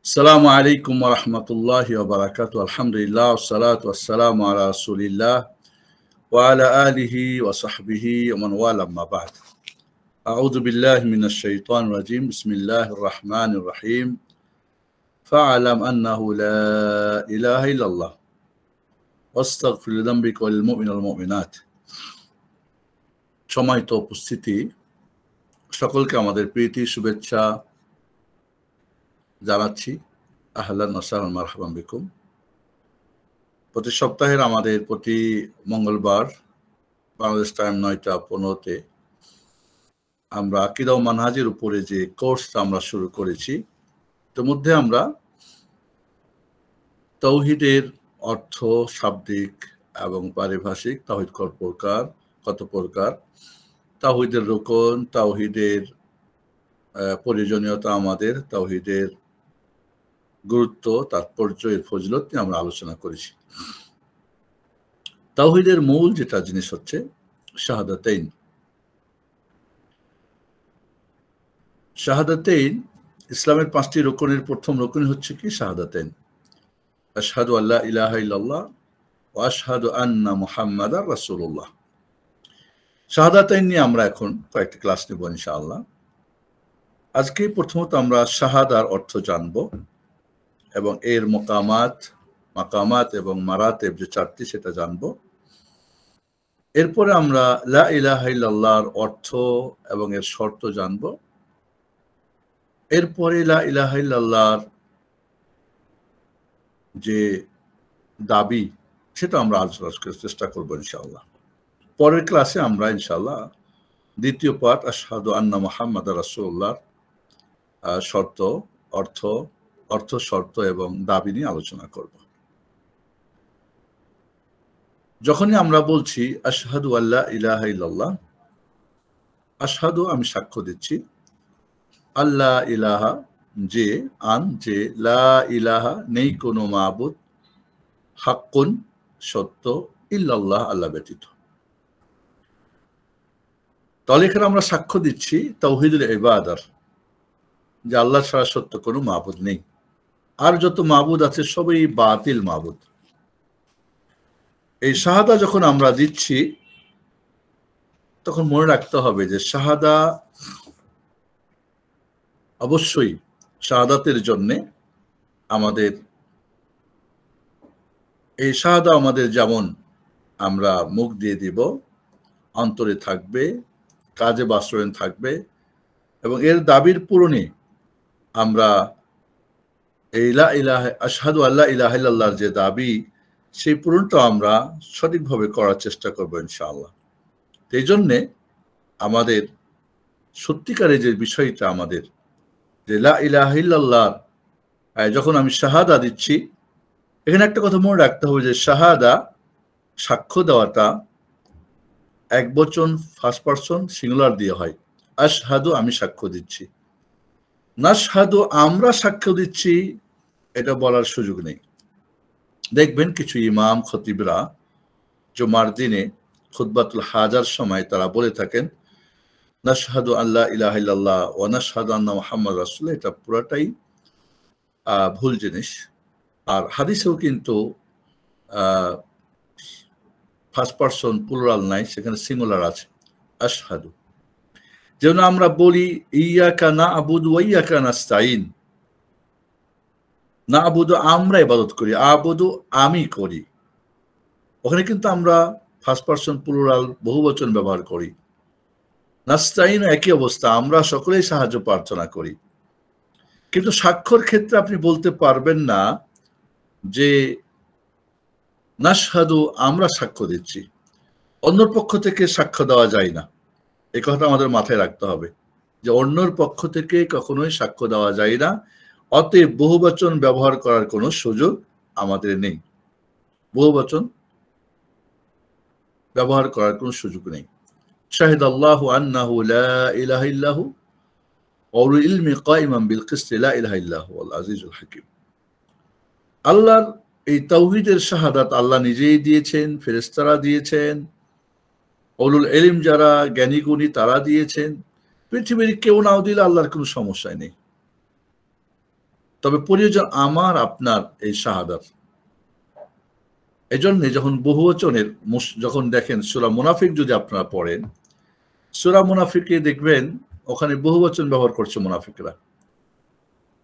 আসসালামু আলাইকুম ওয়া রাহমাতুল্লাহি ওয়া বারাকাতুহু। আলহামদুলিল্লাহ ওয়াসসালাতু ওয়াসসালামু আলা রাসূলিল্লাহ ওয়া আলা আলিহি ওয়া সাহবিহি ওয়া মান ওয়ালা, আম্মা বা'দ। আউযু বিল্লাহি মিনাশ শাইতানির রাজীম। বিসমিল্লাহির রাহমানির রহিম। ফা'আলাম আন্নাহু লা ইলাহা ইল্লাল্লাহ ওয়াস্তাগফির লিযামবিকা ওয়াল মুমিনিনা ওয়াল মুমিনাত। সম্মানিত উপস্থিতি, সকলকে আমাদের প্রীতি শুভেচ্ছা জানাচ্ছি। আহলান ওয়া সাহলান মারহাবান বিকুম। প্রতি সপ্তাহের আমাদের প্রতি মঙ্গলবার বাংলাদেশ টাইম 9টা 15-তে আমরা আকীদা ও মানহাজের উপরে যে কোর্সটা আমরা শুরু করেছি, তার মধ্যে আমরা তাওহীদের অর্থ, শাব্দিক এবং পারিভাষিক, তাওহীদ কত প্রকার, তাওহীদের রুকন, তাওহীদের প্রয়োজনীয়তা, আমাদের তাওহীদের গুরুত্ব, তাৎপর্য, এর ফজিলত নিয়ে আমরা আলোচনা করেছি। তাওহীদের মূল যেটা জিনিস হচ্ছে শাহাদাতাইন। শাহাদাতাইন ইসলামের 5টি রুকনের প্রথম রুকন হচ্ছে কি? শাহাদাতাইন। আশহাদু আল্লা ইলাহা ইল্লাল্লাহ ওয়া আশহাদু আন্না মুহাম্মাদার রাসূলুল্লাহ। শাহাদাতাইন নিয়ে আমরা এখন কয়েকটি ক্লাস নেব ইনশাআল্লাহ। আজকে প্রথমত আমরা শাহাদার অর্থ জানব এবং এর মাকামাত এবং মারাতেব যে 4টি সেটা জানব। এরপরে আমরা লা ইলাহা ইল্লাল্লাহর অর্থ এবং এর শর্ত জানব। এরপরে লা ইলাহা ইল্লাল্লাহর যে দাবি সেটা আমরা আলোচনা করার চেষ্টা করব ইনশাআল্লাহ। পরের ক্লাসে আমরা ইনশাআল্লাহ দ্বিতীয় পাঠ আশহাদু আন্না মুহাম্মাদার রাসূলুল্লাহ অর্থ শর্ত এবং দাবি নিয়ে আলোচনা করব। যখনই আমরা বলছি আশহাদু আল্লা ইলাহা ইল্লাল্লাহ, আশহাদু আমি সাক্ষ্য দিচ্ছি, আল্লাহ ইলাহা যে লা ইলাহা নেই কোনো মাবুদ, হাক্কুন সত্য, ইল্লাল্লাহ আল্লাহ ব্যতীত। তাহলে এখানে আমরা সাক্ষ্য দিচ্ছি তাওহীদুল ইবাদার, যে আল্লাহ ছাড়া সত্য কোনো মাবুদ নেই, আর যত মাবুদ আছে সবই বাতিল মাবুদ। এই যখন আমরা দিচ্ছি তখন মনে রাখতে হবে যে অবশ্যই শাহাদাতের জন্যে আমাদের আমাদের যেমন আমরা মুখ দিয়ে দিব, অন্তরে থাকবে, কাজে বাস্তবায়ন থাকবে, এবং এর দাবির পূরণে আমরা এই লা ইলাহা আশহাদু আল্লা ইলাহা ইল্লাল্লাহর যে দাবি, সেই পূরণটা আমরা সঠিকভাবে করার চেষ্টা করব ইনশাআল্লাহ। এই জন্যে আমাদের সত্যিকারের যে বিষয়টা আমাদের যে লা ইলাহা ইল্লাল্লাহ, যখন আমি শাহাদা দিচ্ছি, এখানে একটা কথা মনে রাখতে হবে যে শাহাদা সাক্ষ্য দেওয়াটা একবচন ফার্স্ট পারসন সিঙ্গুলার দিয়ে হয়। আশহাদু আমি সাক্ষ্য দিচ্ছি, নাশহাদু আমরা সাক্ষ্য দিচ্ছি, এটা বলার সুযোগ নেই। দেখবেন কিছু ইমাম খতিবরা জুমার দিনে খুতবাতুল হাজার সময় তারা বলে থাকেন নাশহাদু আল্লা ইলাহা ইল্লাল্লাহ ওয়া নাশহাদু আন্না মুহাম্মাদার রাসূলুল্লাহ। এটা পুরাটাই ভুল জিনিস। আর হাদিসেও কিন্তু ফার্স্ট পারসন প্লুরাল নাই, সেখানে সিঙ্গুলার আছে আশহাদু। যেন আমরা বলি ইয়াকা না'বুদু ওয়া ইয়াকা নাস্তাইন, না'বুদু আমরা ইবাদত করি, আবুদু আমি করি, ওখানে কিন্তু আমরা ফার্স্ট পারসন প্লুরাল বহুবচন ব্যবহার করি। নাস্তাইন একই অবস্থা, আমরা সকলেই সাহায্য প্রার্থনা করি। কিন্তু সাক্ষ্যর ক্ষেত্রে আপনি বলতে পারবেন না যে নাশহাদু আমরা সাক্ষ্য দিচ্ছি, অন্যর পক্ষ থেকে সাক্ষ্য দেওয়া যায় না। এই কথাটা আমাদের মাথায় রাখতে হবে যে অন্যর পক্ষ থেকে কখনোই সাক্ষ্য দেওয়া যায় না। অতএব বহুবচন ব্যবহার করার কোনো সুযোগ আমাদের নেই, বহুবচন ব্যবহার করার কোনো সুযোগ নেই। শাহিদাল্লাহু আন্নাহু লা ইলাহা ইল্লাহু ওয়া উলুল ইলমি কাইমান বিল কিসত লা ইলাহা ইল্লাহু ওয়াল আজিজুল হাকীম। আল্লাহর এই তাওহীদের শাহাদাত আল্লাহ নিজেই দিয়েছেন, ফেরেশতারা দিয়েছেন, উলুল ইলম যারা জ্ঞানী গুণী তারা দিয়েছেন। পৃথিবীর কেউ নাও দিলে আল্লাহর কোনো সমস্যা নেই। তবে প্রয়োজন আমার আপনার এই শাহাদাত। এজন্য যখন বহুবচনের যখন দেখেন সূরা মুনাফিক যদি আপনারা পড়েন, সূরা মুনাফিকে দেখবেন ওখানে বহুবচন ব্যবহার করছে মুনাফিকরা।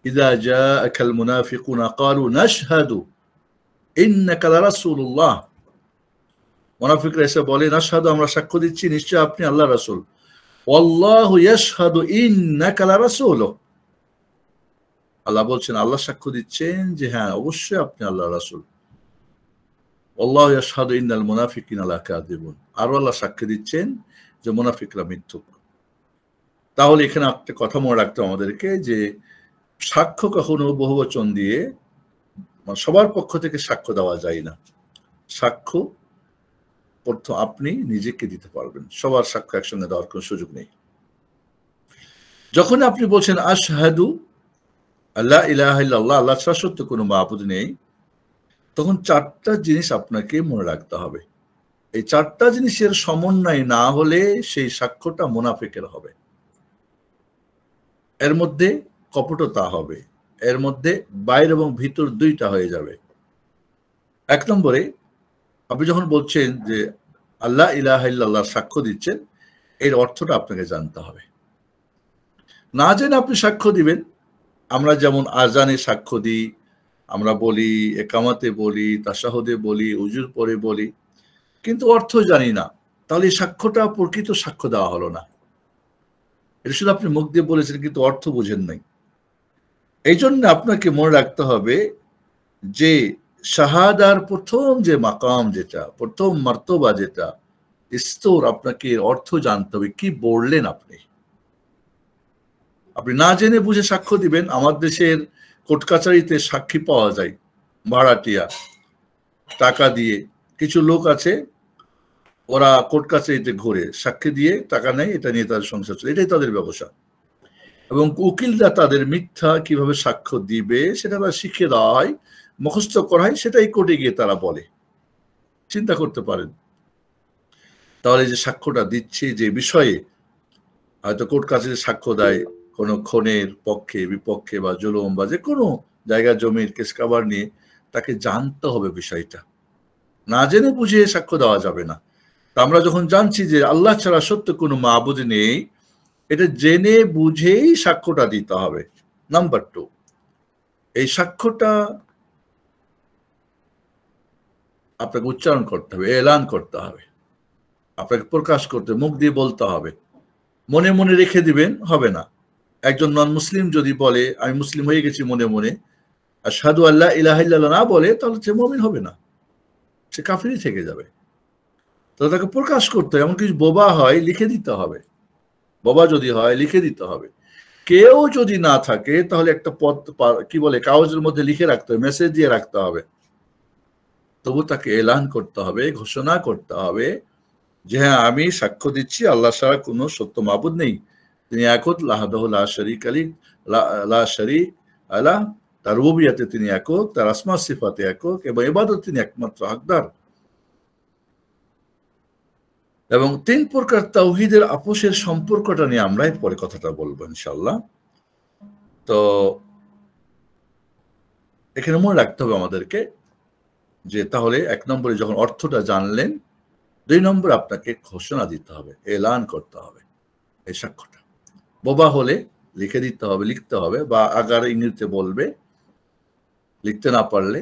ইযা জাআকাল মুনাফিকুনা ক্বালু নাশহাদু ইন্নাকা লারাসূলুল্লাহ। মুনাফিকরা এসে বলে, নাশহাদু, আমরা সাক্ষ্য দিচ্ছি নিশ্চয় আপনি আল্লাহর রাসূল। ওয়াল্লাহু ইয়াশহাদু ইন্নাকা লারাসূলুহু। আল্লাহ বলছেন, আল্লাহ সাক্ষ্য দিচ্ছেন যে হ্যাঁ অবশ্যই আপনি আল্লাহর রাসূল। ওয়াল্লাহু ইয়াশহাদু ইন্নাল মুনাফিকিনা লাকাযিবুন। আর আল্লাহ সাক্ষ্য দিচ্ছেন যে মুনাফিকরা মিথ্যুক। তাহলে এখানে একটা কথা মনে রাখতে আমাদেরকে যে সাক্ষ্য কখনো বহুবচন দিয়ে সবার পক্ষ থেকে সাক্ষ্য দেওয়া যায় না। সাক্ষ্য প্রথম আপনি নিজেকে দিতে পারবেন, সবার সাক্ষ্য একসঙ্গে দেওয়ার কোনো সুযোগ নেই। যখন আপনি বলছেন আশহাদু আল্লা ইলাহা ইল্লাল্লাহ, আল্লাহ ছাড়া সত্য কোনো মাবুদ নেই, তখন চারটা জিনিস আপনাকে মনে রাখতে হবে। এই চারটা জিনিসের সমন্বয় না হলে সেই সাক্ষ্যটা মুনাফিকের হবে। এর মধ্যে কপটতা হবে, এর মধ্যে বাইরে এবং ভিতর দুইটা হয়ে যাবে। এক নম্বরে আপনি যখন বলছেন যে আল্লাহ ইলাহা ইল্লাল্লাহ সাক্ষ্য দিচ্ছেন, এর অর্থটা আপনাকে জানতে হবে। না জেনে আপনি সাক্ষ্য দিবেন, আমরা যেমন আজানে সাক্ষ্য দিই, আমরা বলি, একামাতে বলি, তাশাহুদে বলি, উজুর পরে বলি, কিন্তু অর্থ জানি না, তাহলে এই সাক্ষ্যটা প্রকৃত সাক্ষ্য দেওয়া হলো না। এটা শুধু আপনি মুখ দিয়ে বলেছেন কিন্তু অর্থ বুঝেন নাই। এই জন্য আপনাকে মনে রাখতে হবে যে শাহাদার প্রথম যে মাকাম, যেটা প্রথম মর্তবা, যেটা স্তর, আপনাকে অর্থ জানতে হবে। কি বললেন আপনি? আপনি না জেনে বুঝে সাক্ষ্য দিবেন। আমার দেশের কোর্ট কাছারিতে সাক্ষী পাওয়া যায় ভাড়াটিয়া, টাকা দিয়ে। কিছু লোক আছে ওরা কোর্ট কাছারিতে ঘুরে সাক্ষী দিয়ে টাকা নেয়, এটা নিয়ে তাদের সংসার চলে, এটাই তাদের ব্যবসা। এবং উকিলরা তাদের মিথ্যা কিভাবে সাক্ষ্য দিবে সেটা তারা শিখিয়ে দেওয়া হয়, মুখস্থ করা হয়, সেটাই কোর্টে গিয়ে তারা বলে। চিন্তা করতে পারেন তাহলে যে সাক্ষ্যটা দিচ্ছে, যে বিষয়ে হয়তো কোর্ট কাছারি সাক্ষ্য দেয় কোনো খুনের পক্ষে বিপক্ষে বা জুলুম বা যে কোনো জায়গা জমির কেস কাভার নিয়ে, তাকে জানতে হবে বিষয়টা। না জেনে বুঝে সাক্ষ্য দেওয়া যাবে না। তা আমরা যখন জানছি যে আল্লাহ ছাড়া সত্য কোনো মাবুদ নেই, এটা জেনে বুঝেই সাক্ষ্যটা দিতে হবে। নাম্বার 2, এই সাক্ষ্যটা আপনাকে উচ্চারণ করতে হবে, এলান করতে হবে, আপনাকে প্রকাশ করতে, মুখ দিয়ে বলতে হবে। মনে মনে রেখে দিবেন হবে না। একজন নন মুসলিম যদি বলে আমি মুসলিম হয়ে গেছি মনে মনে, আশহাদু আল্লা ইলাহা ইল্লাল্লাহ না বলে, তাহলে সে মুমিন হবে না, সে কাফিরই থেকে যাবে। তাহলে তাকে প্রকাশ করতে হবে। এমনকি বোবা হয় লিখে দিতে হবে, বোবা যদি হয় লিখে দিতে হবে। কেউ যদি না থাকে তাহলে একটা পদ কি বলে কাগজের মধ্যে লিখে রাখতে হবে, মেসেজ দিয়ে রাখতে হবে। তবু তাকে এলান করতে হবে, ঘোষণা করতে হবে যে হ্যাঁ আমি সাক্ষ্য দিচ্ছি আল্লাহ ছাড়া কোনো সত্য মাবুদ নেই, তিনি একত লাহাদাহু লা শারীকা আলি লা শারীক আলা, তার রুবুবিয়াতে তিনি একক, তার আসমা সিফাতে একক, এবং ইবাদত তিনি একমাত্র হকদার। এবং 3 প্রকার তাওহীদের আপোষের সম্পর্কটা নিয়ে আমরা পরে কথাটা বলবো ইনশাআল্লাহ। তো এখানে মনে রাখতে হবে আমাদেরকে যে তাহলে 1 নম্বরে যখন অর্থটা জানলেন, 2 নম্বরে আপনাকে ঘোষণা দিতে হবে, এলান করতে হবে এই সাক্ষ্যটা। বোবা হলে লিখে দিতে হবে, লিখতে হবে, বা আগার ইংরেজিতে বলবে। লিখতে না পারলে,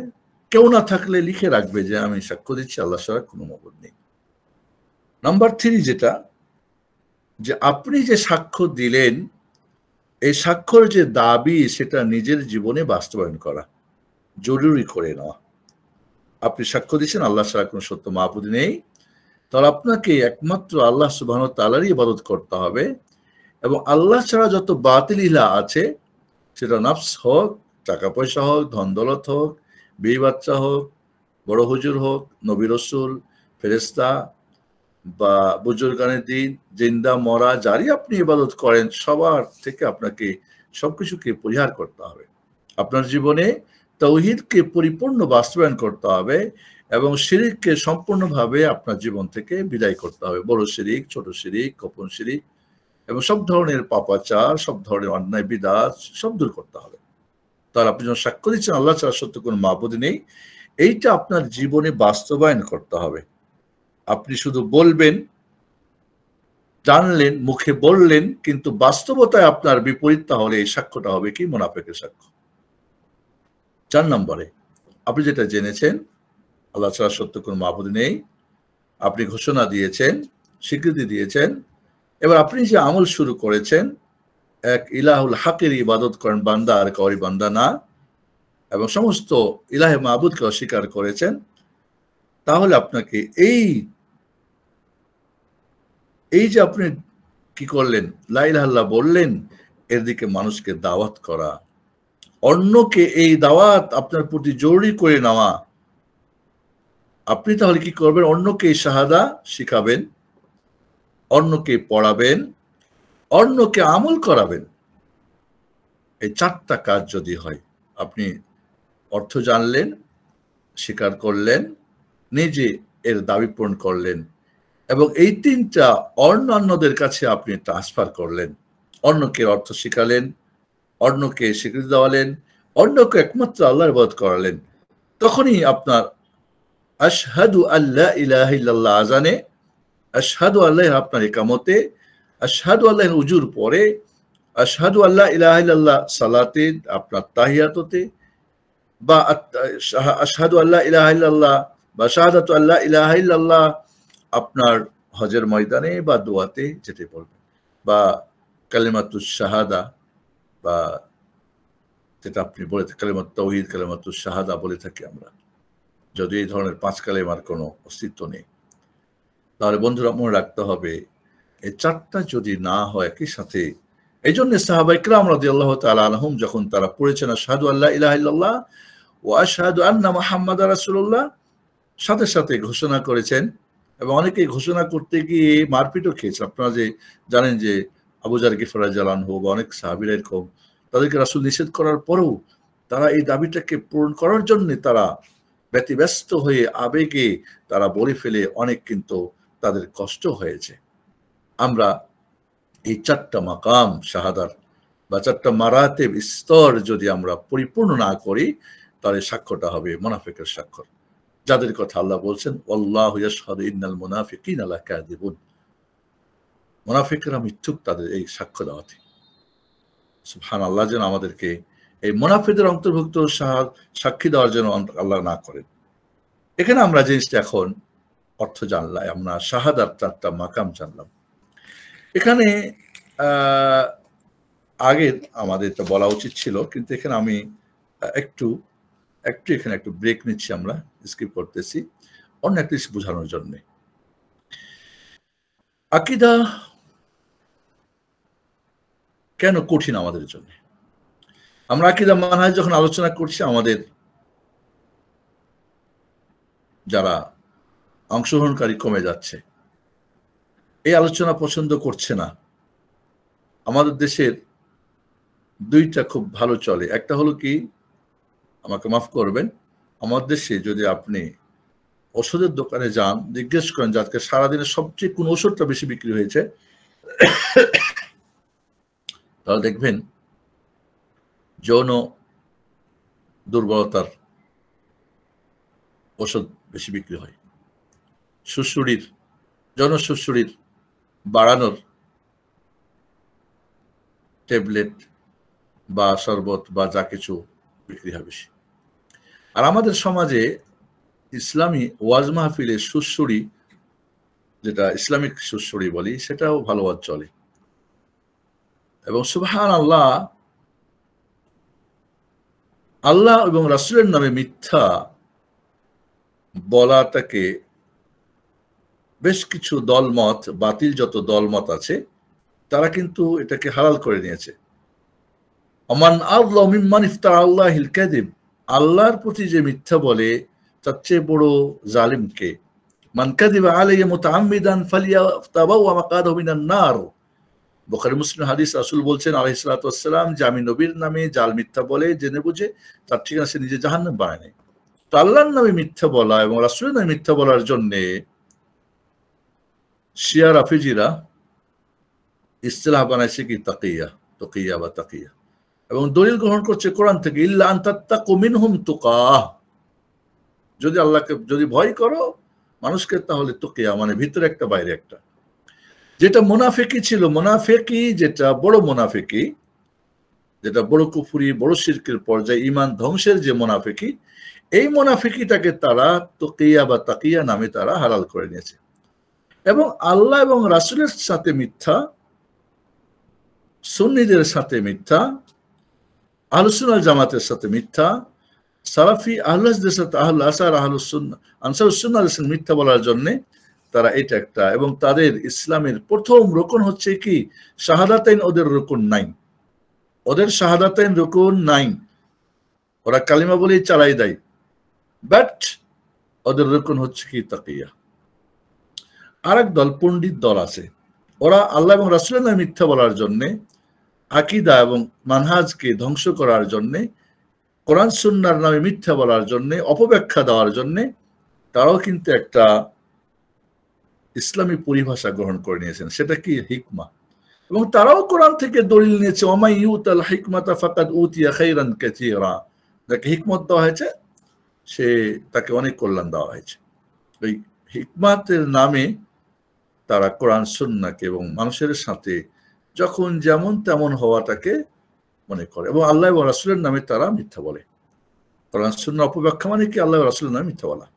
কেউ না থাকলে লিখে রাখবে যে আমি সাক্ষ্য দিচ্ছি আল্লাহ ছাড়া কোনো মাবুদ নেই। নাম্বার 3 যেটা, যে আপনি যে সাক্ষ্য দিলেন এই সাক্ষ্যর যে দাবি সেটা নিজের জীবনে বাস্তবায়ন করা, জরুরি করে নেওয়া। আপনি সাক্ষ্য দিচ্ছেন আল্লাহ ছাড়া কোনো সত্য মাবুদ নেই, তাহলে আপনাকে একমাত্র আল্লাহ সুবহানাহু ওয়া তাআলারই ইবাদত করতে হবে। এবং আল্লাহ ছাড়া যত বাতিল ইলাহ আছে, সেটা নফস হোক, টাকা পয়সা হোক, ধন দৌলত হোক, বিবি বাচ্চা হোক, বড় হুজুর হোক, নবী রাসূল, ফেরেশতা বা বুজুর্গানের দিন, জিন্দা মরা যারই আপনি ইবাদত করেন, সবার থেকে আপনাকে সবকিছুকে পরিহার করতে হবে। আপনার জীবনে তাওহীদকে পরিপূর্ণ বাস্তবায়ন করতে হবে এবং শিরককে সম্পূর্ণভাবে আপনার জীবন থেকে বিদায় করতে হবে। বড় শিরক, ছোট শিরক, গোপন শিরক এবং সব ধরনের পাপাচার, সব ধরনের অন্যায় বিদআত সব দূর করতে হবে। তাহলে আপনি যখন সাক্ষ্য দিচ্ছেন আল্লাহ ছাড়া সত্য কোনো মাবুদ নেই, এইটা আপনার জীবনে বাস্তবায়ন করতে হবে। আপনি শুধু বলবেন, জানলেন, মুখে বললেন, কিন্তু বাস্তবতায় আপনার বিপরীত, তাহলে এই সাক্ষ্যটা হবে কি? মুনাফিকের সাক্ষ্য। 4 নম্বরে, আপনি যেটা জেনেছেন আল্লাহ ছাড়া সত্য কোনো মাবুদ নেই, আপনি ঘোষণা দিয়েছেন, স্বীকৃতি দিয়েছেন, এবার আপনি যে আমল শুরু করেছেন, এক ইলাহুল হকের ইবাদত করেন, বান্দা আর কাউরি বান্দা না, এবং সমস্ত ইলাহে মাবুদকে অস্বীকার করেছেন, তাহলে আপনাকে এই যে আপনি কি করলেন, লা ইলাহা ইল্লাল্লাহ বললেন, এর দিকে মানুষকে দাওয়াত করা, অন্যকে এই দাওয়াত আপনার প্রতি জরুরি করে নেওয়া। আপনি তাহলে কি করবেন? অন্যকে এই শাহাদা শিখাবেন, অন্যকে পড়াবেন, অন্যকে আমল করাবেন। এই 4টা কাজ যদি হয়, আপনি অর্থ জানলেন, স্বীকার করলেন, নিজে এর দাবি পূরণ করলেন, এবং এই 3টা অন্যান্যদের কাছে আপনি ট্রান্সফার করলেন, অন্যকে অর্থ শিখালেন, অন্যকে স্বীকৃতি দেওয়ালেন, অন্যকে একমাত্র আল্লাহর ইবাদত করালেন, তখনই আপনার আশহাদু আল্লা ইলাহা ইল্লাল্লাহ আযানে, আশহাদু আল্লাহ আপনার ইকামতে, আশহাদু আল্লাহ উজুর পরে, আশহাদু আল্লা ইলাহা ইল্লাল্লাহ সালাতে, আপনার তাহিয়াততে, বা আশহাদু আল্লা ইলাহা ইল্লাল্লাহ বা শাহাদাতু আল্লা ইলাহা ইল্লাল্লাহ আপনার হজের ময়দানে বা দোয়াতে যেতে বলবেন, বা কালিমাতুশ শাহাদা, বা যেটা আপনি বলে কালিমাত তাওহীদ, কালিমাতুশ শাহাদা বলে থাকি আমরা, যদি এই ধরনের 5 কালেমার কোনো অস্তিত্ব নেই। তাহলে বন্ধুরা মনে রাখতে হবে, এই 4টা যদি না হয় একই সাথে, এই জন্য সাহাবায়ে কেরাম রাদিয়াল্লাহু তাআলা আনহুম যখন তারা পড়েছেন আশহাদু আল্লা ইলাহা ইল্লাল্লাহ ওয়া আশহাদু আন্না মুহাম্মাদার রাসূলুল্লাহ, সাথে সাথে ঘোষণা করেছেন, এবং অনেকেই ঘোষণা করতে গিয়ে মারপিটও খেয়েছেন। আপনারা যে জানেন যে আবু যার গিফার রাদিয়াল্লাহু আনহু বা অনেক সাহাবীরা এরকম, তাদেরকে রাসূল নিষেধ করার পরেও তারা এই দাবিটাকে পূরণ করার জন্য তারা ব্যতিব্যস্ত হয়ে আবেগে তারা বলে ফেলে, অনেক কিন্তু তাদের কষ্ট হয়েছে। আমরা এই 4টা মাকাম শাহাদার বা 4টা মারাতেব স্তর যদি আমরা পরিপূর্ণ না করি, তাহলে সাক্ষ্যটা হবে মুনাফিকের সাক্ষ্য, যাদের কথা আল্লাহ বলছেন আল্লাহু ইয়াশহাদু ইন্নাল মুনাফিকিনা লাকাযিবুন, মুনাফিকরা মিথ্যুক তাদের এই সাক্ষ্য দেওয়াতে। সুবহানাল্লাহ, যেন আমাদেরকে এই মুনাফিকদের অন্তর্ভুক্ত সাক্ষী দেওয়ার জন্য আল্লাহ না করেন। এখানে আমরা জিনিসটা এখন অর্থ জানলাম, আমরা শাহাদার 4টা মাকাম জানলাম। এখানে আগে আমাদের এটা বলা উচিত ছিল, কিন্তু এখানে আমি একটু এখানে একটু ব্রেক নিচ্ছি, আমরা স্কিপ করতেছি অন্য একটা জিনিস বোঝানোর জন্য। আকীদা কেন কঠিন আমাদের জন্য? আমরা আকীদা মানহাজ যখন আলোচনা করছি, আমাদের যারা অংশগ্রহণকারী কমে যাচ্ছে, এই আলোচনা পছন্দ করছে না। আমাদের দেশের 2টা খুব ভালো চলে, একটা হলো কি, আমাকে মাফ করবেন, আমাদের দেশে যদি আপনি ওষুধের দোকানে যান, জিজ্ঞেস করেন যে আজকে সারাদিনে সবচেয়ে কোন ওষুধটা বেশি বিক্রি হয়েছে, তাহলে দেখবেন যৌন দুর্বলতার ওষুধ বেশি বিক্রি হয়, যৌন সুশ্রুড়ির বাড়ানোর ট্যাবলেট বা শরবত বা যা কিছু বিক্রি হয় বেশি। আর আমাদের সমাজে ইসলামী ওয়াজ মাহফিলে সুশ্রুড়ি, যেটা ইসলামিক সুশ্রুড়ি বলি, সেটাও ভালো ওয়াজ চলে। এবং সুবহানাল্লাহ, আল্লাহ এবং রাসূলের নামে মিথ্যা বলাটাকে বেশ কিছু দলমত, বাতিল যত দলমত আছে, তারা কিন্তু এটাকে হালাল করে নিয়েছে। আমান আযলামু মিম্মান ইফতারা আলাল্লাহিল কাযিব, আল্লাহর প্রতি যে মিথ্যা বলে তার চেয়ে বড় জালিম কে? মান কাযিবা আলাইয়া মুতাআম্মিদান ফালিয়াতাবাওয়া মাকাদাহু মিনান নার। বুখারী মুসলিম হাদিস, রাসূল বলছেন আলাইহিস সালাতু ওয়াস সালাম, যে আমি নবীর নামে জাল মিথ্যা বলে জেনে বুঝে, তার ঠিকানা সে নিজে জাহান্নাম বানায় নেয়। তো আল্লাহর নামে মিথ্যা বলা এবং রাসূলের নামে মিথ্যা বলার জন্য শিয়া রাফিজিরা ইসতিলাহ বানাইছে কি তাকিয়া বা তাকিয়া। এবং দলিল গ্রহণ করছে কোরআন থেকে, ইল্লা আন তাত্তাকু মিনহুম তুকাহ, যদি আল্লাহকে যদি ভয় করো মানুষকে, তাহলে তুকিয়া মানে ভিতরে একটা বাইরে একটা। যেটা মুনাফিকি ছিল, মুনাফিকি যেটা বড় মুনাফিকি, যেটা বড় কুফরি, বড় শিরকের পর্যায়ে ঈমান ধ্বংসের যে মুনাফিকি, এই মুনাফিকিটাকে তারা তুকিয়া বা তাকিয়া নামে তারা হালাল করে নিয়েছে। এবং আল্লাহ এবং রাসূলের সাথে মিথ্যা, সুন্নিদের সাথে মিথ্যা, আহলুস সুন্নাহ জামাতের সাথে মিথ্যা, সালাফি আহলুল হাদিসদের সাথে আহলুল আসার আহলুস সুন্নাহ আনসারুস সুন্নাহদের সাথে মিথ্যা বলার জন্য তারা এটা একটা। এবং তাদের ইসলামের প্রথম রুকন হচ্ছে কি, শাহাদাতাইন, ওদের রুকন নাই, ওদের শাহাদাতাইন রুকন নাই, ওরা কালিমা বলেই চালাই দেয়, বাট ওদের রুকন হচ্ছে কি তাকিয়া। আরেক দল, পণ্ডিত দল আছে, ওরা আল্লাহ এবং রাসূলের নামে মিথ্যা বলার জন্য, আকীদা এবং মানহাজকে ধ্বংস করার জন্য, কোরআন সুন্নাহর নামে মিথ্যা বলার জন্য, অপব্যাখ্যা দেওয়ার জন্য তারাও কিন্তু একটা ইসলামী পরিভাষা গ্রহণ করে নিয়েছেন, সেটা কি হিকমা। এবং তারাও কোরআন থেকে দলিল নিয়েছে, ওয়ামাই ইউতাল হিকমাতা ফাকাদ উতিয়া খাইরান কাসীরা, যাকে হিকমত দেওয়া হয়েছে সে তাকে অনেক কল্যাণ দেওয়া হয়েছে। ওই হিকমাতের নামে তারা কোরআন সুন্নাহকে এবং মানুষের সাথে যখন যেমন তেমন হওয়াটাকে মনে করে, এবং আল্লাহ এবং রাসূলের নামে তারা মিথ্যা বলে। কোরআন সুন্নাহ অপব্যাখ্যা মানে কি, আল্লাহ এবং রাসূলের নামে মিথ্যা বলা।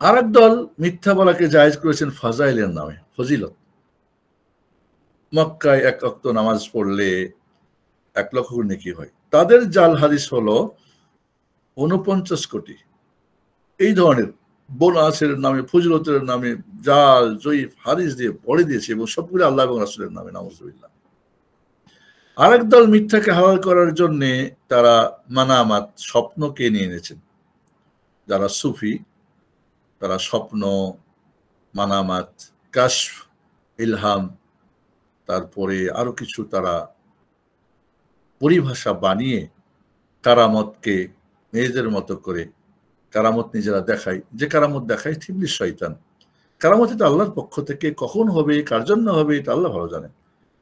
আর এক দল মিথ্যা বলাকে জায়েজ করেছেন ফাজাইলের নামে, ফজিলত। মক্কায় 1 ওয়াক্ত নামাজ পড়লে 1 লক্ষ নেকি হয়, তাদের জাল হাদিস হলো 49 কোটি। এই ধরনের বোনাসের নামে, ফজিলতের নামে জাল জয়ীফ হাদিস দিয়ে পড়ে দিয়েছে, এবং সবগুলো আল্লাহ এবং রাসূলের নামে, নাউযুবিল্লাহ। আরেক দল মিথ্যাকে হালাল করার জন্য তারা মানামাত, স্বপ্নকে নিয়ে এনেছেন। যারা সুফি তারা স্বপ্ন, মানামাত, কাশফ, ইলহাম, তারপরে আরো কিছু তারা পরিভাষা বানিয়ে কারামতকে নিজেদের মতো করে, কারামত নিজেরা দেখায়, যে কারামত দেখায় ইবলিস শয়তান। কারামত এটা আল্লাহর পক্ষ থেকে, কখন হবে, কার জন্য হবে, এটা আল্লাহ ভালো জানেন।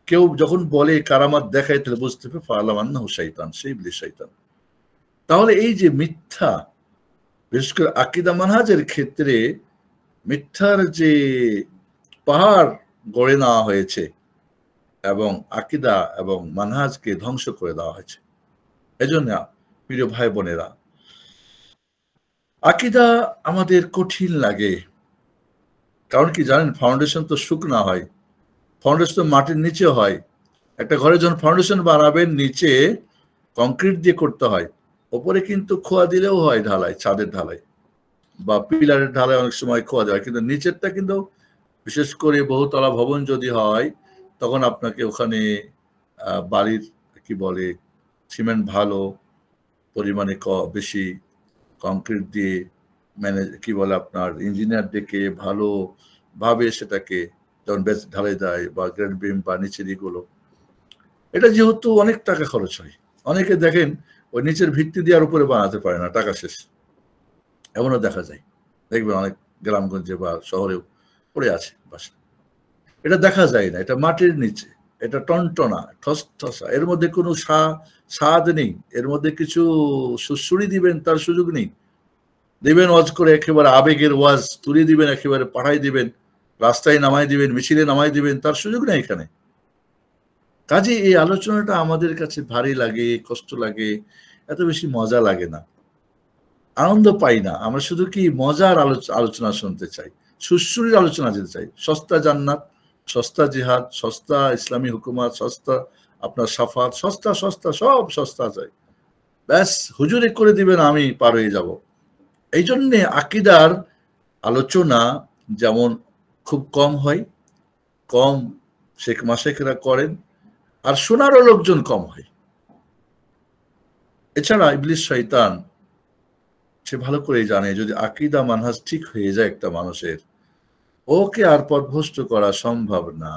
কেউ যখন বলে কারামত দেখায়, তাহলে বুঝতে হবে ফাআলাম আন্নাহু শাইতান, সেই ইবলিস শয়তান। তাহলে এই যে মিথ্যা, বিশেষ করে আকীদা মানহাজের ক্ষেত্রে মিথ্যার যে পাহাড় গড়ে নেওয়া হয়েছে এবং আকীদা এবং মানহাজকে ধ্বংস করে দেওয়া হয়েছে। এজন্য প্রিয় ভাই বোনেরা, আকীদা আমাদের কঠিন লাগে, কারণ কি জানেন, ফাউন্ডেশন তো শুকনা হয়, ফাউন্ডেশন তো মাটির নিচে হয়। একটা ঘরে যখন ফাউন্ডেশন বানাবেন, নিচে কংক্রিট দিয়ে করতে হয়, ওপরে কিন্তু খোয়া দিলেও হয়, ঢালাই, ছাদের ঢালাই বা পিলারের ঢালাই অনেক সময় খোয়া দেওয়া হয়, কিন্তু নিচেরটা কিন্তু, বিশেষ করে বহুতলা ভবন যদি হয়, তখন আপনাকে ওখানে বাড়ির কি বলে সিমেন্ট ভালো পরিমাণে বেশি কংক্রিট দিয়ে ম্যানেজ কি বলে আপনার ইঞ্জিনিয়ার ডেকে ভালোভাবে সেটাকে যখন বেশ ঢালাই দেয়, বা গ্রেড বিম বা নিচের এগুলো, এটা যেহেতু অনেক টাকা খরচ হয়, অনেকে দেখেন ওই নিচের ভিত্তি দেওয়ার উপরে বানাতে পারে না, টাকা শেষ, এমনও দেখা যায়। দেখবেন অনেক গ্রামগঞ্জে বা শহরেও পড়ে আছে বাসা, এটা দেখা যায় না, এটা মাটির নিচে, এটা টনটনা ঠসঠসা, এর মধ্যে কোনো স্বাদ নেই, এর মধ্যে কিছু সুড়সুড়ি দিবেন তার সুযোগ নেই। দিবেন ওয়াজ করে একেবারে আবেগের ওয়াজ তুলে দিবেন, একেবারে পাঠাই দিবেন, রাস্তায় নামাই দিবেন, মিছিলে নামাই দিবেন, তার সুযোগ নেই এখানে। কাজে এই আলোচনাটা আমাদের কাছে ভারী লাগে, কষ্ট লাগে, এত বেশি মজা লাগে না, আনন্দ পাই না। আমরা শুধু কি মজার আলোচনা শুনতে চাই, সুশ্রুরির আলোচনা যেতে চাই। সস্তা জান্নাত, সস্তা জিহাদ, সস্তা ইসলামী হুকুমত, সস্তা আপনার সাফাত, সস্তা সস্তা সব সস্তা চাই, ব্যাস হুজুরে করে দিবেন, আমি পার হয়ে যাব। এই জন্যে আকীদার আলোচনা যেমন খুব কম হয়, কম শেখ মাশেখরা করেন, আর শোনারও লোকজন কম হয়। এছাড়া ইবলিস শয়তান সে ভালো করেই জানে, যদি আকীদা মানহাজ ঠিক হয়ে যায় একটা মানুষের, ওকে আর পথভ্রষ্ট করা সম্ভব না।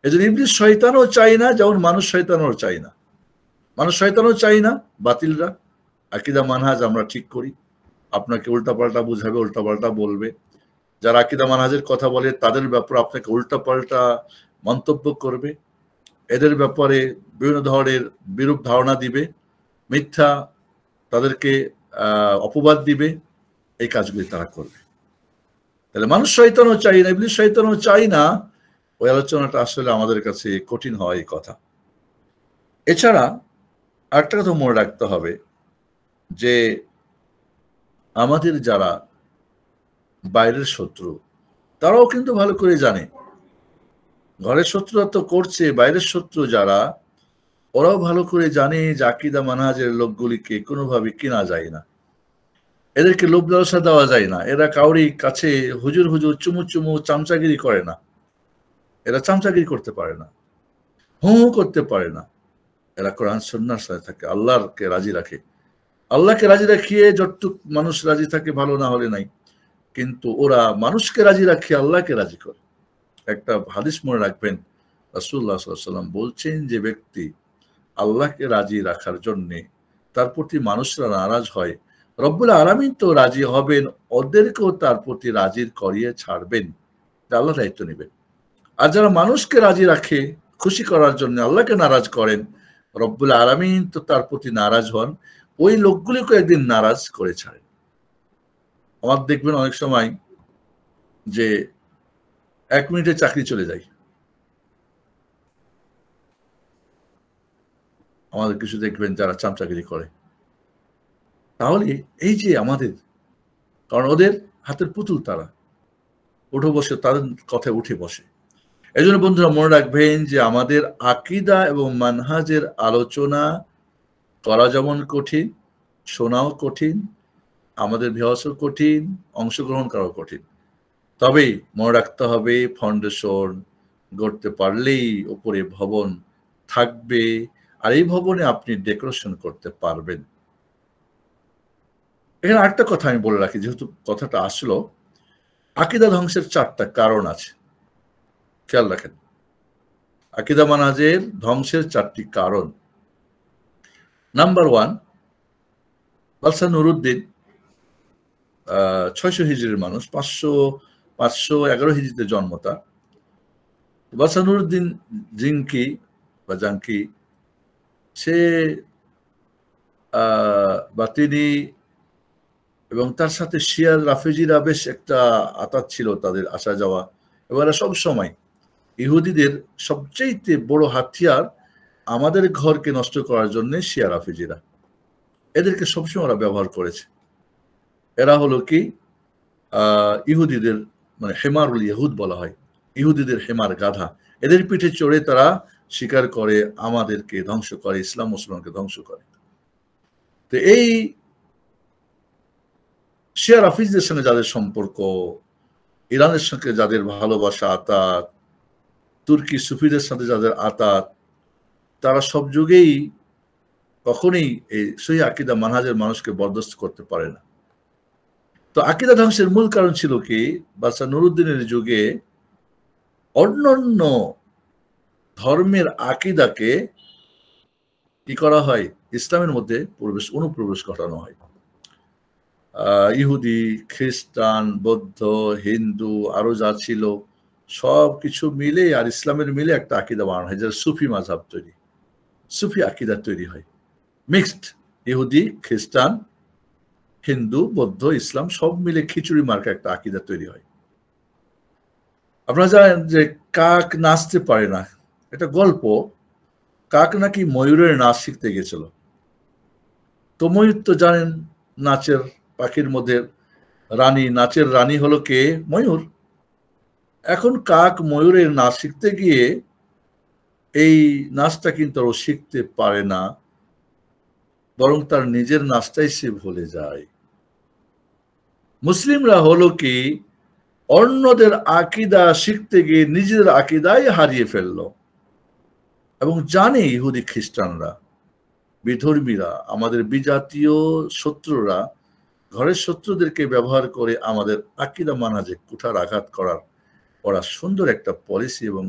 এজন্য ইবলিস শয়তানও চাই না, যেমন মানুষ শয়তানও চাই না। মানুষ শয়তানও চাই না বাতিলরা আকীদা মানহাজ আমরা ঠিক করি, আপনাকে উল্টাপাল্টা বুঝাবে, উল্টাপাল্টা বলবে। যারা আকীদা মানহাজের কথা বলে তাদের ব্যাপারে আপনাকে উল্টাপাল্টা মন্তব্য করবে। এদের ব্যাপারে বিভিন্ন ধরনের বিরূপ ধারণা দিবে, মিথ্যা তাদেরকে অপবাদ দিবে, এই কাজগুলি তারা করবে। তাহলে মানুষ শয়তানও চাই না, ইবলিস শয়তানও চাই না, ওই আলোচনাটা আসলে আমাদের কাছে কঠিন হয় এই কথা। এছাড়া আরেকটা কথা মনে রাখতে হবে যে আমাদের যারা বাইরের শত্রু তারাও কিন্তু ভালো করে জানে, ঘরের শত্রুরা তো করছে, বাইরের শত্রু যারা ওরাও ভালো করে জানে যে আকীদা মানহাজের লোকগুলিকে কোনোভাবে কেনা যায় না, এদেরকে লোভ লালসা দেওয়া যায় না, এরা কাউরি কাছে হুজুর হুজুর চুমু চুমু চামচাগিরি করে না, এরা চামচাগিরি করতে পারে না, হু করতে পারে না, এরা কোরআন সুন্নাহর সাথে থাকে, আল্লাহকে রাজি রাখে, আল্লাহকে রাজি রাখিয়ে যতটুক মানুষ রাজি থাকে ভালো, না হলে নাই, কিন্তু ওরা মানুষকে রাজি রাখে, আল্লাহকে রাজি করে। একটা হাদিস মনে রাখবেন, রাসূলুল্লাহ সাল্লাল্লাহু আলাইহি ওয়াসাল্লাম বলছেন যে ব্যক্তি আল্লাহকে রাজি রাখার জন্যে তার প্রতি মানুষরা নারাজ হয়, রব্বুল আলামিন তো রাজি হবেন, ওদেরকেও তার প্রতি রাজি করিয়ে ছাড়বেন, আল্লাহ দায়িত্ব নেবেন। আর যারা মানুষকে রাজি রাখে খুশি করার জন্য আল্লাহকে নারাজ করেন, রব্বুল আলামিন তো তার প্রতি নারাজ হন, ওই লোকগুলিকে একদিন নারাজ করে ছাড়েন। আমার দেখবেন অনেক সময় যে 1 মিনিটে চাকরি চলে যায়, আমাদের কিছু দেখবেন যারা চামচাগিরি করে। তাহলে এই যে আমাদের, কারণ ওদের হাতের পুতুল তারা, উঠে বসে তাদের কথায় উঠে বসে। এই জন্য বন্ধুরা মনে রাখবেন যে আমাদের আকীদা এবং মানহাজের আলোচনা করা যেমন কঠিন, শোনাও কঠিন, আমাদের ভিউয়ার্সও কঠিন, অংশগ্রহণ করাও কঠিন। তবে মনে রাখতে হবে ফাউন্ডেশন গড়তে পারলেই উপরে ভবন থাকবে, আর এই ভবনে আপনি ডেকোরেশন করতে পারবেন। এখানে আরেকটা কথা আমি বলে রাখি, যেহেতু কথাটা আসলো, আকীদা ধ্বংসের 4টা কারণ আছে, খেয়াল রাখেন। আকীদা মানহাজের ধ্বংসের 4টি কারণ। নাম্বার 1, বাদশাহ নুরউদ্দিন 600 হিজরির মানুষ, 511 হিজরিতে জন্ম তার। বাদশাহ নুরউদ্দিন জিংকি বা জাংকি, সে বা তিনি এবং তার সাথে শিয়া রাফেজিরা বেশ একটা আতাত ছিল তাদের আসা যাওয়া, এবং এরা সব সময় ইহুদিদের সবচেয়ে বড় হাতিয়ার আমাদের ঘরকে নষ্ট করার জন্য শিয়া রাফেজিরা, এদেরকে সবসময় ওরা ব্যবহার করেছে। এরা হলো কি ইহুদিদের মানে হেমারুল ইহুদ বলা হয়, ইহুদিদের হেমার গাধা, এদের পিঠে চড়ে তারা শিকার করে আমাদেরকে ধ্বংস করে, ইসলাম মুসলমানকে ধ্বংস করে। তো এই শিয়া রাফিজদের সঙ্গে যাদের সম্পর্ক, ইরানের সঙ্গে যাদের ভালোবাসা আতাত, তুর্কি সুফিদের সাথে যাদের আতাত, তারা সব যুগেই কখনোই এই সহিহ আকীদা মানহাজের মানুষকে বরদাস্ত করতে পারে না। তো আকীদা ধ্বংসের মূল কারণ ছিল কি, বাদশাহ নুরউদ্দিনের যুগে অন্যান্য ধর্মের আকীদাকে কি করা হয়, ইসলামের মধ্যে অনুপ্রবেশ ঘটানো হয়। ইহুদি, খ্রিস্টান, বৌদ্ধ, হিন্দু আরো যা ছিল সব কিছু মিলে আর ইসলামের মিলে একটা আকীদা বানানো হয়, যেটা সুফি মাযহাব তৈরি, সুফি আকীদা তৈরি হয়। মিক্সড ইহুদি, খ্রিস্টান, হিন্দু, বৌদ্ধ, ইসলাম সব মিলে খিচুড়ি মার্কা একটা আকীদা তৈরি হয়। আপনারা জানেন যে কাক নাচতে পারে না, এটা গল্প। কাক নাকি ময়ূরের নাচ শিখতে গেছিল। তো ময়ূর তো জানেন নাচের পাখির মধ্যে রানী, নাচের রানী হলো কে, ময়ূর। এখন কাক ময়ূরের নাচ শিখতে গিয়ে এই নাচটা কিন্তু ও শিখতে পারে না, বরং তার নিজের নাচটাই সে ভুলে যায়। মুসলিমরা হলো কি অন্যদের আকীদা শিখতে গিয়ে নিজেদের আকীদাই হারিয়ে ফেললো, এবং জানে ইহুদি খ্রিস্টানরা, বিধর্মীরা, আমাদের বিজাতীয় শত্রুরা ঘরের শত্রুদেরকে ব্যবহার করে আমাদের আকীদা মানহাজে কুঠার আঘাত করার ওরা সুন্দর একটা পলিসি, এবং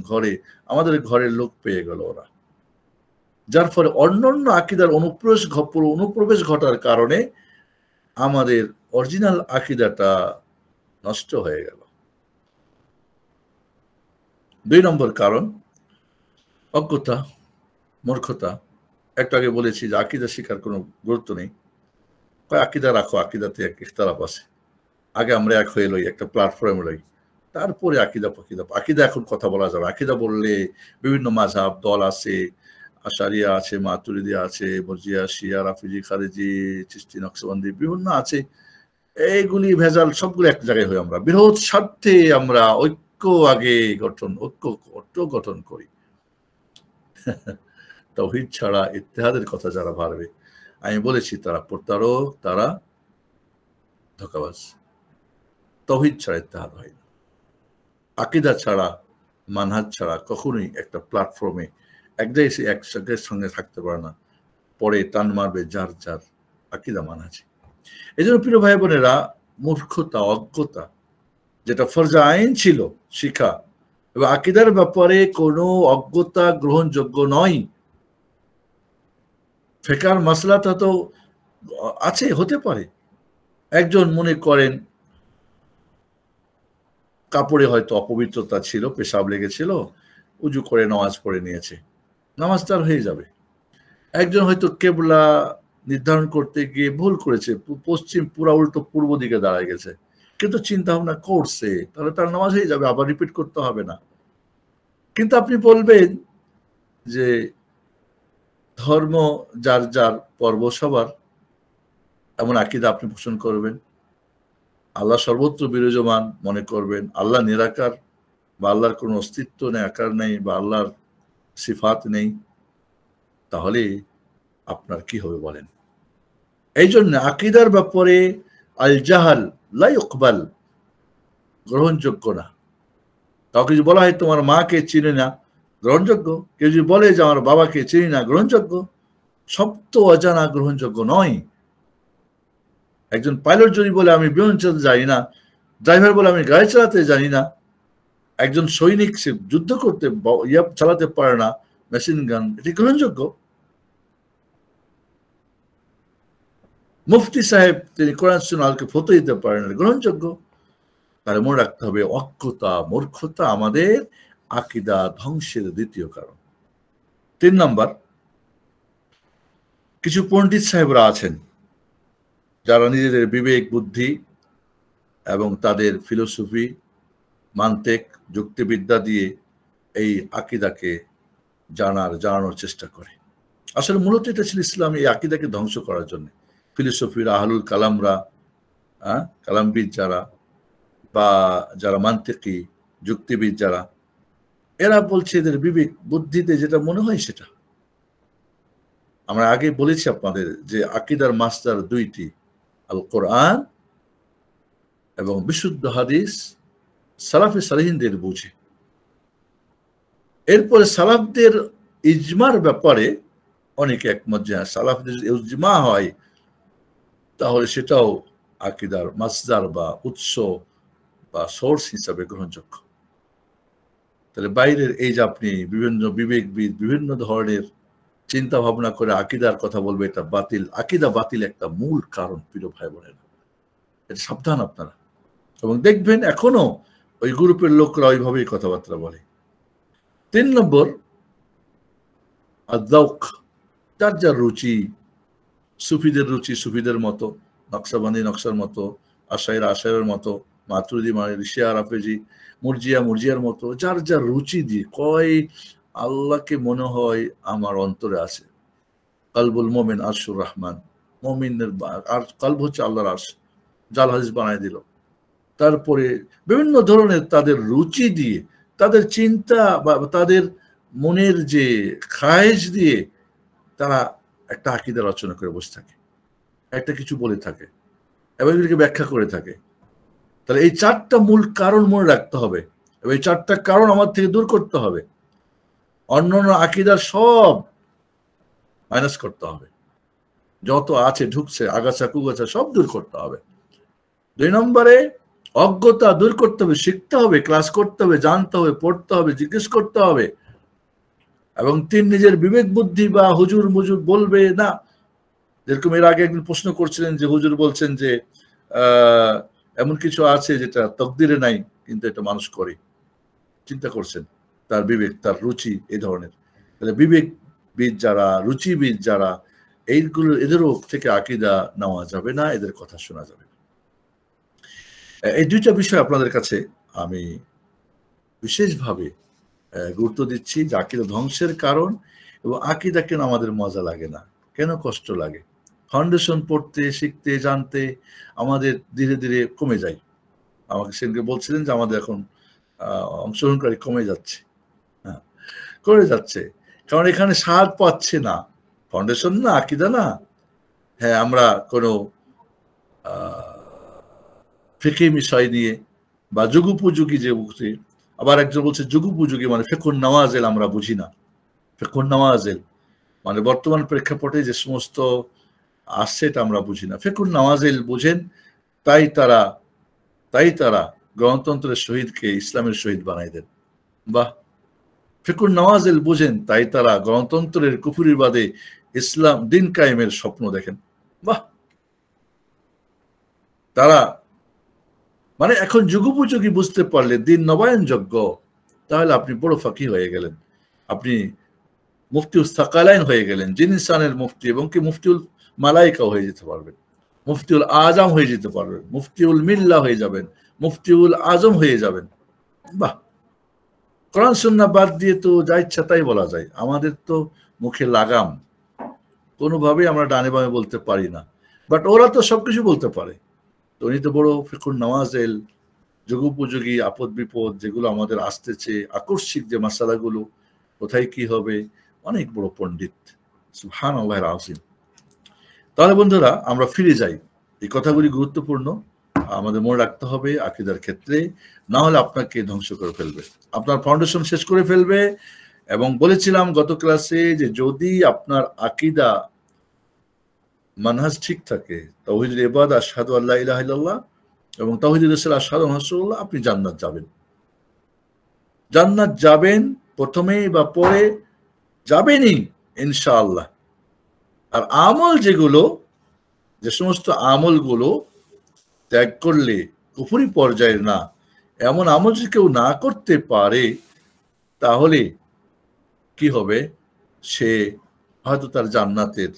আমাদের ঘরের লোক পেয়ে গেল ওরা, যার ফলে অন্যান্য আকীদার অনুপ্রবেশ ঘটার কারণে আমাদের অরিজিনাল আকীদাটা নষ্ট হয়ে গেল। 2 নম্বর কারণ, অজ্ঞতা, মূর্খতা। একটু আগে বলেছি যে আকীদা শিখার কোনো গুরুত্ব নেই। আকীদা রাখো, আকীদাতে এক ইখতিলাফ আছে, আগে আমরা এক হয়ে লই, একটা প্ল্যাটফর্মে লই, তারপরে আকীদা ফাকিদা। আকীদা এখন কথা বলা যাবে। আকীদা বললে বিভিন্ন মাযহাব দল আছে, আশারিয়া আছে, মাতুরিদি আছে, মুরজিয়া, শিয়া, রাফিজি, খারিজি, চিশতি, নকশবন্দি, বিভিন্ন আছে। এইগুলি ভেজাল সবগুলো এক জায়গায় হই। আমরা বৃহৎ স্বার্থে আমরা ঐক্য আগে ঐক্য গঠন করি। তাওহীদ ছাড়া ইত্তেহাদের কথা যারা ভাববে, আমি বলেছি তারা প্রতারক, তারা ধোঁকাবাজ। তাওহীদ ছাড়া ইত্তেহাদ হয় না। আকীদা ছাড়া, মানহাজ ছাড়া কখনোই একটা প্ল্যাটফর্মে একসাথে সঙ্গে থাকতে পারে না। পরে টান মারবে যার যার আকীদা মানহাজে। এই জন্য প্রিয় ভাই বোনেরা, মূর্খতা, অজ্ঞতা, যেটা ফরজে আইন ছিল শিখা, এবং আকীদার ব্যাপারে কোনো অজ্ঞতা গ্রহণযোগ্য নয়। ফিকহের মাসলাটা তো আছে, হতে পারে একজন মনে করেন কাপড়ে হয়তো অপবিত্রতা ছিল, পেশাব লেগেছিল, উজু করে নামাজ পড়ে নিয়েছে, নামাজ তার হয়ে যাবে। একজন হয়তো কেবলা নির্ধারণ করতে গিয়ে ভুল করেছে, পশ্চিম পুরা উল্টো পূর্ব দিকে দাঁড়ায় গেছে, কিন্তু চিন্তা ভাবনা করছে, তাহলে তার নামাজ হয়ে যাবে, আবার রিপিট করতে হবে না। কিন্তু আপনি বলবেন যে ধর্ম যার যার, পর্ব সবার, এমন আকীদা আপনি পোষণ করবেন। আল্লাহ সর্বত্র বিরাজমান মনে করবেন, আল্লাহ নিরাকার, বা আল্লাহর কোনো অস্তিত্ব নেই, আকার নেই, বা আল্লাহর সিফাত নেই, তাহলে আপনার কি হবে বলেন? এই জন্য আকীদার ব্যাপারে আল জাহাল লা ইউকবাল, গ্রহণযোগ্য না। কাউকে যদি বলা হয় তোমার মাকে চিনি না, গ্রহণযোগ্য। কেউ যদি বলে যে আমার বাবাকে চিনি না, গ্রহণযোগ্য। সব তো অজানা, গ্রহণযোগ্য নয়। একজন পাইলট যদি বলে আমি বিমান চালাতে জানি না, ড্রাইভার বলে আমি গাড়ি চালাতে জানি না, একজন সৈনিক সে যুদ্ধ করতে চালাতে পারে না, মেশিন গান, এটি গ্রহণযোগ্য। মুফতি সাহেব তিনি কোরআন সুন্নাহকে ফতোয়া দিতে পারেন, গ্রহণযোগ্য। তাহলে মনে রাখতে হবে, অজ্ঞতা, মূর্খতা আমাদের আকীদা ধ্বংসের দ্বিতীয় কারণ। 3 নাম্বার, কিছু পণ্ডিত সাহেবরা আছেন যারা নিজেদের বিবেক, বুদ্ধি এবং তাদের ফিলোসফি, মান্তিক, যুক্তিবিদ্যা দিয়ে এই আকীদাকে জানানোর চেষ্টা করে। আসলে মূলত এটা ছিল ইসলাম এই আকীদাকে ধ্বংস করার জন্য। ফিলোসফিরা, আহলুল কালামরা, কালামবিদ যারা, বা যারা মান্তিকি, যুক্তিবিদ যারা, এরা বলছে এদের বিবেক বুদ্ধিতে যেটা মনে হয় সেটা। আমরা আগে বলেছি আপনাদের যে আকীদার মাসদার 2টি, আল কোরআন এবং বিশুদ্ধ হাদিস, সালাফে সালেহিনদের বুঝে। এরপরে সালাফদের ইজমার ব্যাপারে অনেকে একমত যে সালাফদের ইজমা হয় তাহলে সেটাও আকীদার মাসদার বা উৎস বা সোর্স হিসাবে গ্রহণযোগ্য। তাহলে বাইরের এই যে আপনি বিভিন্ন বিবেকবিদ বিভিন্ন ধরনের চিন্তা ভাবনা করে আকীদার কথা বলবে, এটা বাতিল। আকীদা বাতিল একটা মূল কারণ প্রিয় ভাই বোনেরা, এটা সাবধান আপনারা। এবং দেখবেন এখনো ওই গ্রুপের লোকরা ওইভাবেই কথাবার্তা বলে। 3 নম্বর, আযওক, যার যার রুচি, সুফিদের রুচি সুফিদের মতো, নকশবন্দি নকশার মতো, আশাইরা আশাইরের মতো, মাতুরিদি শিয়া রাফেজি, মুরজিয়া মুরজিয়ার মতো, যার যার রুচি দিয়ে কয় আল্লাহকে মনে হয় আমার অন্তরে আছে। কালবুল মোমিন আরশুর রহমান, মমিনের আর কালব হচ্ছে আল্লাহর আরশ, জাল হাদিস বানাই দিল। তারপরে বিভিন্ন ধরনের তাদের রুচি দিয়ে, তাদের চিন্তা বা তাদের মনের যে খায়েশ দিয়ে তারা একটা আকীদা রচনা করে বসে থাকে, একটা কিছু বলে থাকে এবং এগুলিকে ব্যাখ্যা করে থাকে। তাহলে এই 4টা মূল কারণ মনে রাখতে হবে এবং এই 4টা কারণ আমার থেকে দূর করতে হবে। অন্যান্য আকীদার সব মাইনাস করতে হবে, যত আছে ঢুকছে আগাছা কুগাছা সব দূর করতে হবে। 2 নম্বরে, অজ্ঞতা দূর করতে হবে, শিখতে হবে, ক্লাস করতে হবে, জানতে হবে, পড়তে হবে, জিজ্ঞেস করতে হবে। এবং 3, নিজের বিবেক বুদ্ধি বা হুজুর মুজুর বলবে না। যেরকম এর আগে একদিন প্রশ্ন করছিলেন যে হুজুর বলছেন যে এমন কিছু আছে যেটা তকদিরে নাই কিন্তু এটা মানুষ করে, চিন্তা করছেন, তার বিবেক, তার রুচি এই ধরনের। তাহলে বিবেকবিদ যারা, রুচিবিদ যারা, এদেরও থেকে আকীদা নেওয়া যাবে না, এদের কথা শোনা যাবে না। এই দুইটা বিষয় আপনাদের কাছে আমি বিশেষভাবে গুরুত্ব দিচ্ছি, যে আকীদা ধ্বংসের কারণ এবং আকীদা কেন আমাদের মজা লাগে না, কেন কষ্ট লাগে। ফাউন্ডেশন পড়তে, শিখতে, জানতে আমাদের ধীরে ধীরে কমে যায়। আমাকে সেদিনকে বলছিলেন যে আমাদের এখন অংশগ্রহণকারী কমে যাচ্ছে, হ্যাঁ করে যাচ্ছে, কারণ এখানে স্বাদ পাচ্ছে না। ফাউন্ডেশন না, আকীদা না, হ্যাঁ আমরা কোনো ফিকহি বিষয় নিয়ে বা যুগোপযোগী যে বুঝি, আবার একজন বলছে যুগোপযোগী মানে ফিকহুন নওয়াজিল আমরা বুঝি না। ফিকহুন নওয়াজিল মানে বর্তমান প্রেক্ষাপটে যে সমস্ত আসছে এটা আমরা বুঝি না। ফিকহুন নওয়াজিল বুঝেন, তাই তারা গণতন্ত্রের শহীদকে ইসলামের শহীদ বানাই দেন। বাহ। ফিকহুন নওয়াজিল বুঝেন, তাই তারা গণতন্ত্রের কুফরির বাদে ইসলাম দিন কায়েমের স্বপ্ন দেখেন। বাহ। তারা মানে এখন যুগোপযোগী বুঝতে পারলে, দিন নবায়নযোগ্য, তাহলে আপনি বড় ফাঁকি হয়ে গেলেন, আপনি মুফতিউল সাকালাইন হয়ে গেলেন, জিনিসানের মুফতি, এবং কি মুফতিউল মালাইকা হয়ে যেতে পারবেন, মুফতিউল আজম হয়ে যেতে পারবেন, মুফতিউল মিল্লা হয়ে যাবেন, মুফতিউল আজম হয়ে যাবেন। বাহ। কোরআন সুন্নাহ বাদ দিয়ে তো যা ইচ্ছা তাই বলা যায়। আমাদের তো মুখে লাগাম, কোনোভাবেই আমরা ডানে বামে বলতে পারি না, বাট ওরা তো সবকিছু বলতে পারে। তো উনি তো বড় ফিকহুন নওয়াজিল, যুগোপযোগী, আপদ বিপদ যেগুলো আমাদের আসতেছে, আকস্মিক যে মাসালাগুলো, কোথায় কি হবে, অনেক বড় পণ্ডিত। সুবহানাল্লাহিল আযীম। তাহলে বন্ধুরা আমরা ফিরে যাই, এই কথাগুলি গুরুত্বপূর্ণ, আমাদের মনে রাখতে হবে আকীদার ক্ষেত্রে, না হলে আপনাকে ধ্বংস করে ফেলবে, আপনার ফাউন্ডেশন শেষ করে ফেলবে। এবং বলেছিলাম গত ক্লাসে যে যদি আপনার আকীদা মানহাজ ঠিক থাকে, তাওহীদুল ইবাদা আশহাদু আল্লা ইলাহা ইল্লাল্লাহ এবং তাওহীদুর রাসূল আশহাদু আন্না রাসূলুল্লাহ, আপনি জান্নাত যাবেন। জান্নাত যাবেন, প্রথমে বা পরে যাবেনই ইনশাআল্লাহ। আর আমল যেগুলো, যে সমস্ত আমলগুলো ত্যাগ করলে কুফরি পর্যায়ের না, এমন আমল যদি কেউ না করতে পারে, তাহলে কি হবে, সে হয়তো তার জান্নাতের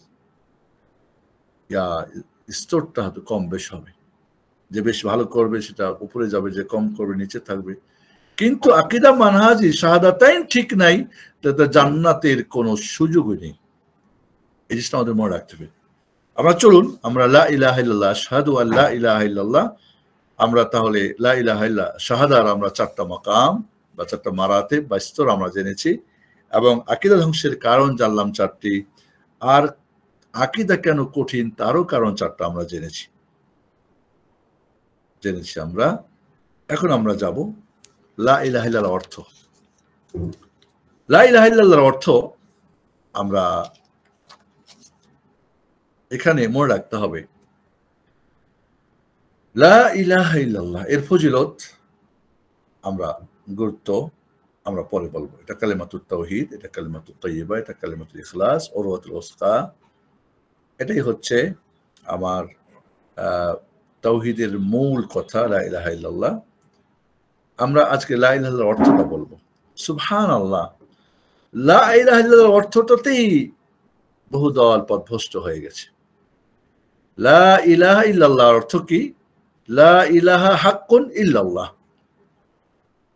স্তরটা হয়তো কম বেশ হবে। যে বেশ ভালো করবে সেটা উপরে যাবে, যে কম করবে নিচে থাকবে। কিন্তু আকীদা মানহাজি শাহাদাতাইন ঠিক নাই, তাতে জান্নাতের কোনো সুযোগই নেই। এই জিনিসটা আমাদের মনে রাখতে হবে। আমরা চলুন আমরা লা ইলাহা ইল্লাল্লাহ আশহাদু আল্লা ইলাহা ইল্লাল্লাহ, আমরা তাহলে লা ইলাহা ইল্লাহ শাহাদার আমরা 4টা মাকাম বা 4টা মারাতেব বা স্তর আমরা জেনেছি, এবং আকীদা ধ্বংসের কারণ জানলাম 4টি, আর আকীদা কেন কঠিন তারও কারণ 4টা আমরা জেনেছি আমরা। এখন আমরা যাব লা ইলাহা ইল্লাল্লাহর অর্থ। লা ইলাহা ইল্লাল্লাহর অর্থ আমরা এখানে মনে রাখতে হবে। লা ইলাহা ইল্লাল্লাহ এর ফজিলত আমরা গুরুত্ব আমরা পরে বলবো। এটা কালিমাতুত তাওহীদ, এটা কালিমাতুত তাইয়্যিবা, এটা কালিমাতুল ইখলাস, উরওয়াতুল ওসকা। এটাই হচ্ছে আমার তাওহীদের মূল কথা, লা ইলাহা ইল্লাল্লাহ। আমরা আজকে লা ইলাহা ইল্লাল্লাহর অর্থটা বলবো। সুবহানাল্লাহ, লা ইলাহা ইল্লাল্লাহর অর্থটাতেই বহুদল পথভ্রষ্ট হয়ে গেছে। লা ইলাহা ইল্লাল্লাহর অর্থ কি? লা ইলাহা হাক্কুন ইল্লাল্লাহ,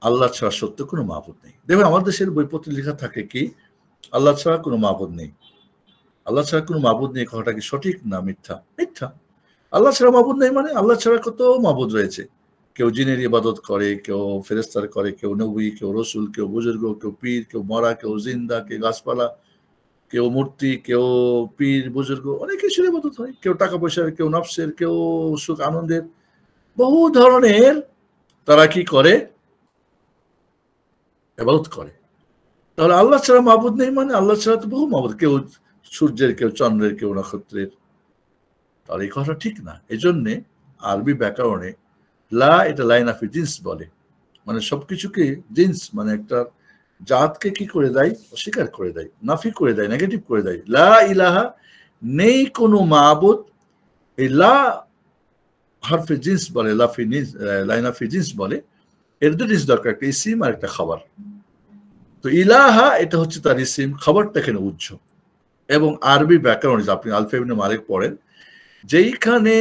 আল্লাহ ছাড়া সত্য কোনো মাবুদ নেই। দেখুন আমাদের দেশের বইপত্রে লেখা থাকে কি আল্লাহ ছাড়া কোনো মাবুদ নেই। আল্লাহ ছাড়া কোনো মাবুদ নেই কথাটা কি সঠিক না মিথ্যা? মিথ্যা। আল্লাহ ছাড়া মাবুদ নেই মানে আল্লাহ ছাড়া কত মাবুদ রয়েছে। কেউ জিনের ইবাদত করে, কেউ ফেরেশতার করে, কেউ নবী, কেউ রসুল, কেউ বুজুর্গ, কেউ পীর, কেউ মরা, কেউ জিন্দা, কেউ গাছপালা, কেউ মূর্তি, কেউ পীর বুজুর্গ, অনেক কিছুর ইবাদত হয়। কেউ টাকা পয়সার, কেউ নফসের, কেউ সুখ আনন্দের, বহু ধরনের তারা কি করে, ইবাদত করে। তাহলে আল্লাহ ছাড়া মাবুদ নেই মানে আল্লাহ ছাড়া তো বহু মাবুদ, কেউ সূর্যের, কেউ চন্দ্রের, কেউ নক্ষত্রের। তাহলে এই কথা ঠিক না। এই জন্যে আরবি ব্যাকরণে লা এটা লাইনাফি জিন্স বলে, মানে সবকিছুকে জিন্স মানে একটা জাতকে কি করে দেয়, অস্বীকার করে দেয়, নাফি করে দেয়, নেগেটিভ করে দেয়। লা ইলাহা নেই কোনো মাবুদ, এই লা হারফে জিন্স বলে, লাইনাফি জিন্স বলে। এর দুটো জিনিস দরকার, একটা ইসিম আর একটা খাবার। তো ইলাহা এটা হচ্ছে তার ইসিম, খবরটা এখানে উজ্জ। এবং আরবি ব্যাকরণ আপনি আলফা ইবনে মালিক পড়েন, যেইখানে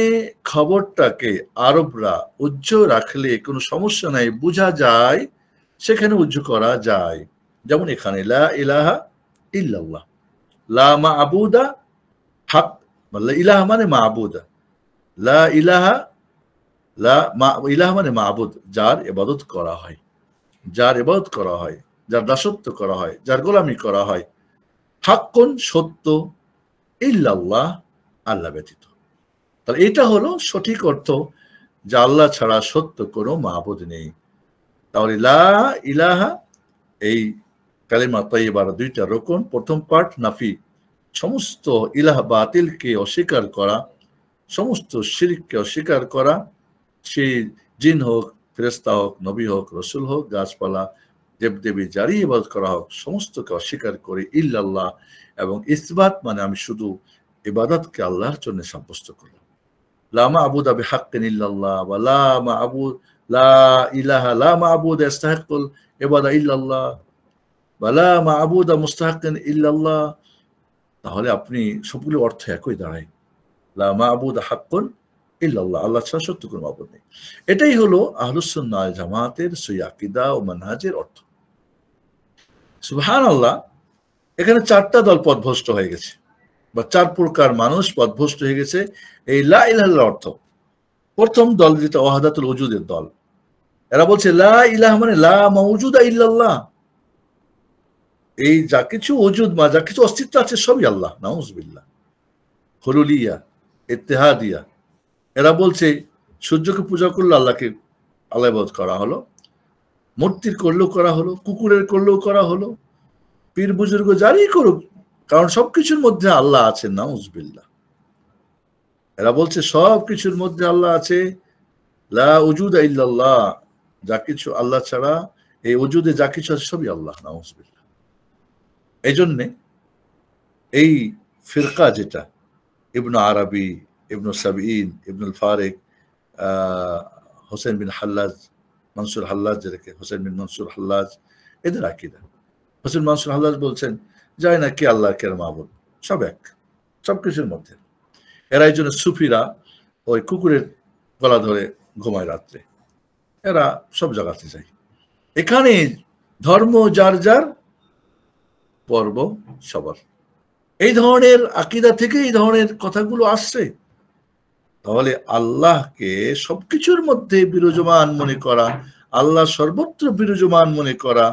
খবরটাকে আরবরা উজ্জ রাখলে কোনো সমস্যা নাই, বোঝা যায়, সেখানে উজ্জ করা যায়। যেমন এখানে লা ইলাহা ইল্লাল্লাহ, লা মা'বুদা হক, মানে ইলাহা মানে মা'বুদা, লা ইলাহা, ইলাহা মানে মা'বুদ, যার ইবাদত করা হয়, যার ইবাদত করা হয়, যার দাসত্ব করা হয়, যার গোলামি করা হয়, হাক্কুন সত্য, ইল্লাল্লাহ আল্লাহ ব্যতীত। তাহলে এটা হলো সঠিক অর্থ, যে আল্লাহ ছাড়া সত্য কোনো মাবুদ নেই। তাহলে লা ইলাহা, এই কালিমা তাইয়্যিবার দুইটা রকম। প্রথম পার্ট নাফি, সমস্ত ইলাহ বাতিলকে অস্বীকার করা, সমস্ত শিরককে অস্বীকার করা, সে জিন হোক, ফেরেশতা হোক, নবী হোক, রসুল হোক, গাছপালা, দেবদেবী যারই ইবাদত করা হোক, সমস্তকে অস্বীকার করে ইল্লাল্লাহ, এবং ইসবাত মানে আমি শুধু ইবাদতকে আল্লাহর জন্য সাব্যস্ত করলাম। লা মা'বুদা বিহাক্কিন ইল্লাল্লাহ, ওয়া লা মা'বুদ, লা ইলাহা, লা মা'বুদা ইস্তাহিকুল ইবাদা ইল্লাল্লাহ, ওয়া লা মা'বুদা মুস্তাহিকিন ইল্লাল্লাহ। তাহলে আপনি সবগুলো অর্থ একই দাঁড়ায়, লা মা'বুদা হাক্কুন ইল্লাল্লাহ, আল্লাহ ছাড়া সত্য কোনো মাবুদ নেই। এটাই হলো আহলুস সুন্নাহ ওয়াল জামাতের সহি আকীদা ও মানহাজের অর্থ। সুবহানাল্লাহ, এখানে চারটা দল পথভ্রষ্ট হয়ে গেছে, বা চার প্রকার মানুষ পথভ্রষ্ট হয়ে গেছে এই লা ইলাহার অর্থ। প্রথম দল যেটা ওয়াহদাতুল ওজুদের দল, এরা বলছে লা ইলাহা মানে লা মাওজুদা ইল্লাল্লাহ, এই যা কিছু ওজুদ বা যা কিছু অস্তিত্ব আছে সবই আল্লাহ, নাউজুবিল্লাহ। হুলুলিয়া, ইত্তেহাদিয়া, এরা বলছে সূর্যকে পূজা করলে আল্লাহকে আল্লাহ ইবাদত করা হলো, মূর্তির করলেও করা হলো, কুকুরের করলেও করা হলো, পীর বুজুর্গ যারই করুক, কারণ সবকিছুর মধ্যে আল্লাহ আছেন, নাউজুবিল্লাহ। এরা বলছে সব কিছুর মধ্যে আল্লাহ আছে, লা উজুদা ইল্লাল্লাহ, যা কিছু আল্লাহ ছাড়া, এই উজুদে যা কিছু আছে সবই আল্লাহ, নাউজুবিল্লাহ। এই জন্যে এই ফিরকা যেটা ইবনু আরবি, ইবনু সাবিঈন, ইবনুল ফারিক, হোসেন বিন হাল্লাজ, মনসুর হাল্লাজ, যেটাকে হোসেন বিন মনসুর হাল্লাজ, এদের আকীদা। হোসেন মনসুর হাল্লাজ বলছেন যায় না কি আল্লাহ কে মাবুদ, সব এক, সবকিছুর মধ্যে। এরা এই জন্য সুফিরা ওই কুকুরের গলা ধরে ঘুমায় রাত্রে, এরা সব জায়গাতে যায়। এখানে ধর্ম যার যার, পর্ব সবার। এই ধরনের আকীদা থেকে এই ধরনের কথাগুলো আসছে। তাহলে আল্লাহকে সবকিছুর মধ্যে বিরাজমান মনে করা, আল্লাহ সর্বত্র বিরাজমান মনে করা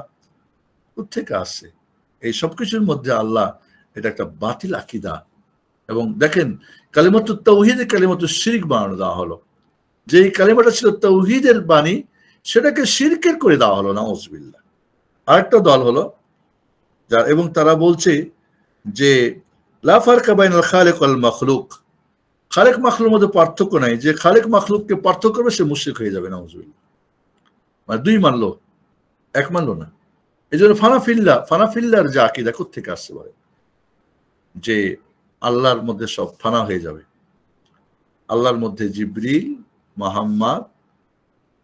কোত্থেকে আসছে? এই সবকিছুর মধ্যে আল্লাহ, এটা একটা বাতিল আকীদা। এবং দেখেন কালিমাতু তাওহীদে কালিমাতু শিরক বানানো দেওয়া হলো, যেই কালিমাটা ছিল তাওহীদের বাণী সেটাকে শিরকের করে দেওয়া হলো, নাউজুবিল্লাহ। আরেকটা দল হলো এবং তারা বলছে যে লা ফারকা বাইনাল খালিক ওয়াল মাখলুক, খালেক মাখলুকের মধ্যে পার্থক্য নাই, যে খালেক মাখলুককে পার্থক্য করবে সে মুশরিক হয়ে যাবে, নাউজুবিল্লাহ। মানে দুই মানলো, এক মানলো না। এই জন্য ফানাফিল্লার যে আকীদা কোত্থেকে আসছে বলে, যে আল্লাহর মধ্যে সব ফানা হয়ে যাবে, আল্লাহর মধ্যে জিবরিল, মুহাম্মদ,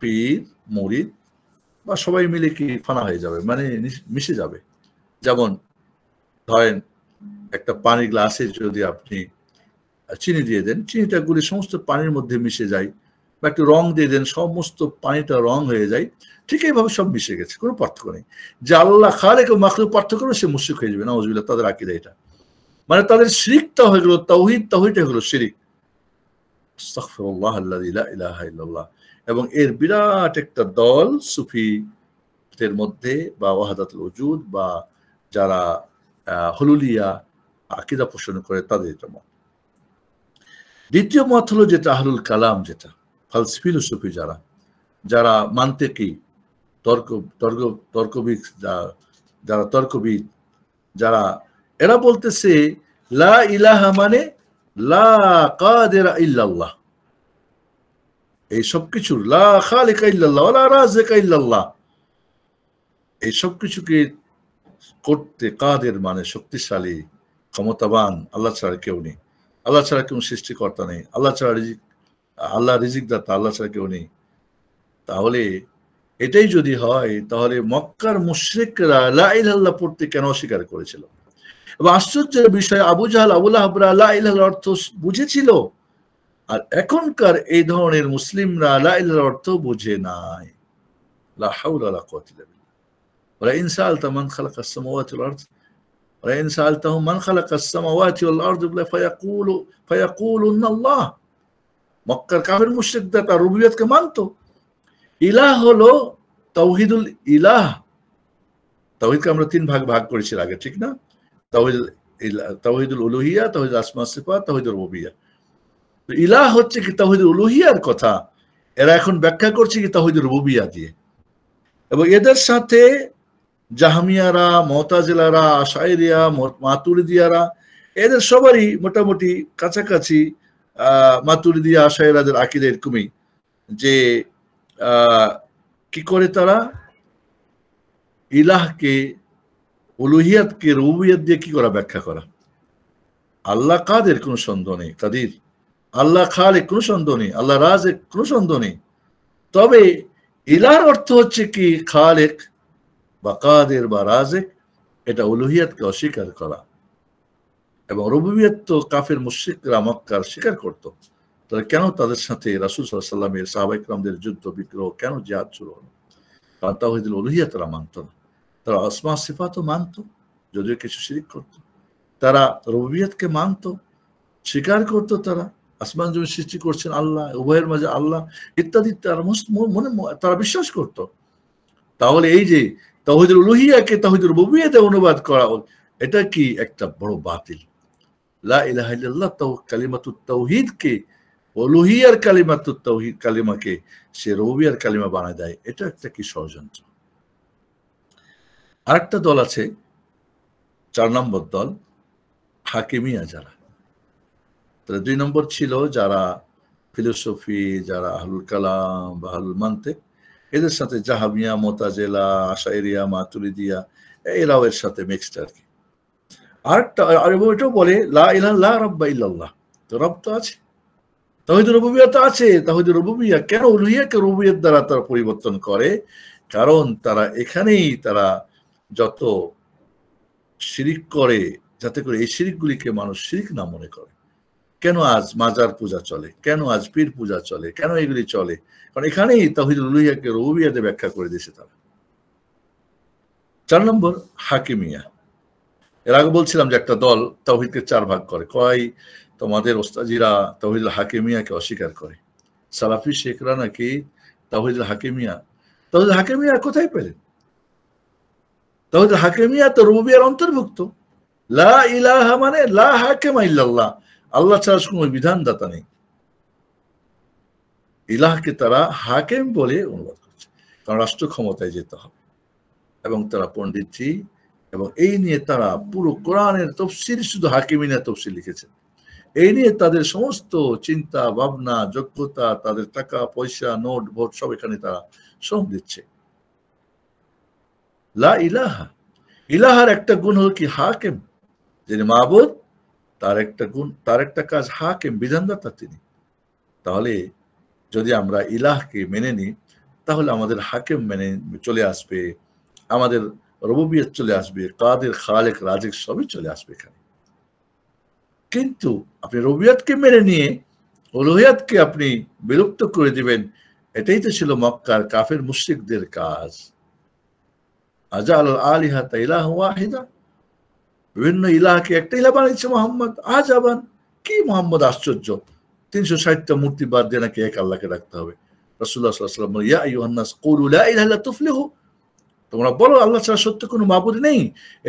পীর, মুরিদ বা সবাই মিলে কি ফানা হয়ে যাবে, মানে মিশে যাবে। যেমন ধরেন একটা পানির গ্লাসে যদি আপনি চিনি দিয়ে দেন, চিনিটা গুলি সমস্ত পানির মধ্যে মিশে যায়, বা একটু রং দিয়ে দেন, সমস্ত পানিটা রং হয়ে যায়, ঠিক এইভাবে সব মিশে গেছে, কোনো পার্থক্য নেই। যে আল্লাহ খালেক ও মাখলুক পার্থক্য করবে সে মুশরিক হয়ে যাবে, নাউজুবিল্লাহ। তাদের আকীদা এটা, মানে তাদের শিরকটা হয়ে গেল তাওহীদটা হলো শিরক, আস্তাগফিরুল্লাহ আল্লাযী লা ইলাহা ইল্লাল্লাহ। এবং এর বিরাট একটা দল সুফিদের মধ্যে, বা ওয়াহদাতুল ওজুদ, বা যারা হুলুলিয়া আকীদা পোষণ করে, তাদের এটা মত। দ্বিতীয় মত হলো যেটা আহলুল কালাম, যেটা ফিলোসফি, যারা মান্তিকি, তর্কবিদ, যারা তর্কবিদ, যারা, এরা বলতেছে লা ইলাহা মানে লা কাদিরা ইল্লাল্লাহ, এই সবকিছুর, লা খালিকা ইল্লাল্লাহ ওয়া লা রাজিকা ইল্লাল্লাহ, এই সবকিছুকে করতে কাদের মানে শক্তিশালী, ক্ষমতাবান, আল্লাহ ছাড়া কেউ নেই, আল্লাহ ছাড়া কেউ সৃষ্টিকর্তা নেই, আল্লাহ ছাড়া আল্লাহ রিজিক দাতা, আল্লাহ ছাড়া কেউ নেই। তাহলে এটাই যদি হয় তাহলে মক্কার মুশরিকরা লা ইলাহা ইল্লাল্লাহ পড়তে কেন অস্বীকার করেছিল? এবং আশ্চর্যের বিষয় আবু জাহল আবু লাহাবরা লা ইলাহার অর্থ বুঝেছিল, আর এখনকার এই ধরনের মুসলিমরা লা ইলাহার অর্থ বুঝে নাই। লা হাওলা ওয়ালা কুওয়াতা ইল্লা বিল্লাহ। ওয়া ইন সাআলতা মান খালাকাস সামাওয়াতি ওয়াল আরদ ওয়া ইন সাআলতাহুম মান খালাকাস সামাওয়াতি ওয়াল আরদ ফায়াকুলুন্না আল্লাহ। মক্কার কাফের মুশরিকরা তার রুবুবিয়তকে মানতো। ইলাহ হলো তাওহীদুল ইলাহ। তাওহীদকে আমরা তিন ভাগ করেছি আগে, ঠিক না? তাওহীদুল উলুহিয়া, তাওহীদুল আসমা সিফাত, তাওহীদুল রুবুবিয়্যাহ। তো ইলাহ হচ্ছে কি তাওহীদুল উলুহিয়ার কথা, এরা এখন ব্যাখ্যা করছে কি তাওহীদুল রুবুবিয়্যাহ দিয়ে। এবং এদের সাথে জাহমিয়ারা, মুতাজিলারা, আশআরিয়া, মাতুরিদিয়ারা, এদের সবারই মোটামুটি কাছাকাছি। মাতুরিদিয়া, আশআরিয়াদের আকীদা এরকমই যে কি করে তারা ইলাহকে, উলুহিয়াতকে রুবুবিয়্যাত দিয়ে কি করা ব্যাখ্যা করা। আল্লাহ কাদের কোনো সন্দেহ নেই, কাদির। আল্লাহ খালিক কোনো সন্দেহ নেই, আল্লাহ রাজিক কোনো সন্দেহ নেই। তবে ইলাহর অর্থ হচ্ছে কি খালিক বা কাদের বা রাজিক, এটা উলুহিয়াতকে অস্বীকার করা। এবং রুবুবিয়্যাত তো কাফের মুশরিকরা মক্কার স্বীকার করত। তাহলে কেন তাদের সাথে রাসূল সাল্লাল্লাহু আলাইহি ওয়াসাল্লামের সাহাবায়ে কেরামদের যুদ্ধ বিগ্রহ, কেন জিহাদ শুরু হলো? কারণ তাওহীদুল উলুহিয়াত তারা মানত না। তারা আসমা সিফাতও মানত, যদিও কিছু শিরক করত। তারা রুবুবিয়্যাতকে মানত, স্বীকার করত তারা আসমান জমিন সৃষ্টি করছেন আল্লাহ, উভয়ের মাঝে আল্লাহ ইত্যাদি তারা মনে তারা বিশ্বাস করত। তাহলে এই যে তাওহীদুল উলুহিয়াকে তাওহীদুল রুবুবিয়্যাতে অনুবাদ করা, এটা কি একটা বড় বাতিল। লা ইলাহা ইল্লাল্লাহ কালিমাতুত তাওহীদকে, উলুহিয়ার কালিমাতুত তাওহীদ কালিমাকে সে রুবুবিয়্যার কালিমা বানায় দেয়, এটা একটা কি ষড়যন্ত্র। আরেকটা দল আছে, 4 নম্বর দল, হাকিমিয়া যারা। তাহলে 2 নম্বর ছিল যারা ফিলোসফি, যারা আহলুল কালাম বা আহলুল মান্তিক, এদের সাথে জাহমিয়া, মুতাজিলা, আশআরিয়া, মাতুরিদিয়া, এরাও এর সাথে মিক্সড আর কি। আরেকটা, আর এটাও বলে লা ইলাহা লা রাব্বা ইল্লাল্লাহ, তো রব তো আছে, তাওহীদুর রুবুবিয়্যাহ আছে। তাওহীদুর রুবুবিয়্যাহ কেন উলুহিয়াকে রুবুবিয়্যাত দ্বারা তারা পরিবর্তন করে? কারণ তারা এখানেই তারা যত শিরিক করে, যাতে করে এই শিরিকগুলিকে মানুষ শিরিক না মনে করে। কেন আজ মাজার পূজা চলে, কেন আজ পীর পূজা চলে, কেন এগুলি চলে? কারণ এখানেই তাওহীদুল উলুহিয়াকে রুবুবিয়্যাতে ব্যাখ্যা করে দিয়েছে তারা। 4 নম্বর হাকিমিয়া। এর আগে বলছিলাম যে একটা দল তাওহীদকে 4 ভাগ করে, কয় তোমাদের ওস্তাজিরা তাওহীদুল হাকিমিয়াকে অস্বীকার করে। সালাফি শেখরা নাকি তাওহীদুল হাকিমিয়া কোথায় পেলেন? তাওহীদুল হাকিমিয়া তো রুবুবিয়্যার অন্তর্ভুক্ত। লা ইলাহা মানে লা হাকিমা ইল্লাল্লাহ, আল্লাহ ছাড়া কোনো বিধানদাতা নেই। ইলাহকে তারা হাকিম বলে অনুবাদ করছে, কারণ রাষ্ট্র ক্ষমতায় যেতে হবে। এবং তারা পণ্ডিতজি, এবং এই নিয়ে তারা পুরো কোরআনের তাফসীর, শুধু হাকিমিনা তাফসীর লিখেছেন। এই নিয়ে তাদের সমস্ত চিন্তা ভাবনা, যোগ্যতা, তাদের টাকা পয়সা, নোট ভোট সব এখানে তারা শ্রম দিচ্ছে। লা ইলাহা, ইলাহার একটা গুণ হল কি হাকিম, যিনি মাবুদ, তার একটা গুণ, তার একটা কাজ হাকিম, বিধানদাতা তিনি। তাহলে যদি আমরা ইলাহকে মেনে নিই, তাহলে আমাদের হাকিম মেনে চলে আসবে, আমাদের রুবুবিয়্যাত চলে আসবে, কাদের, খালেক, রাজিক সবই চলে আসবে এখানে। কিন্তু আপনি রুবুবিয়্যাতকে মেনে নিয়ে উলুহিয়াতকে আপনি বিলুপ্ত করে দিবেন, এটাই তো ছিল মক্কার কাফের মুশরিকদের কাজ। আজাল আলিহাতা ইলাহা ওয়াহিদা, বিভিন্ন ইলাহকে একটা ইলাহ বানিয়েছে মোহাম্মদ। আজাবান, কি মোহাম্মদ আশ্চর্য, 360টা মূর্তি বাদ দিয়ে নাকি এক আল্লাহকে রাখতে হবে। রাসূলুল্লাহ সাল্লাল্লাহু আলাইহি ওয়াসাল্লাম বলেন, ইয়া আইয়ুহান নাস কুলু লা ইলাহা ইল্লা তুফলিহু, তোমরা বলো আল্লাহ ছাড়া সত্য কোনো মাবুদ নেই।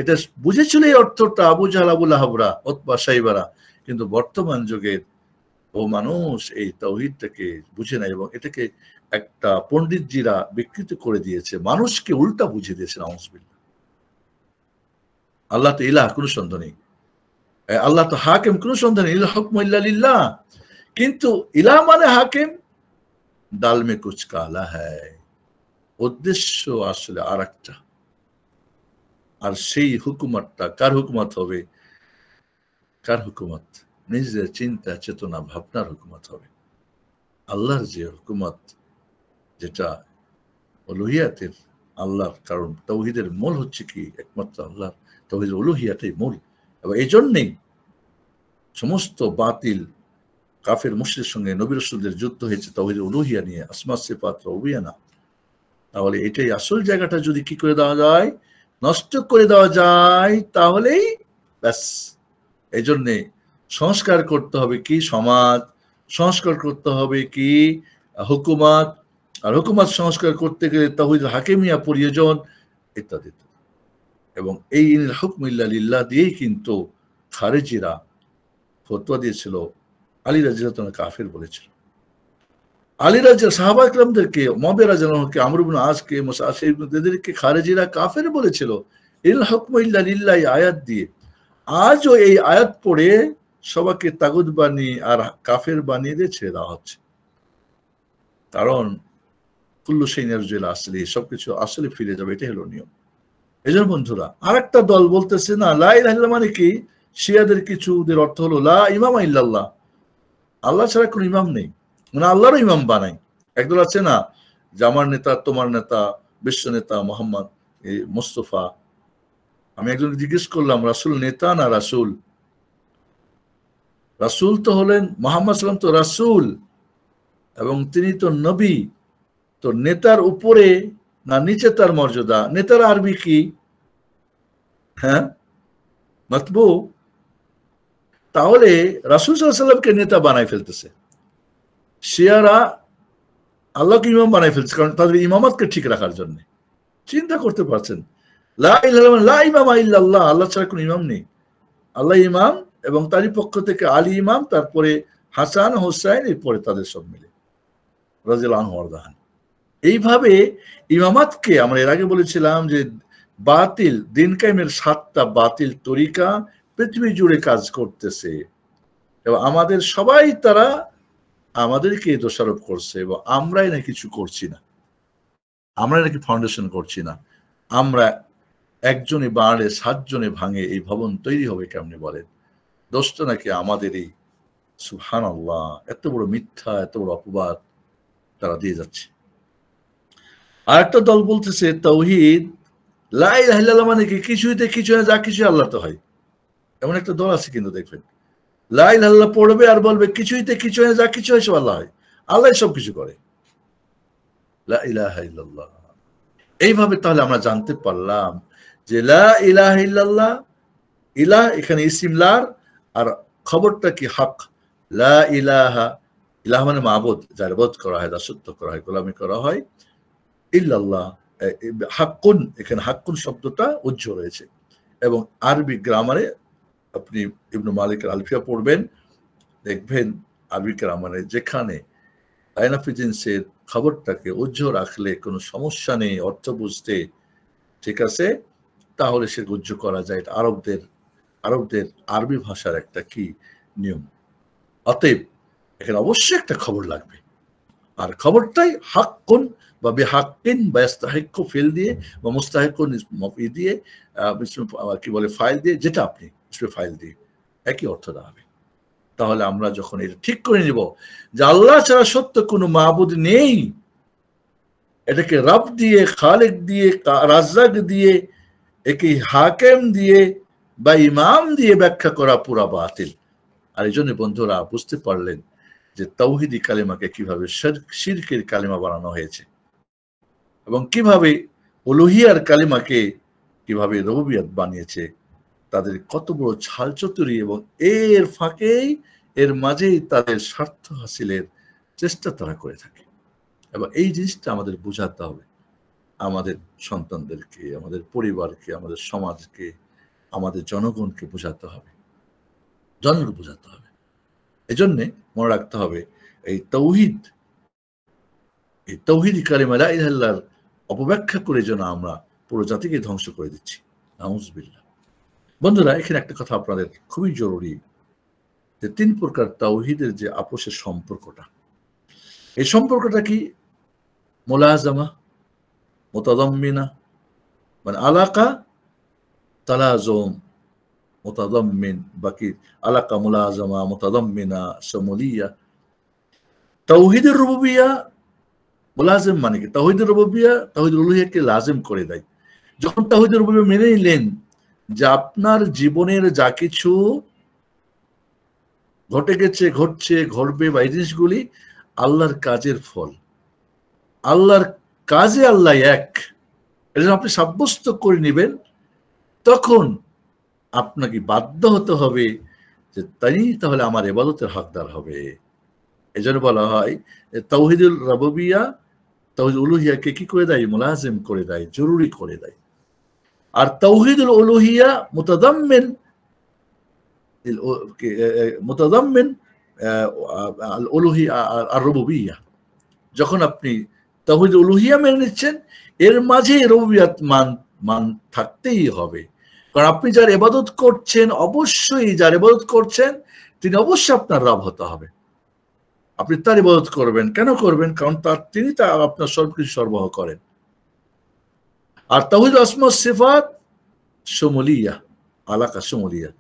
এটা বুঝেছিল এই অর্থটা আবু জাহল, আবু লাহাবরা, উতবা, শাইবারা। কিন্তু বর্তমান যুগের ও মানুষ এই তাওহীদটাকে বুঝে নাই, এবং এটাকে একটা পণ্ডিতজিরা বিকৃত করে দিয়েছে, মানুষকে উল্টা বুঝিয়ে দিয়েছে। নাউযুবিল্লাহ। আল্লাহ তো ইলাহ, কোনো সন্দেহ নেই। আল্লাহ তো হাকিম, কোনো সন্দেহ নেই। ইল হুকমু ইল্লা লিল্লাহ। কিন্তু ইলাহ মানে হাকিম, ডাল মে কুছ কালা হ্যায়, উদ্দেশ্য আসলে আরেকটা। আর সেই হুকুমতটা কার হুকুমত হবে? কার হুকুমত? নিজের চিন্তা, চেতনা, ভাবনার হুকুমত হবে। আল্লাহর যে হুকুমত, যেটা উলুহিয়াতের আল্লাহর, কারণ তাওহীদের মূল হচ্ছে কি একমাত্র আল্লাহ, তাওহীদের উলুহিয়াতেই মূল। এবং এই জন্যেই সমস্ত বাতিল কাফের মুশরিকের সঙ্গে নবী রাসূলদের যুদ্ধ হয়েছে তাওহীদের উলুহিয়া নিয়ে, আসমা সিফাত রুবিয়া না। তাহলে এটাই আসল জায়গাটা যদি কি করে দেওয়া যায়, নষ্ট করে দেওয়া যায়, তাহলেই ব্যাস। এই জন্যে সংস্কার করতে হবে কি সমাজ, সংস্কার করতে হবে কি হুকুমাত, আর হুকুমাত সংস্কার করতে গেলে তাওহীদ হাকিমিয়া প্রয়োজন, ইত্যাদি। এবং এই হুকম ইল্লা লিল্লাহ দিয়েই কিন্তু খারেজিরা ফতোয়া দিয়েছিল আলী রাদিয়াল্লাহু তাআলা কাফের বলেছিল। আলী রাদিয়াল্লাহু সাহাবা ইকরামদেরকে, মুআবিয়া রাদিয়াল্লাহু আনহুকে, আমর ইবনে আসকে, মুসা এদেরকে খারেজিরা কাফের বলেছিল ইল হুকম ইল্লা লিল্লাহ আয়াত দিয়ে। আজও এই আয়াত পড়ে সবাইকে তাগুত বানিয়ে আর কাফের বানিয়ে দিয়ে ছেড়ে দেওয়া হচ্ছে। কারণ কুল্লু শাইইন ইয়ারজু ইলা আসলি, সবকিছু আসলে ফিরে যাবে, এটাই হলো নিয়ম। এই জন্য বন্ধুরা, আরেকটা দল বলতেছে না লা ইলাহা ইল্লাল্লাহ মানে কি, শিয়াদের কিছুদের অর্থ হলো লা ইমামা ইল্লাল্লাহ, আল্লাহ ছাড়া কোনো ইমাম নেই, মানে আল্লাহরও ইমাম বানাই। একদল আছে না যে আমার নেতা, তোমার নেতা, বিশ্ব নেতা মোহাম্মদ মুস্তফা। আমি একজনকে জিজ্ঞেস করলাম রাসূল নেতা না রাসূল? রাসূল তো হলেন মুহাম্মদ সাল্লাল্লাহু আলাইহি ওয়াসাল্লাম, তো রাসূল এবং তিনি তো নবী, তো নেতার উপরে না নিচে তার মর্যাদা? নেতার আরবি কি? হ্যাঁ, মাতবু। তাহলে রাসূল সাল্লাল্লাহু আলাইহি ওয়াসাল্লামকে নেতা বানাই ফেলতেছে, শিয়ারা আল্লাহকে ইমাম বানাই ফেলছে, কারণ তাদের ইমামতকে ঠিক রাখার জন্য। চিন্তা করতে পারছেন, লা ইলাহা ইল্লাল্লাহ, লা ইমামা ইল্লাল্লাহ, আল্লাহ ছাড়া কোনো ইমাম নেই, আল্লাহ ইমাম, এবং তারই পক্ষ থেকে আলী ইমাম, তারপরে হাসান হোসাইন, এরপরে তাদের সব মিলে রাদিয়াল্লাহু আনহু ওয়ারদাহান। এইভাবে ইমামাতকে আমরা এর আগে বলেছিলাম যে বাতিল দিন কায়েমের 7টা বাতিল তরিকা পৃথিবী জুড়ে কাজ করতেছে, এবং আমাদের সবাই তারা আমাদেরকে দোষারোপ করছে, এবং আমরাই না কিছু করছি না, আমরাই নাকি ফাউন্ডেশন করছি না। আমরা একজনে বাড়ে 7 জনে ভাঙে, এই ভবন তৈরি হবে কেমনে বলেন? দোষটা নাকি আমাদেরই। সুবহানাল্লাহ, এত বড় মিথ্যা, এত বড় অপবাদ তারা দিয়ে যাচ্ছে। আর একটা দল বলতেছে তাওহীদ লা ইলাহা ইল্লাল্লাহ মানে কি, কিছুইতে কিছু না, যা কিছু আল্লাহ তো হয়। এমন একটা দল আছে কিন্তু, দেখবেন লা ইলাহা ইল্লাল্লাহ পড়বে আর বলবে কিছুইতে কিছু না, যা কিছু হয় সব আল্লাহ হয়, আল্লাহ সব কিছু করে, লা ইলাহা ইল্লাল্লাহ। এইভাবে তাহলে আমরা জানতে পারলাম যে লা ইলাহা ইল্লাল্লাহ, ইলাহ এখানে ইসিম লার, আর খবরটা কি হক। লা ইলাহা, ইলাহ মানে মাবুদ, যার ইবাদত করা হয়, দাসত্ব করা হয়, গোলামি করা হয়, ইল্লাল্লাহ হাক্কুন, এখানে হাক্কুন শব্দটা উজ্জ্ব রয়েছে। এবং আরবি গ্রামারে আপনি ইবনু মালিকের আলফিয়া পড়বেন, দেখবেন আরবি গ্রামারে যেখানে আইনাফিজেন্সের খবরটাকে উজ্জ্ব রাখলে কোনো সমস্যা নেই অর্থ বুঝতে, ঠিক আছে, তাহলে সে উজ্জ্ব করা যায়। এটা আরবদের আরবি ভাষার একটা কি নিয়ম। অতএব এখানে অবশ্যই একটা খবর লাগবে, আর খবরটাই হাক্কুন বা বিহাক্কিন বা ইস্তাহিক্কু ফিল দিয়ে বা মুস্তাহিক্কুন মফি দিয়ে, কি বলে ফাইল দিয়ে, যেটা আপনি ফাইল দিয়ে একই অর্থ দাঁড়াবে। তাহলে আমরা যখন এটা ঠিক করে নিব যে আল্লাহ ছাড়া সত্য কোনো মাবুদ নেই, এটাকে রব দিয়ে, খালেক দিয়ে, রাজ্জাক দিয়ে, একে হাকেম দিয়ে বা ইমাম দিয়ে ব্যাখ্যা করা পুরা বাতিল। আর এই জন্য বন্ধুরা বুঝতে পারলেন যে তাওহীদি কালিমাকে কিভাবে শিরকের কালিমা বানানো হয়েছে, এবং কিভাবে উলুহিয়ার কালিমাকে কিভাবে রুবুবিয়ত বানিয়েছে। তাদের কত বড় ছালচতুরি, এবং এর ফাঁকেই, এর মাঝেই তাদের স্বার্থ হাসিলের চেষ্টা তারা করে থাকে। এবং এই জিনিসটা আমাদের বোঝাতে হবে, আমাদের সন্তানদেরকে, আমাদের পরিবারকে, আমাদের সমাজকে, আমাদের জনগণকে বোঝাতে হবে, জনগণকে বোঝাতে হবে। এই জন্যে মনে রাখতে হবে এই তাওহীদি কালিমা লা ইলাহা ইল্লাল্লাহর অপব্যাখ্যা করে যেন আমরা পুরো জাতিকে ধ্বংস করে দিচ্ছি। নাউযুবিল্লাহ। বন্ধুরা, এখানে একটা কথা আপনাদের খুবই জরুরি, যে 3 প্রকার তাওহীদের যে আপোষের সম্পর্কটা, এই সম্পর্কটা কি মুলাজামা, মুতাদাম্মিনা, মানে আলাকা, তালাজুম, মুতাদাম্মিন, বাকি আলাকা, মুলাজামা, মুতাদাম্মিনা, শামুলিয়া। তাওহীদের রুবুবিয়া মুলাজিম মানে কি? তাওহীদুর রুবুবিয়্যাহ তাওহীদুল উলুহিয়্যাহকে লাজিম করে দেয়। যখন তাওহীদুর রুবুবিয়্যাহ মেনে নিলেন যে আপনার জীবনের যা কিছু ঘটে গেছে, ঘটছে, ঘটবে বা এই জিনিসগুলি আল্লাহর কাজের ফল, আল্লাহর কাজে আল্লাহ এক, এটা আপনি সাব্যস্ত করে নেবেন, তখন আপনাকে বাধ্য হতে হবে যে তাই তাহলে আমার ইবাদতের হকদার হবে। এজন্য বলা হয় তাওহীদুল রুবুবিয়্যাহ তাওহীদুল উলুহিয়্যাহকে কি করে দেয়? মুলাজিম করে দেয়, জরুরি করে দেয়। আর তাওহীদুল উলুহিয়্যাহ মুতাদাম্মিন মুতাদাম্মিন আল উলুহিয়্যাহ আর রুবুবিয়্যাহ। যখন আপনি তাওহীদুল উলুহিয়্যাহ মেনে নিচ্ছেন, এর মাঝে রুবুবিয়্যাত মান থাকতেই হবে। কারণ আপনি যার ইবাদত করছেন, অবশ্যই যার ইবাদত করছেন তিনি অবশ্যই আপনার রব হতে হবে। আপনি তার ইবাদত করবেন, কেন করবেন? কারণ তিনি আপনার সবকিছু সরবরাহ করেন। আর তাওহীদ আসমা সিফাত শুমুলিয়াহ, আলাকা শুমুলিয়াহ,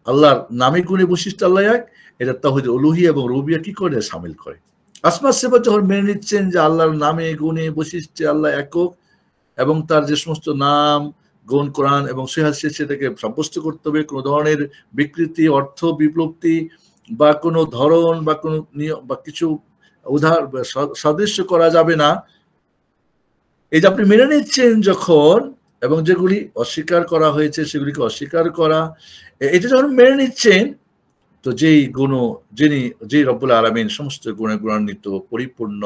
আল্লাহর নামে গুণে বৈশিষ্ট্য আল্লাহ এক, এটা তাওহীদ উলুহিয়্যাহ এবং রুবুবিয়্যাহ কি করে? শামিল করে। আসমা সিফাত যখন মেনে নিচ্ছেন যে আল্লাহর নামে গুণে বৈশিষ্ট্যে আল্লাহ একক এবং তার যে সমস্ত নাম গুণ কোরআন এবং সহিহ হাদিসে সেটাকে সাব্যস্ত করতে হবে, কোনো ধরনের বিকৃতি, অর্থ বিপ্লবতি বা কোনো ধরন বা কোনো নিয়ম বা কিছু সাদৃশ্য করা যাবে না। এই যে আপনি মেনে নিচ্ছেন যখন, এবং যেগুলি অস্বীকার করা হয়েছে সেগুলিকে অস্বীকার করা, এটা যখন মেনে নিচ্ছেন, তো যেই রব্বুল আলামিন সমস্ত গুণে গুণান্বিত পরিপূর্ণ,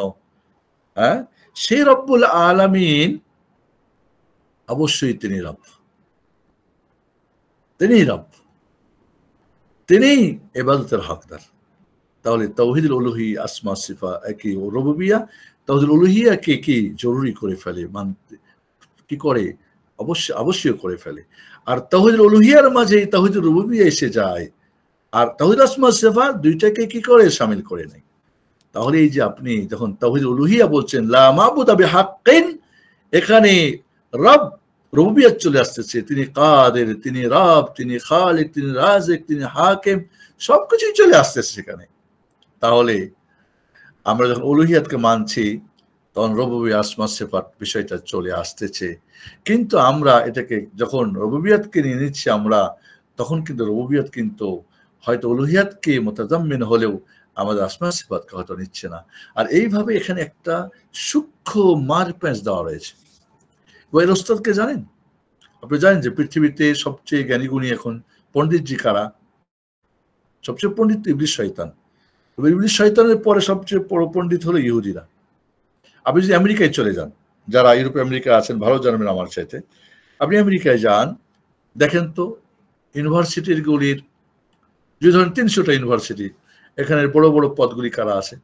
হ্যাঁ, সেই রব্বুল আলামিন অবশ্যই তিনি রব, তিনিই রব, তিনিই ইবাদতের হকদার। তাহলে তাওহীদুল উলুহিয়্যাহ আসমা সিফা একই, ও রুবুবিয়্যাহ তাওহীদুল উলুহিয়্যাহকে কি জরুরি করে ফেলে, মানতে কি করে? অবশ্যই করে ফেলে। আর তাওহীদুল উলুহিয়্যাহর মাঝে তাওহীদুল রুবুবিয়্যাহ এসে যায়, আর তাওহীদ আসমা সিফা দুইটাকে কি করে? শামিল করে নেয়। তাহলে এই যে আপনি যখন তাওহীদুল উলুহিয়্যাহ বলছেন লা মাবুদা বিহাক্কিন, এখানে রব রুবুবিয়্যাহ চলে আসতেছে, তিনি কাদের, তিনি রব, তিনি খালিক, তিনি রাজিক, তিনি হাকিম, সবকিছুই চলে আসতেছে সেখানে। তাহলে আমরা যখন উলুহিয়াতকে মানছি তখন রুবুবিয়্যাহ আসমা সিফাত বিষয়টা চলে আসতেছে। কিন্তু আমরা এটাকে যখন রুবুবিয়্যাতকে নিয়ে নিচ্ছি আমরা, তখন কিন্তু রুবুবিয়্যাত কিন্তু হয়তো উলুহিয়াতকে মুতাজাম্মিন হলেও আমাদের আসমা সিফাতকে হয়তো নিচ্ছে না। আর এইভাবে এখানে একটা সূক্ষ্ম মারপ্যাঁচ দেওয়া রয়েছে। এর ওস্তাদকে জানেন? আপনি জানেন যে পৃথিবীতে সবচেয়ে জ্ঞানীগুণী এখন পণ্ডিতজি কারা? সবচেয়ে পণ্ডিত ইবলিস শয়তান। ইবলিস শয়তানের পরে সবচেয়ে বড় পণ্ডিত হলো ইহুদিরা। আপনি যদি আমেরিকায় চলে যান, যারা ইউরোপে আমেরিকা আছেন ভালো জানবেন আমার চাইতে, আপনি আমেরিকায় যান, দেখেন তো ইউনিভার্সিটির গুলির, যে ধরেন 300টা ইউনিভার্সিটি, এখানে বড় বড় পদগুলি কারা আছে?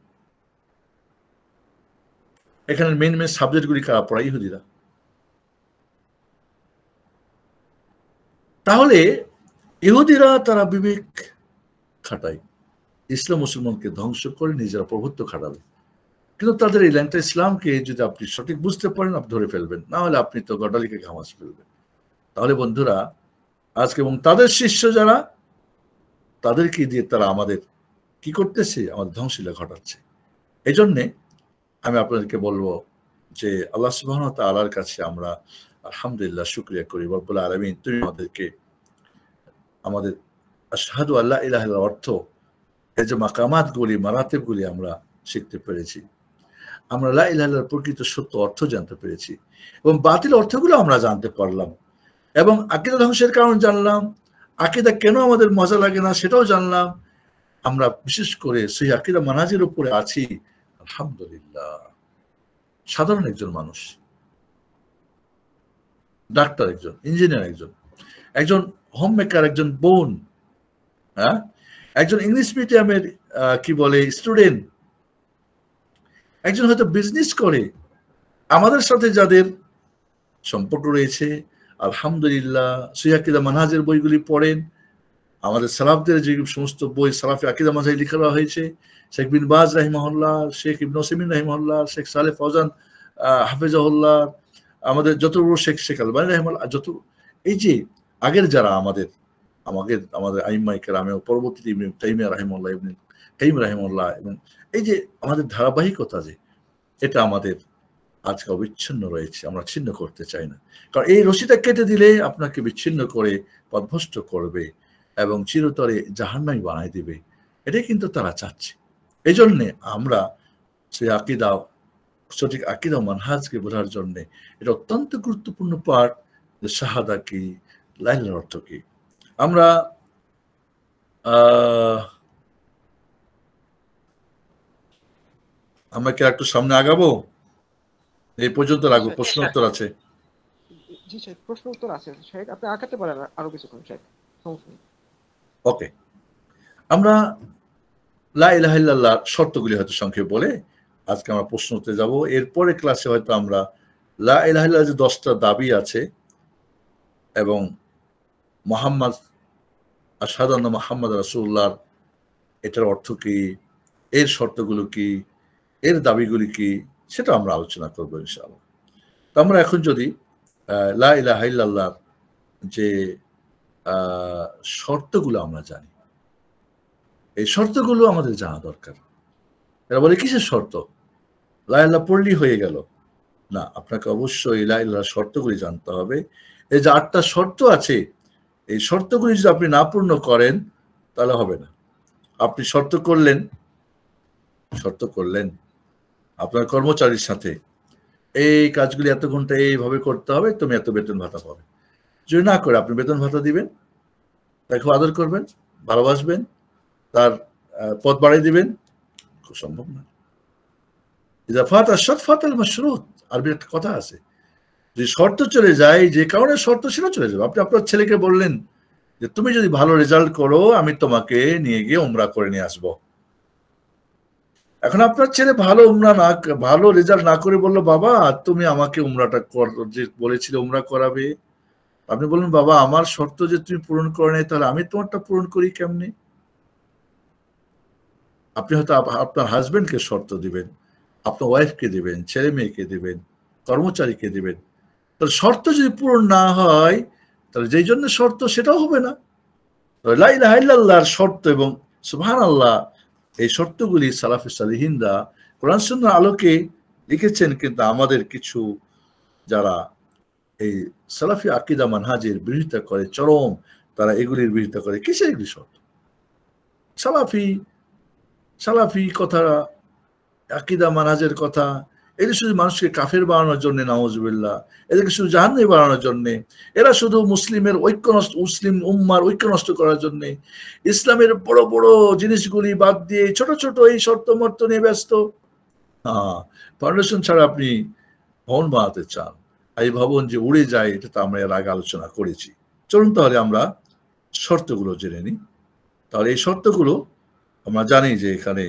এখানে মেন সাবজেক্টগুলি কারা পড়ায়? ইহুদিরা। তাহলে ইহুদিরা তারা বিবেক খাটায়, ইসলাম মুসলমানকে ধ্বংস করে নিজেরা প্রভুত্ব খাটাবে। কিন্তু তাদের এই লাইনটা, ইসলামকে যদি আপনি সঠিক বুঝতে পারেন আপনি ধরে ফেলবেন, না হলে আপনি তো গডালিকে ঘামাস ফেলবেন। তাহলে বন্ধুরা আজকে, এবং তাদের শিষ্য যারা, তাদেরকে দিয়ে তারা আমাদের কি করতেছে? আমাদের ধ্বংসলীলা ঘটাচ্ছে। এই জন্যে আমি আপনাদেরকে বলবো যে আল্লাহ সুবহানাহু ওয়া তাআলার কাছে আমরা আলহামদুলিল্লাহ শুকরিয়া করি, রব্বুল আলামিন তুমি আমাদের আশহাদু আল্লা ইলাহা ইল্লাল্লাহ অর্থ, এই যে মাকামাতগুলি, মারাতিবগুলি আমরা শিখতে পেরেছি, আমরা লা ইলাহা ইল্লাল্লাহর প্রকৃত সত্য অর্থ জানতে পেরেছি, এবং বাতিল অর্থগুলো আমরা জানতে পারলাম, এবং আকীদা ধ্বংসের কারণ জানলাম, আকীদা কেন আমাদের মজা লাগে না সেটাও জানলাম। আমরা বিশেষ করে সেই আকীদা মানহাজের উপরে আছি আলহামদুলিল্লাহ। সাধারণ একজন মানুষ, ডাক্তার একজন, ইঞ্জিনিয়ার একজন হোম মেকার, একজন বোন, হ্যাঁ, একজন ইংলিশ মিডিয়ামের কি বলে স্টুডেন্ট, একজন হয়তো বিজনেস করে, আমাদের সাথে যাদের সম্পর্ক রয়েছে আলহামদুলিল্লাহ, সেই আকীদা মানহাজের বইগুলি পড়েন, আমাদের সালাফদের যে সমস্ত বই সালাফে আকীদা মানহাজে লিখা হয়েছে, শেখ বিন বাজ রাহিমাহুল্লাহ, শেখ ইবনে উসাইমিন রাহিমাহুল্লাহ, শেখ সালেহ ফাওজান হাফেজাহুল্লাহ, আমাদের যত শেখ আলবানী রাহিমাহুল্লাহ, যত এই যে আগের যারা আমাদের আইম্মায়ে কেরাম, পরবর্তীতে ইবনে তাইমিয়া রাহিমাহুল্লাহ, ইবনে কাইয়িম রাহিমাহুল্লাহ, এবং এই যে আমাদের ধারাবাহিকতা, যে এটা আমাদের আজকে অবিচ্ছিন্ন রয়েছে, আমরা ছিন্ন করতে চাই না। কারণ এই রশিটা কেটে দিলে আপনাকে বিচ্ছিন্ন করে পথভ্রষ্ট করবে এবং চিরতরে জাহান্নামী বানায় দিবে। এটাই কিন্তু তারা চাচ্ছে। এই জন্যে আমরা সে আকীদা, সঠিক আকীদা মানহাজকে বোঝার জন্যে এটা অত্যন্ত গুরুত্বপূর্ণ পার্ট যে শাহাদা কি, লা ইলাহার অর্থ কি। আমরা আমরা কি একটু সামনে আগাবো? এই পর্যন্ত রাখবো, প্রশ্ন উত্তর আছে। জি স্যার, প্রশ্ন উত্তর আছে স্যার, আপনি আগাতে পারেন আরো কিছুক্ষণ স্যার, সমস্যা নেই। ওকে, আমরা লা ইলাহা ইল্লাল্লাহর শর্তগুলি হয়তো সংক্ষেপে বলে আজকে আমরা প্রশ্ন উত্তরে যাব। এরপরে ক্লাসে হয়তো আমরা লা ইলাহা ইল্লাল্লাহর যে 10টা দাবি আছে এবং মুহাম্মদ, আশহাদু আন্না মুহাম্মাদ রাসূলুল্লাহ, এটার অর্থ কি, এর শর্তগুলো কি, এর দাবিগুলি কি, সেটা আমরা আলোচনা করব ইনশাআল্লাহ। তো আমরা এখন যদি লা ইলাহা ইল্লাল্লাহর যে শর্তগুলো আমরা জানি, এই শর্তগুলো আমাদের জানা দরকার। এরা বলে কিসের শর্ত? লা ইলাহা পড়লেই হয়ে গেল না, আপনাকে অবশ্যই লা ইলাহার শর্তগুলি জানতে হবে। এই যে 8টা শর্ত আছে, এই শর্তগুলি যদি আপনি না পূর্ণ করেন তাহলে হবে না। আপনি শর্ত করলেন আপনার কর্মচারীর সাথে, এই কাজগুলি এত ঘন্টা এইভাবে করতে হবে, তুমি এত বেতন ভাতা পাবে। যদি না করে আপনি বেতন ভাতা দিবেন, তাকে আদর করবেন, ভালোবাসবেন, তার পদ বাড়িয়ে দিবেন, খুব সম্ভব না। আরবি একটা কথা আছে, যে শর্ত চলে যায়, যে কারণে শর্ত সেটা চলে যাবে। আপনি আপনার ছেলেকে বললেন যে তুমি যদি ভালো রেজাল্ট করো আমি তোমাকে নিয়ে গিয়ে উমরা করে নিয়ে আসবো। এখন আপনার ছেলে ভালো রেজাল্ট না করে বললো, বাবা তুমি আমাকে উমরাটা যে বলেছিলে উমরা করাবে। আপনি বললেন, বাবা আমার শর্ত যে তুমি পূরণ করে নাই, তাহলে আমি তোমারটা পূরণ করি কেমনে? আপনি হয়তো আপনার হাজবেন্ডকে শর্ত দিবেন, আপনার ওয়াইফকে দিবেন, ছেলে মেয়েকে দিবেন, কর্মচারীকে দিবেন। তাহলে শর্ত যদি পূরণ না হয় তাহলে যেই জন্য শর্ত সেটাও হবে না। লা ইলাহা ইল্লাল্লাহর শর্ত এবং সুবহানাল্লাহ, এই শর্তগুলি সালাফে সালিহিনরা কোরআন সুন্নাহর আলোকে লিখেছেন। কিন্তু আমাদের কিছু যারা এই সালাফি আকীদা মানহাজের বিরোধিতা করে চরম, তারা এগুলির বিরোধিতা করে। কিসের এগুলি শর্ত? সালাফি কথা, আকীদা মানহাজের কথা, এদের শুধু মানুষকে কাফের বানানোর জন্য, নাউজুবিল্লাহ, এদেরকে শুধু জাহান্নামী বানানোর জন্য। এরা শুধু মুসলিমের ঐক্য নষ্ট, মুসলিম উম্মার ঐক্য নষ্ট করার জন্য, ইসলামের বড় বড় জিনিসগুলি বাদ দিয়ে ছোট ছোট এই শর্ত মর্ত নিয়ে ব্যস্ত। ফাউন্ডেশন ছাড়া আপনি ভবন বানাতে চান, এই ভবন যে উড়ে যায়, এটা তো আমরা এর আগে আলোচনা করেছি। চলুন তাহলে আমরা শর্তগুলো জেনে নিই। তাহলে এই শর্তগুলো আমরা জানি যে এখানে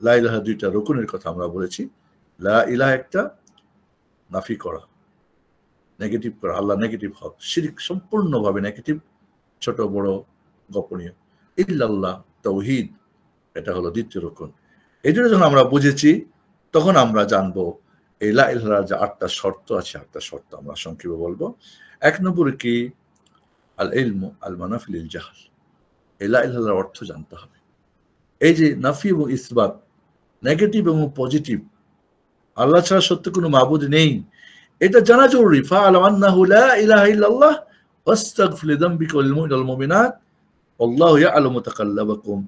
লা ইলাহা 2টা রুকুনের কথা আমরা বলেছি। লা ইলাহা একটা নাফি করা, নেগেটিভ করা, আল্লাহ নেগেটিভ হক, শিরক সম্পূর্ণভাবে নেগেটিভ, ছোট বড় গোপনীয়। ইল্লাল্লাহ তাওহীদ, এটা হলো 2য় রুকুন। এই জন্য যখন আমরা বুঝেছি তখন আমরা জানবো এই লা ইলাহার যে 8টা শর্ত আছে, 8টা শর্ত আমরা সংক্ষেপে বলবো। 1 নম্বর কি? আল ইলমু আল মানাফিল জাহল। এই লা ইলাহার অর্থ জানতে হবে। এই যে নাফি এবং ইসবাত, নেগেটিভ এবং পজিটিভ, আল্লাহ ছাড়া সত্য কোনো মাবুদ নেই, এটা জানা জরুরি। ফাআলাম আন্নাহু লা ইলাহা ইল্লাল্লাহ ওয়াস্তাগফির লিযামবিকা ওয়াল মুমিনিনা ওয়াল মুমিনাত ওয়াল্লাহু ইয়া'লামু তাকাল্লাবাকুম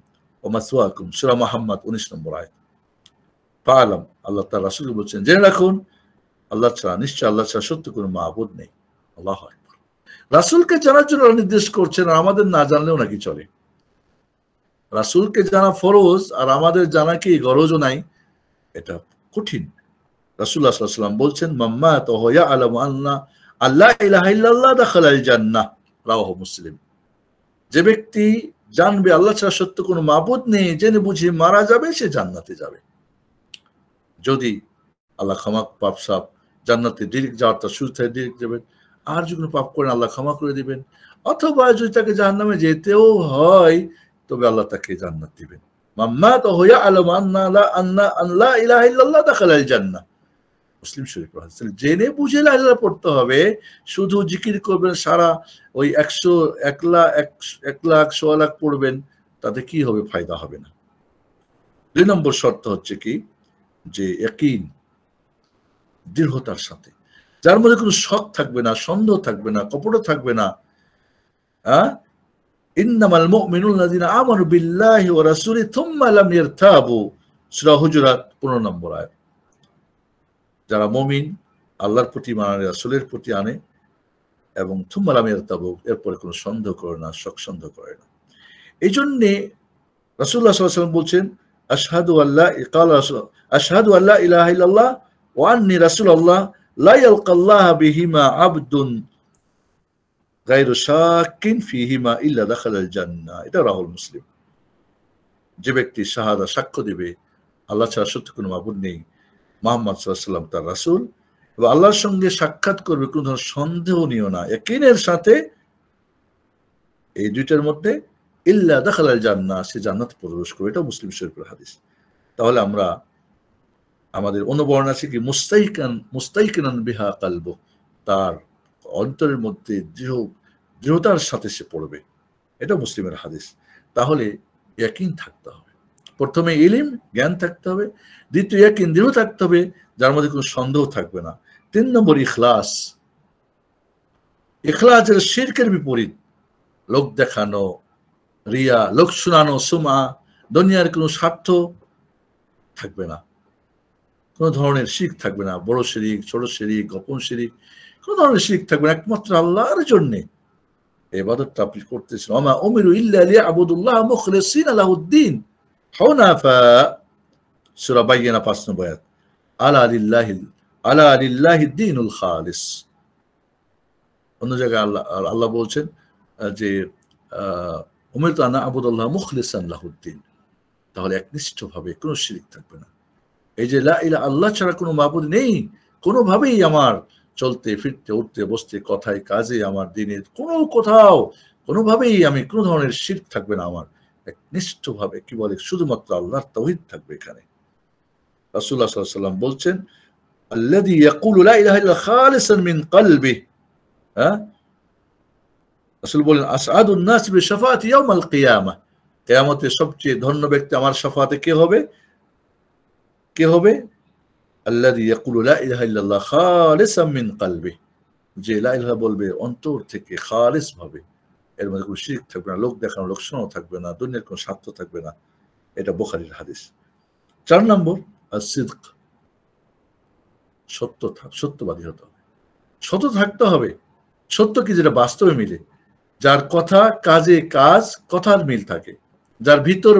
ওয়া মাসওয়াকুম। সূরা মুহাম্মদ 19 নম্বর আয়াত। ফাআলাম, আল্লাহ তাআলা রাসূল বলেছেন, জেনে রাখুন আল্লাহ ছাড়া, নিশ্চয় আল্লাহ ছাড়া সত্য কোনো মাবুদ নেই। আল্লাহু আকবার। রাসূলকে জানার জন্য নির্দেশ করছেন, আর আমাদের না জানলেও নাকি চলে। রাসূলকে জানা ফরজ, আর আমাদের জানা কি গরজও নাই, এটা কঠিন। রাসূলুল্লাহ সাল্লাল্লাহু আলাইহি ওয়াসাল্লাম বলছেন, মাম্মা ওয়া ইয়া'লামু আন্না আল্লা ইলাহা ইল্লাল্লাহ দাখালাল জান্নাহ, রাওয়াহু মুসলিম। যে ব্যক্তি জানবে আল্লাহ ছাড়া সত্য কোনো মাবুদ নেই, জেনে বুঝে মারা যাবে, সে জান্নাতে যাবে। যদি আল্লাহ ক্ষমা, পাপ সাপ, জান্নাতে ডিরেক্ট যাওয়ার তার সুযোগ থাকে, ডিরেক্ট যাবেন। আর যদি কোনো পাপ করেন আল্লাহ ক্ষমা করে দিবেন, অথবা যদি তাকে জাহান্নামে যেতেও হয় তবে আল্লাহ তাকে জান্নাত দিবেন। মাম্মা ওয়া ইয়া'লামু আন্না লা ইলাহা ইল্লাল্লাহ দাখালাল জান্নাহ, মুসলিম শরীফ। জেনে বুঝে লা ইলাহা পড়তে হবে। শুধু জিকির করবেন সারা ওই 100, 1 লাখ, 1 লাখ, 100 লাখ পড়বেন, তাতে কি হবে? ফায়দা হবে না। 2 নম্বর শর্ত হচ্ছে কি? যে ইয়াকিন, দৃঢ়তার সাথে, যার মধ্যে কোনো শক থাকবে না, সন্দেহ থাকবে না, কপট থাকবে না। ইন্নামাল মুমিনুল্লাযিনা আমানু বিল্লাহি ওয়া রাসূলিহি থুম্মা লাম ইয়ারতাবু, সূরা হুজুরাত 15 নম্বর আয়াত। যারা মুমিন, আল্লাহর প্রতি মানে, রাসূলের প্রতি আনে, এবং থুম্মা লাম ইয়ারতাবু, এরপরে কোনো সন্দেহ করে না, শক সন্দেহ করে না। এই জন্যে রাসূলুল্লাহ সাল্লাল্লাহু আলাইহি ওয়াসাল্লাম বলছেন, আশহাদু আল্লা ক্বালা রাসূল আশহাদু আল্লা ইলাহা ইল্লাল্লাহ ওয়া আন্নী রাসূলুল্লাহ লা ইয়ালকাল্লাহা বিহিমা আবদুন গায়রু শাক্কিন ফীহিমা ইল্লা দাখালাল জান্নাহ। এটা রাহুল মুসলিম। যে ব্যক্তি শাহাদা, সাক্ষ্য দিবে আল্লাহ ছাড়া সত্য কোনো মাবুদ নেই, মুহাম্মদ সাল্লাল্লাহু আলাইহি ওয়াসাল্লাম তার রাসূল, এবং আল্লাহর সঙ্গে সাক্ষাৎ করবে, কোনো ধরনের সন্দেহ নিও না, ইয়াকিনের সাথে, এই দুইটার মধ্যে, ইল্লা দাখালাল জান্নাহ, সে জান্নাতে প্রবেশ করবে। এটা মুসলিম শরীফের হাদিস। তাহলে আমরা আমাদের অনুবর্ণ আছে কি, মুস্তাইকিনান বিহা কালবু, তার অন্তরের মধ্যে দৃঢ়তার সাথে সে পড়বে। এটা মুসলিমের হাদিস। তাহলে ইয়াকিন থাকতে হবে। প্রথমে ইলম, জ্ঞান থাকতে হবে। দ্বিতীয় ইয়াকিন, দৃঢ় থাকতে হবে, যার মধ্যে কোনো সন্দেহ থাকবে না। 3 নম্বর ইখলাস। ইখলাস এর শিরকের বিপরীত। লোক দেখানো, রিয়া, লোক শোনানো, সুমা, দুনিয়ার কোনো স্বার্থ থাকবে না, কোনো ধরনের শিরক থাকবে না। বড় শিরক, ছোট শিরক, গোপন শিরক, কোনো ধরনের শিরক থাকবে না। একমাত্র আল্লাহর জন্য ইবাদতটা আপনি করতেছেন। ওমা উমিরু ইল্লা লিয়াবুদুল্লাহ মুখলিসিনা লাহুদ্দিন হুনাফা, সূরা বাইয়িনা 5 নম্বর আয়াত। আলা লিল্লাহিদ দীনুল খালিস। অন্য জায়গায় আল্লাহ বলছেন যে উমিরতু আন আ'বুদাল্লাহ মুখলিসান লাহুদ্দিন। তাহলে একনিষ্ঠভাবে কোনো শিরক থাকবে না। এই যে লা ইলাহা, আল্লাহ ছাড়া কোনো মাবুদ নেই, কোনোভাবেই আমার চলতে ফিরতে, উঠতে বসতে, কথায় কাজে, আমার দিনের কোথাও কোনোভাবেই আমি কোনো ধরনের শিরক থাকবে না। আমার একনিষ্ঠভাবে কি বলে, শুধুমাত্র আল্লাহর তাওহীদ থাকবে। এখানে রাসূলুল্লাহ সাল্লাল্লাহু আলাইহি ওয়াসাল্লাম বলছেন, আল্লাযী ইয়াকুলু লা ইলাহা ইল্লা খালিসান মিন কলবিহি। রাসূল বলেন, আসআদুন নাস বিশাফাআতি ইয়াউমাল কিয়ামাহ, কিয়ামতে সবচেয়ে ধন্য ব্যক্তি আমার শাফাতে কে হবে? কে হবে? আল্লাযী ইয়াকুলু লা ইলাহা ইল্লাল্লাহ খালিসান মিন কলবিহি, যে লা ইলাহা বলবে অন্তর থেকে, খালিস ভাবে, এর মধ্যে কোনো শিরক থাকবে না, লোক দেখানো, লোক শোনানো থাকবে না, দুনিয়ার কোনো স্বার্থ থাকবে না। এটা বুখারীর হাদিস। 4 নম্বর as-সিদক, সত্যবাদী হতে হবে। সত্য থাকতে হবে। সত্য কি? যেটা বাস্তবে মিলে, যার কথা কাজে কাজ, কথার মিল থাকে, যার ভিতর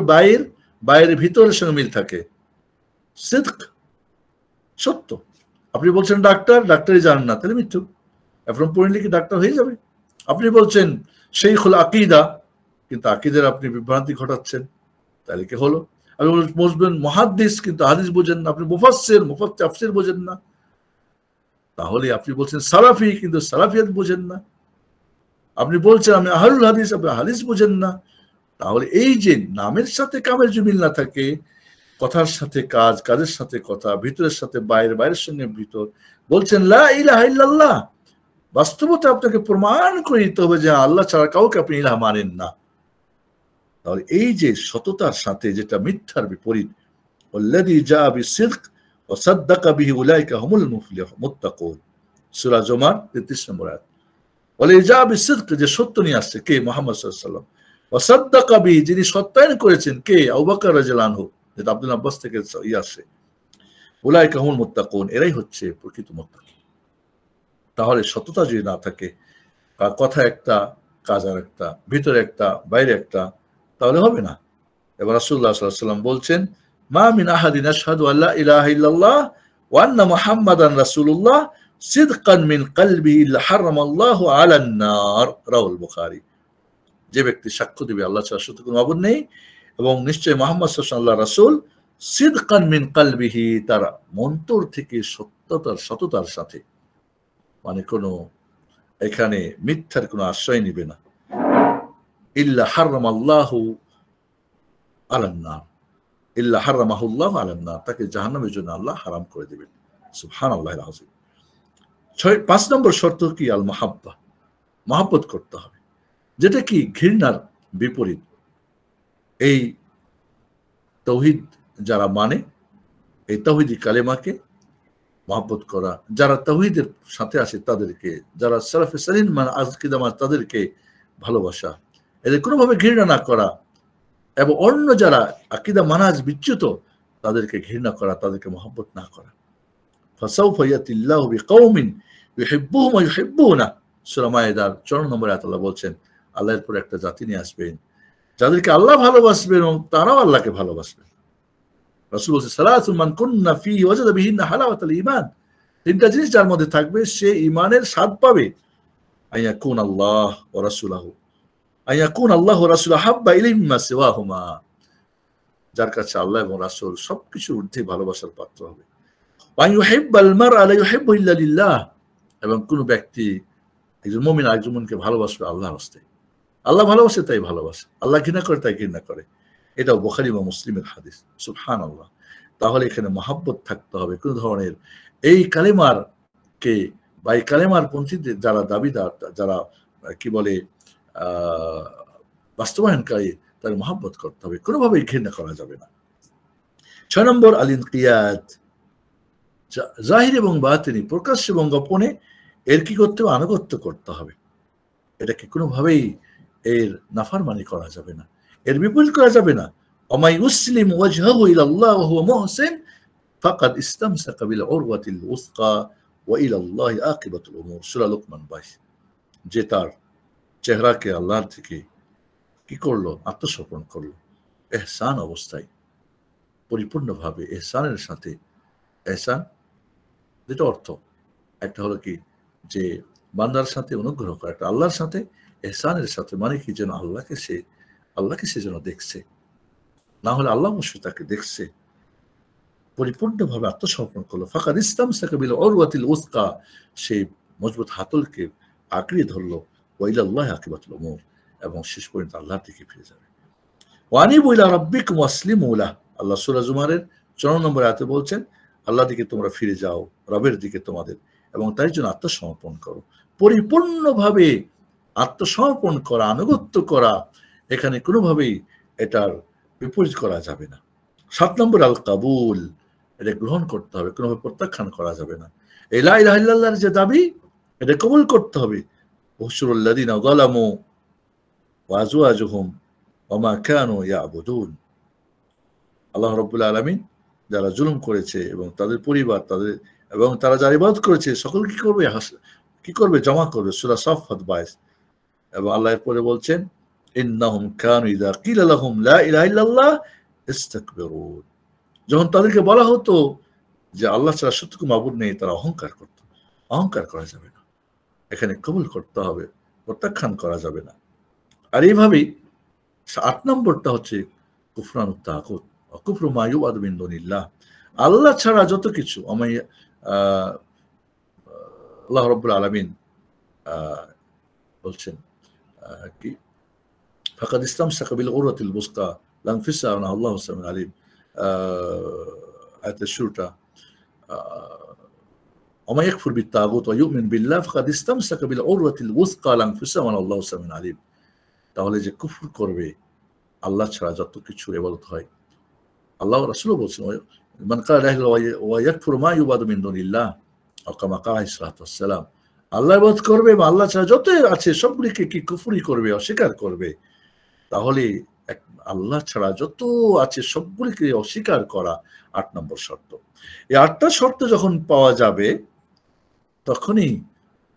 বাইরের ভিতরের সঙ্গে মিল থাকে। সিদক, সত্য। আপনি বলছেন ডাক্তারই জানেন না, তাহলে মিথ্যুক। এখন পড়লে কি ডাক্তার হয়ে যাবে? আপনি বলছেন শাইখুল আকীদা, কিন্তু আকীদার আপনি বিভ্রান্তি ঘটাচ্ছেন, তাহলে কি হলো? আপনি বলবেন মুহাদ্দিস, কিন্তু হাদিস বোঝেন না। আপনি মুফাসসির, তাফসীর বোঝেন না। তাহলে আপনি বলছেন সালাফি, কিন্তু সালাফিয়াত বোঝেন না। আপনি বলছেন আমি আহলুল হাদিস, আপনি হাদিস বোঝেন না। তাহলে এই যে নামের সাথে কামের যে মিল না থাকে, কথার সাথে কাজ, কাজের সাথে কথা, ভিতরের সাথে বাইরের সঙ্গে ভিতর, বলছেন লা ইলাহা ইল্লাল্লাহ, বাস্তবতা আপনাকে প্রমাণ করে দিতে হবে যে আল্লাহ ছাড়া কাউকে আপনি ইলাহ মানেন না। তাহলে এই যে সততার সাথে, যেটা মিথ্যার বিপরীত, ওয়াল্লাযী জাআ বিস-সিদক ওয়া সাদ্দাকা বিহি উলাইকা হুমুল মুত্তাকুন, সূরা জুমার 33 নম্বর আয়াত। ওয়াল্লাযী জাআ বিস-সিদক, যে সত্য নিয়ে আসছে কে? মুহাম্মদ সাল্লাল্লাহু আলাইহি ওয়াসাল্লাম। ওয়া সাদ্দাকা বিহি, যিনি সত্যায়ন করেছেন কে? আবু বকর রাদিয়াল্লাহু আনহু, যেটা আব্দুল্লাহ আব্বাস থেকে আসে। উলাইকা হুমুল মুত্তাকুন, এরাই হচ্ছে প্রকৃত মুত্তাকি। তাহলে সততা যদি না থাকে, কথা একটা, কাজ আর একটা, ভিতরে একটা, বাইরে একটা, তাহলে হবে না। এবার রাসূলুল্লাহ সাল্লাল্লাহু আলাইহি ওয়াসাল্লাম বলছেন, মা মিন আহাদিন আশহাদু আল্লা ইলাহা ইল্লাল্লাহ ওয়া আন্না মুহাম্মাদান রাসূলুল্লাহ সিদকান মিন কলবিহি ইল্লা হারামাল্লাহু আলান নার, রাওয়াহুল বুখারী। যে ব্যক্তি সাক্ষ্য দিবে আল্লাহ ছাড়া সত্য কোনো মাবুদ নেই, এবং নিশ্চয়ই মুহাম্মদ সাল্লাল্লাহু আলাইহি ওয়াসাল্লাম আল্লাহর রাসূল, সিদকান মিন কলবিহি, তার অন্তর থেকে সততার সাথে, মানে কোনো এখানে মিথ্যার কোনো আশ্রয় নিবে না। ইল্লা হারামাল্লাহু আলান নার, ইল্লা হারামাহুল্লাহু আলান নার, তাকে জাহান্নামের জন্য আল্লাহ হারাম করে দিবেন। সুবহানাল্লাহিল আযীম। 5 নম্বর শর্ত কি? আল মাহাব্বা, মহব্বত করতে হবে, যেটা কি ঘৃণার বিপরীত। এই তাওহীদ যারা মানে, এই তাওহীদি কালেমাকে মহব্বত করা, যারা তাওহীদের সাথে আছে তাদেরকে, যারা সালাফে সালিন মানে আকীদা তাদেরকে ভালোবাসা, এদের কোনোভাবে ঘৃণা না করা, এবং অন্য যারা আকীদা মানহাজ বিচ্যুত তাদেরকে ঘৃণা করা, তাদেরকে মহব্বত না করা। ফাসাউফা ইয়াতিল্লাহু বিকাউমিন ইউহিব্বুহুম ওয়া ইউহিব্বুনা, সূরা মায়েদার 54 নম্বরে আল্লাহ বলছেন আল্লাহ এরপর একটা জাতি নিয়ে আসবেন যাদেরকে আল্লাহ ভালোবাসবেন এবং তারাও আল্লাহকে ভালোবাসবেন। রাসূল বলেছেন সালাতুন মান কুন্না ফীহি ওয়াজাদা বিহিন্না হালাওয়াতাল ঈমান, তিনটা জিনিস যার মধ্যে থাকবে সে ঈমানের স্বাদ পাবে। আইয়াকুন আল্লাহ ওয়া রাসূলুহু, আইয়াকুন আল্লাহ ওয়া রাসূলুহু হাব্বা ইলাইহি মিম্মা সিওয়াহুমা, যার কাছে আল্লাহ এবং রাসূল সবকিছুর ঊর্ধ্বে ভালোবাসার পাত্র হবে। ওয়া ইউহিব্বাল মারআ লা ইউহিব্বু ইল্লা লিল্লাহ, এবং কোন ব্যক্তি একজন মুমিন আরেকজন মুমিনকে ভালোবাসবে আল্লাহর রাস্তায়, আল্লাহ ভালোবাসে তাই ভালোবাসে, আল্লাহ ঘৃণা করে তাই ঘৃণা করে। এটাও বুখারী বা মুসলিমের হাদিস। সুবহানাল্লাহ। তাহলে এখানে মহব্বত থাকতে হবে। কোন ধরনের এই কালেমার কে বা এই কালেমার পন্থীদের যারা দাবিদার, যারা কি বলে বাস্তবায়নকারী, তার মহব্বত করতে হবে, কোনোভাবেই ঘৃণা করা যাবে না। 6 নম্বর আল ইনকিয়াদ, জাহির এবং বাতিনি, প্রকাশ্য এবং গোপনে এর কি করতে হবে, আনুগত্য করতে হবে। এটাকে কোনোভাবেই এর নাফরমানি করা যাবে না, এর বিপরীত করা যাবে না। ওয়া ইউসলিম ওয়াজহাহু ইলাল্লাহ ওয়া হুয়া মুহসিন ফাকাদ ইসতামসাকা বিল উরওয়াতিল উসকা ওয়া ইলাল্লাহি আকিবাতুল উমুর, সূরা লুকমান 22। যে তার চেহারাকে আল্লাহর দিকে কি করলো, আত্মসমর্পণ করলো ইহসান অবস্থায়, পরিপূর্ণভাবে ইহসানের সাথে। ইহসান যেটা অর্থ, একটা হলো কি যে বান্দার সাথে অনুগ্রহ করা, একটা আল্লাহর সাথে ইহসানের সাথে, মানে কি যেন আল্লাহকে সে যেন দেখছে, না হলে আল্লাহ অবশ্যই তাকে দেখছে। পরিপূর্ণভাবে আত্মসমর্পণ করলো। ফাকাদ ইসতামসাকা বিল উরওয়াতিল উসকা, সেই মজবুত হাতলকে আঁকড়ে ধরলো। ওয়া ইলাল্লাহি আকিবাতুল উমুর, এবং শেষ পর্যন্ত আল্লাহর দিকে ফিরে যাবে। ওয়া আনিবু ইলা রাব্বিকুম ওয়াসলিমু লাহ, আল্লাহ সূরা জুমারের 54 নম্বর আয়াতে বলছেন আল্লাহর দিকে তোমরা ফিরে যাও, রবের দিকে তোমাদের, এবং তাই জন্য আত্মসমর্পণ করো। পরিপূর্ণভাবে আত্মসমর্পণ করা, আনুগত্য করা, এখানে কোনোভাবেই এটার বিপরীত করা যাবে না। 7 নম্বর আল কাবুল, এটা গ্রহণ করতে হবে, কোনোভাবে প্রত্যাখ্যান করা যাবে না। এই লা ইলাহা ইল্লাল্লাহর যে দাবি, এটা কবুল করতে হবে। উহশুরুল লাযিনা যালামু ওয়া আজওয়াজুহুম ওয়া মা কানু ইয়াবুদুন, আল্লাহ রাব্বুল আলামিন যারা জুলুম করেছে এবং তাদের পরিবার, তাদের এবং তারা যারা ইবাদত করেছে সকল কি করবে, জমা করবে। সূরা সাফফাত 22। এবং আল্লাহ এরপরে বলছেন ইন্নাহুম কানু ইযা কিলা লাহুম লা ইলাহা ইল্লাল্লাহ ইস্তাকবিরুন, যখন তাদেরকে বলা হতো যে আল্লাহ ছাড়া সত্য কোনো মাবুদ নেই, তারা অহংকার করত। অহংকার করা যাবে না, এখানে কবুল করতে হবে, প্রত্যাখ্যান করা যাবে না। আর এইভাবেই 8 নম্বরটা হচ্ছে কুফরানুত তাগুত, কুফরু মা ইউআদু মিন দুনিল্লাহ, আল্লাহ ছাড়া যত কিছু আল্লাহ রাব্বুল আলামিন বলছেন কি ফাকাদ ইসতামসাকা বিল উরওয়াতিল উসকা লা ইনফিসা মিনহা আল্লাহু সামিউন আলিম, আয়াতের শুরুটা ওয়া মা ইয়াকফুর বিত তাগুত ওয়া ইউমিন বিল্লাহ ফাকাদ ইসতামসাকা বিল উরওয়াতিল উসকা লা ইনফিসা মিনহা আল্লাহু সামিউন আলিম। তাহলে যে কুফর করবে, আল্লাহ ছাড়া যত কিছু ইবাদত হয়, আল্লাহ রাসূলও বলছেন মান ক্বালা লা ইলাহা ইল্লাল্লাহ ওয়া ইয়াকফুরু মা ইউআদু মিন দুনিল্লাহ আও কামা ক্বালা আলাইহিস সালাতু ওয়াস সালাম, আল্লাহ ইবাদত করবে এবং আল্লাহ ছাড়া যত আছে সবগুলিকে কি কুফরি করবে, অস্বীকার করবে। তাহলে আল্লাহ ছাড়া যত আছে সবগুলিকে অস্বীকার করা 8 নম্বর শর্ত। এই 8টা শর্ত যখন পাওয়া যাবে, তখনই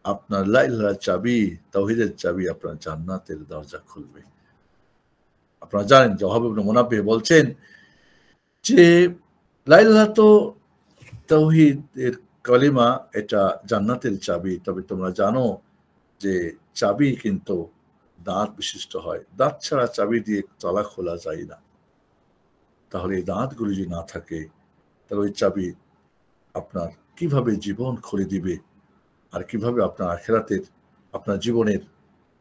আপনার লা ইলাহার চাবি, তাওহীদের চাবি আপনার জান্নাতের দরজা খুলবে। আপনারা জানেন যে ওয়াহাব ইবনে মুনাব্বিহ বলছেন যে লা ইলাহা তো তাওহীদের কালিমা, এটা জান্নাতের চাবি। তবে তোমরা জানো যে চাবি কিন্তু দাঁত বিশিষ্ট হয়, দাঁত ছাড়া চাবি দিয়ে তালা খোলা যায় না। তাহলে এই দাঁতগুলি যদি না থাকে, তাহলে ওই চাবি আপনার কিভাবে জীবন খুলে দিবে, আর কিভাবে আপনার আখিরাতের, আপনার জীবনের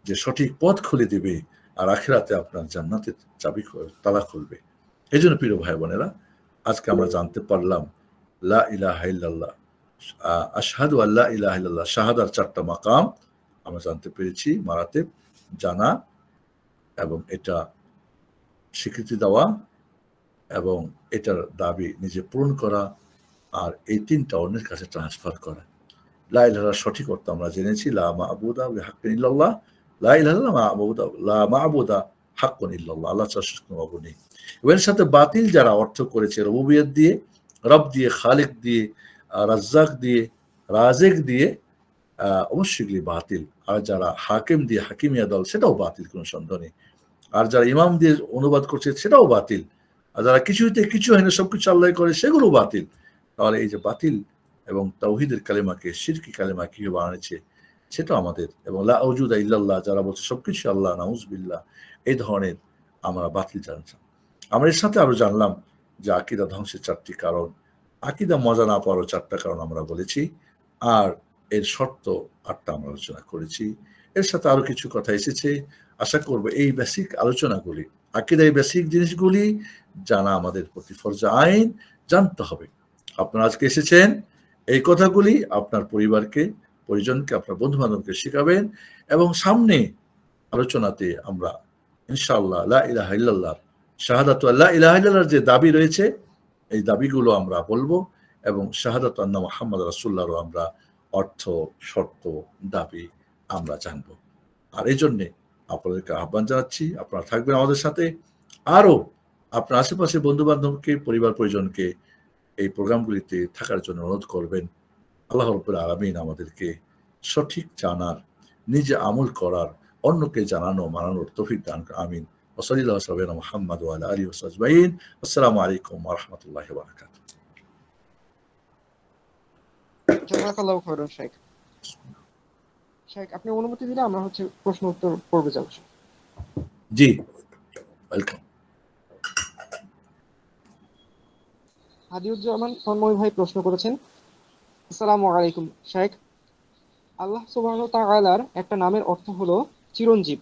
যে সঠিক পথ খুলে দিবে, আর আখিরাতে আপনার জান্নাতের চাবি তালা খুলবে। এই জন্য প্রিয় ভাই বোনেরা, আজকে আমরা জানতে পারলাম লা ইলাহা ইল্লাল্লাহ, আশহাদু আল্লা ইলাহা ইল্লাল্লাহ, শাহাদার 4টা মাকাম আমরা জানতে পেরেছি, মারাতেব জানা এবং এটা স্বীকৃতি দেওয়া এবং এটার দাবি নিজে পূরণ করা, আর এই তিনটা অন্যের কাছে ট্রান্সফার করা। লা ইলাহা সঠিক অর্থ আমরা জেনেছি, লা মা'বুদা বিহাক্কিন ইল্লাল্লাহ, লা ইলাহা লা মা'বুদা হাক্কুন ইল্লাল্লাহ, আল্লাহ ছাড়া সত্য মাবুদ নেই। এর সাথে বাতিল যারা অর্থ করেছে রুবুবিয়ত দিয়ে, রব দিয়ে, খালিক দিয়ে, রাজ্জাক দিয়ে, রাজেক দিয়ে, অবশ্যই এগুলি বাতিল। আর যারা হাকিম দিয়ে, হাকিমিয়া দল, সেটাও বাতিল, কোনো সন্দেহ নেই। আর যারা ইমাম দিয়ে অনুবাদ করছে সেটাও বাতিল। আর যারা কিছুতে কিছু হয় না সবকিছু আল্লাহ করে, সেগুলো বাতিল। তাহলে এই যে বাতিল এবং তাওহীদের কালেমাকে শিরকি কালেমা কিভাবে বানিয়েছে সেটা আমাদের, এবং লা ওজুদা ইল্লাল্লাহ যারা বলছে সবকিছু আল্লাহ, নাউজুবিল্লাহ, এই ধরনের আমরা বাতিল জানতাম। আমরা এর সাথে আরো জানলাম যে আকীদা ধ্বংসের 4টি কারণ, আকীদা মজা না পাওয়ারও 4টা কারণ আমরা বলেছি, আর এর শর্ত 8টা আমরা আলোচনা করেছি। এর সাথে আরো কিছু কথা এসেছে। আশা করব এই বেসিক আলোচনাগুলি, আকীদা এই বেসিক জিনিসগুলি জানা আমাদের প্রতি ফরজ আইন, জানতে হবে। আপনারা আজকে এসেছেন, এই কথাগুলি আপনার পরিবারকে, পরিজনকে, আপনার বন্ধু বান্ধবকে শেখাবেন, এবং সামনে আলোচনাতে আমরা ইনশাআল্লাহ লা ইলাহা ইল্লাল্লাহ, শাহাদাতু আল্লা ইলাহা ইল্লাল্লাহর যে দাবি রয়েছে এই দাবিগুলো আমরা বলবো, এবং শাহাদাতু আন্না মুহাম্মদ রাসূলুল্লাহরও আমরা অর্থ, শর্ত, দাবি আমরা জানবো। আর এই জন্যে আপনাদেরকে আহ্বান জানাচ্ছি, আপনারা থাকবেন আমাদের সাথে। আরও আপনার আশেপাশে বন্ধু বান্ধবকে, পরিবার পরিজনকে এই প্রোগ্রামগুলিতে থাকার জন্য অনুরোধ করবেন। আল্লাহ রাব্বুল আলামিন আমাদেরকে সঠিক জানার, নিজে আমল করার, অন্যকে জানানো মানানোর তৌফিক দান করুন। আমিন। ওয়া সাল্লাল্লাহু আলা সাইয়্যিদিনা মুহাম্মদ ওয়া আলা আলিহি ওয়া সাহবিহি আজমাইন। আসসালামু আলাইকুম ওয়া রাহমাতুল্লাহি ওয়া বারাকাতুহু। জাযাকাল্লাহু খাইরান শেখ। শেখ, আপনি অনুমতি দিলে আমরা প্রশ্ন উত্তর পর্বে যাব। জি, ওয়েলকাম। হাদিউজ্জামান তন্ময় ভাই প্রশ্ন করেছেন, আসসালামু আলাইকুম শেখ, আল্লাহ সুবহানাহু ওয়া তাআলার একটা নামের অর্থ হলো চিরঞ্জীব।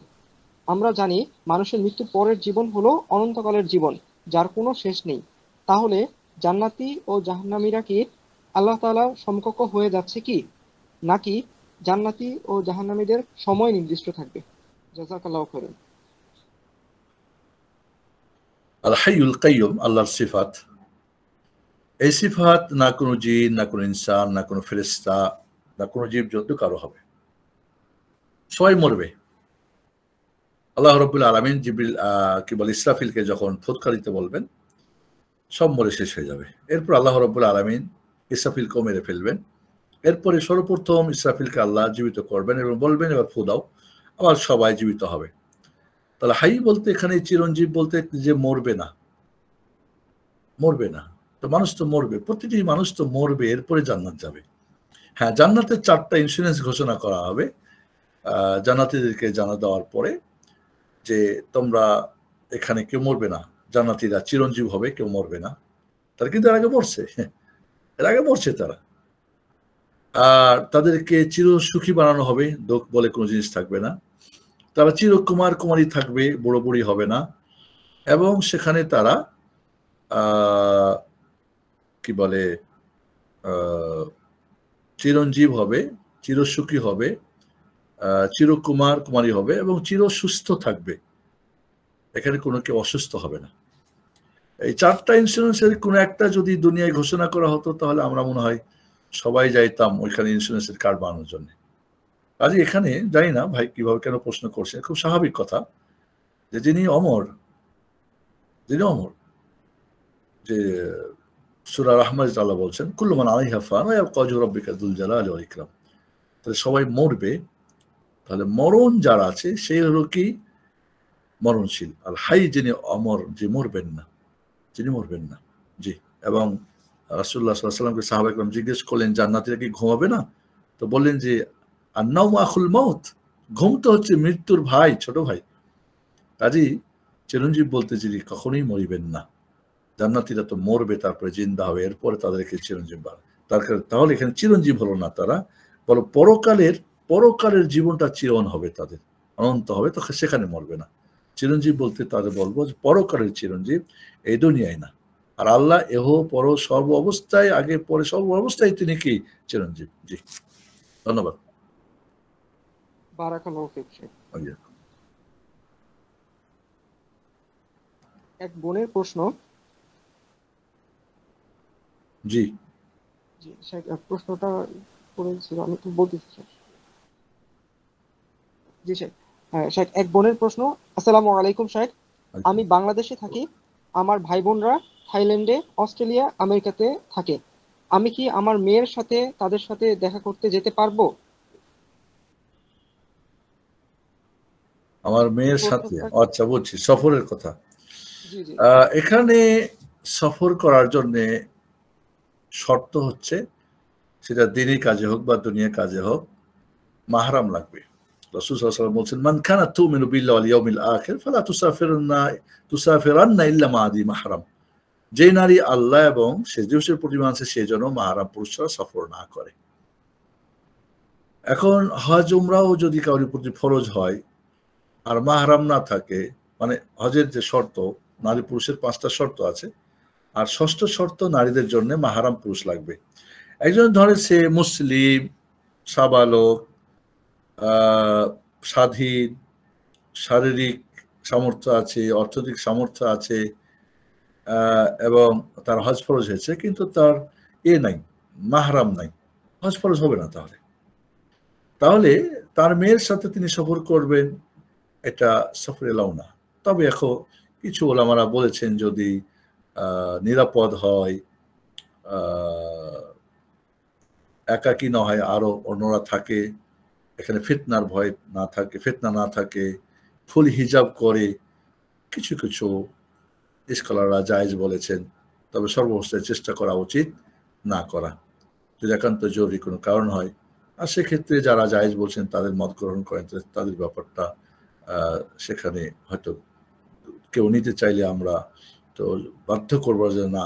আমরা জানি মানুষের মৃত্যুর পরের জীবন হলো অনন্তকালের জীবন, যার কোনো শেষ নেই। তাহলে জান্নাতি ও জাহান্নামীরা কি আল্লাহ তাআলার সমকক্ষ হয়ে যাচ্ছে কি, নাকি জান্নাতি ও জাহান্নামীদের সময় নির্দিষ্ট থাকবে? জাযাকাল্লাহু খাইরান। আল হাইয়ুল কাইয়ুম আল্লাহর সিফাত। এই সিফাত না কোনো জিন, না কোনো ইনসান, না কোনো ফেরেশতা, না কোনো জীবজন্তু কারো হবে। সবাই মরবে। আল্লাহ রাব্বুল আলামিন জিবরিল কি বলে ইসরাফিলকে যখন ফুৎকার দিতে বলবেন, সব মরে শেষ হয়ে যাবে। এরপর আল্লাহ রাব্বুল আলামিন ইসরাফিলকেও মেরে ফেলবেন। এরপরে সর্বপ্রথম ইসরাফিলকে আল্লাহ জীবিত করবেন এবং বলবেন এবার ফু দাও, আবার সবাই জীবিত হবে। তাহলে হাই বলতে এখানে চিরঞ্জীব বলতে যে মরবে না, মরবে না। তো মানুষ তো মরবে, প্রতিটি মানুষ তো মরবে, এরপরে জান্নাত যাবে। হ্যাঁ, জান্নাতের 4টা ইন্স্যুরেন্স ঘোষণা করা হবে জান্নাতীদেরকে জানা দেওয়ার পরে, যে তোমরা এখানে কেউ মরবে না, জান্নাতীরা চিরঞ্জীব হবে, কেউ মরবে না। তারা কিন্তু এর আগে মরছে, এর আগে মরছে তারা। আর তাদেরকে চির সুখী বানানো হবে, দুঃখ বলে কোনো জিনিস থাকবে না। তারা চিরকুমার কুমারী থাকবে, বুড়ো বুড়ি হবে না। এবং সেখানে তারা কি বলে চিরঞ্জীব হবে, চিরসুখী হবে, চিরকুমার কুমারী হবে, এবং চির সুস্থ থাকবে। এখানে কোনো কেউ অসুস্থ হবে না। এই 4টা ইন্স্যুরেন্সের কোনো একটা যদি দুনিয়ায় ঘোষণা করা হতো, তাহলে আমরা মনে হয় সবাই যাইতাম ওইখানে ইন্স্যুরেন্সের কার্ড বানানোর জন্য। কাজে এখানে জানি না ভাই কিভাবে কেন প্রশ্ন করছেন, খুব স্বাভাবিক কথা, যে যিনি অমর, যে সূরা রহমান আল্লাহ বলছেন কুল্লু মান আলাইহা ফান ওয়া ইয়াবকা ওয়াজহু রাব্বিকা যুল জালালি ওয়াল ইকরাম। তাহলে সবাই মরবে, তাহলে মরণ যারা আছে সেই হলো কি মরণশীল। আর হাই যিনি অমর, যে মরবেন না, যিনি মরবেন না। জি। এবং রাসূলুল্লাহ সাল্লাল্লাহু আলাইহি ওয়াসাল্লামকে সাহাবায়ে কেরাম জিজ্ঞেস করলেন জান্নাতীরা কি ঘুমাবে না? তো বললেন যে আন-নাওমু আখুল মাউত, ঘুম তো হচ্ছে মৃত্যুর ভাই, ছোট ভাই। কাজেই চিরঞ্জীব বলতে যিনি কখনোই মরিবেন না। জান্নাতীরা তো মরবে, তারপরে জিন্দা হবে, এরপরে তাদেরকে চিরঞ্জীব বানাবে। তাহলে এখানে চিরঞ্জীব হলো না তারা, বলো পরকালের জীবনটা চিরন হবে, তাদের অনন্ত হবে, তো সেখানে মরবে না। চিরঞ্জীব বলতে তাদের বলবো যে পরকালের চিরঞ্জীব, এই দুনিয়ায় না। আর আল্লাহ এহ পর সর্ব অবস্থায়, আগে পরে সর্ব অবস্থায় তিনি কি চিরঞ্জীব। জি, ধন্যবাদ। বারাকাল্লাহু ফিক শেখ। এক বোনের প্রশ্ন, জি জি শেখ, প্রশ্নটা করেছিল আমি একটু বলতেছি শেখ। জি শেখ। হ্যাঁ শেখ, এক বোনের প্রশ্ন। আসসালামু আলাইকুম শেখ, আমি বাংলাদেশে থাকি, আমার ভাই বোনরা থাইল্যান্ডে, অস্ট্রেলিয়া, আমেরিকাতে থাকে। আমি কি আমার মেয়ের সাথে তাদের সাথে দেখা করতে যেতে পারবো? আমার এই মেয়ের সাথে, প্রশ্নটা আচ্ছা বুঝছি, সফরের কথা। জি জি এখানে সফর করার জন্য শর্ত হচ্ছে, সেটা দিনই কাজে হোক বা দুনিয়া কাজে হোক, মাহরাম লাগবে। রাসূল সাল্লাল্লাহু আলাইহি ওয়াসাল্লাম বলছেন, মান কানাত তুমিনু বিল্লাহি ওয়াল ইয়াউমিল আখির ফালা তুসাফিরান্না ইল্লা মা যি মাহরাম। যে নারী আল্লাহ এবং শেষ দিবসের প্রতি মানছে, সে যেন মাহরাম পুরুষ ছাড়া সফর না করে। এখন হজ উমরাও যদি কারোর প্রতি ফরজ হয় আর মাহরাম না থাকে, মানে হজের যে শর্ত, নারী পুরুষের 5টা শর্ত আছে, আর ষষ্ঠ শর্ত নারীদের জন্য মাহরাম পুরুষ লাগবে। একজন ধরে সে মুসলিম, সাবালক, স্বাধীন, শারীরিক সামর্থ্য আছে, অর্থনৈতিক সামর্থ্য আছে, এবং তার হজ ফরজ হয়েছে, কিন্তু তার নাই, মাহরাম নাই, হজ ফরজ হবে না। তাহলে তাহলে তার মেয়ের সাথে তিনি সফর করবেন, এটা সফর এলাও না। তবে এখন কিছু ওলামারা বলেছেন, যদি নিরাপদ হয়, একাকী না হয়, আরো অন্যরা থাকে, এখানে ফিতনার ভয় না থাকে, ফিতনা না থাকে, ফুল হিজাব করে, কিছু কিছু স্কলাররা জায়েজ বলেছেন। তবে সর্বাবস্থায় চেষ্টা করা উচিত না করা, যদি একান্ত জরুরি কোনো কারণ হয়। আর সেক্ষেত্রে যারা জায়েজ বলছেন তাদের মত গ্রহণ করেন, তাদের ব্যাপারটা সেখানে হয়তো কেউ নিতে চাইলে আমরা তো বাধ্য করবো যে না,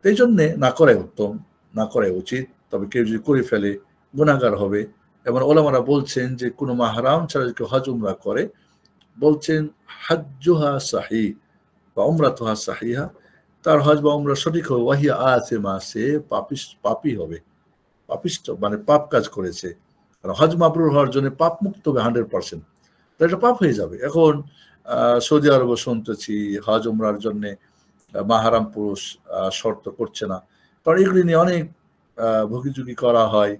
এই জন্যে না করাই উত্তম, না করাই উচিত। তবে কেউ যদি করে ফেলে গুনাহগার হবে। এবং ওলামারা বলছেন যে কোনো মাহরাম ছাড়া যদি কেউ হজ উমরা করে, বলছেন হাজ্জুহা সাহিহ বা উমরাতুহা সাহিহা, তার হজ বা উমরা সঠিক হবে, ওয়াহিয়া আতিমা, সে পাপী হবে, পাপিষ্ট, মানে পাপ কাজ করেছে। আর হজ মাবরুর হওয়ার জন্য পাপ মুক্ত হবে 100%, তো এটা পাপ হয়ে যাবে। এখন সৌদি আরব শুনতেছি হজ উমরার জন্য মাহারাম পুরুষ শর্ত করছে না, কারণ এগুলি নিয়ে অনেক ভুগিচুগি করা হয়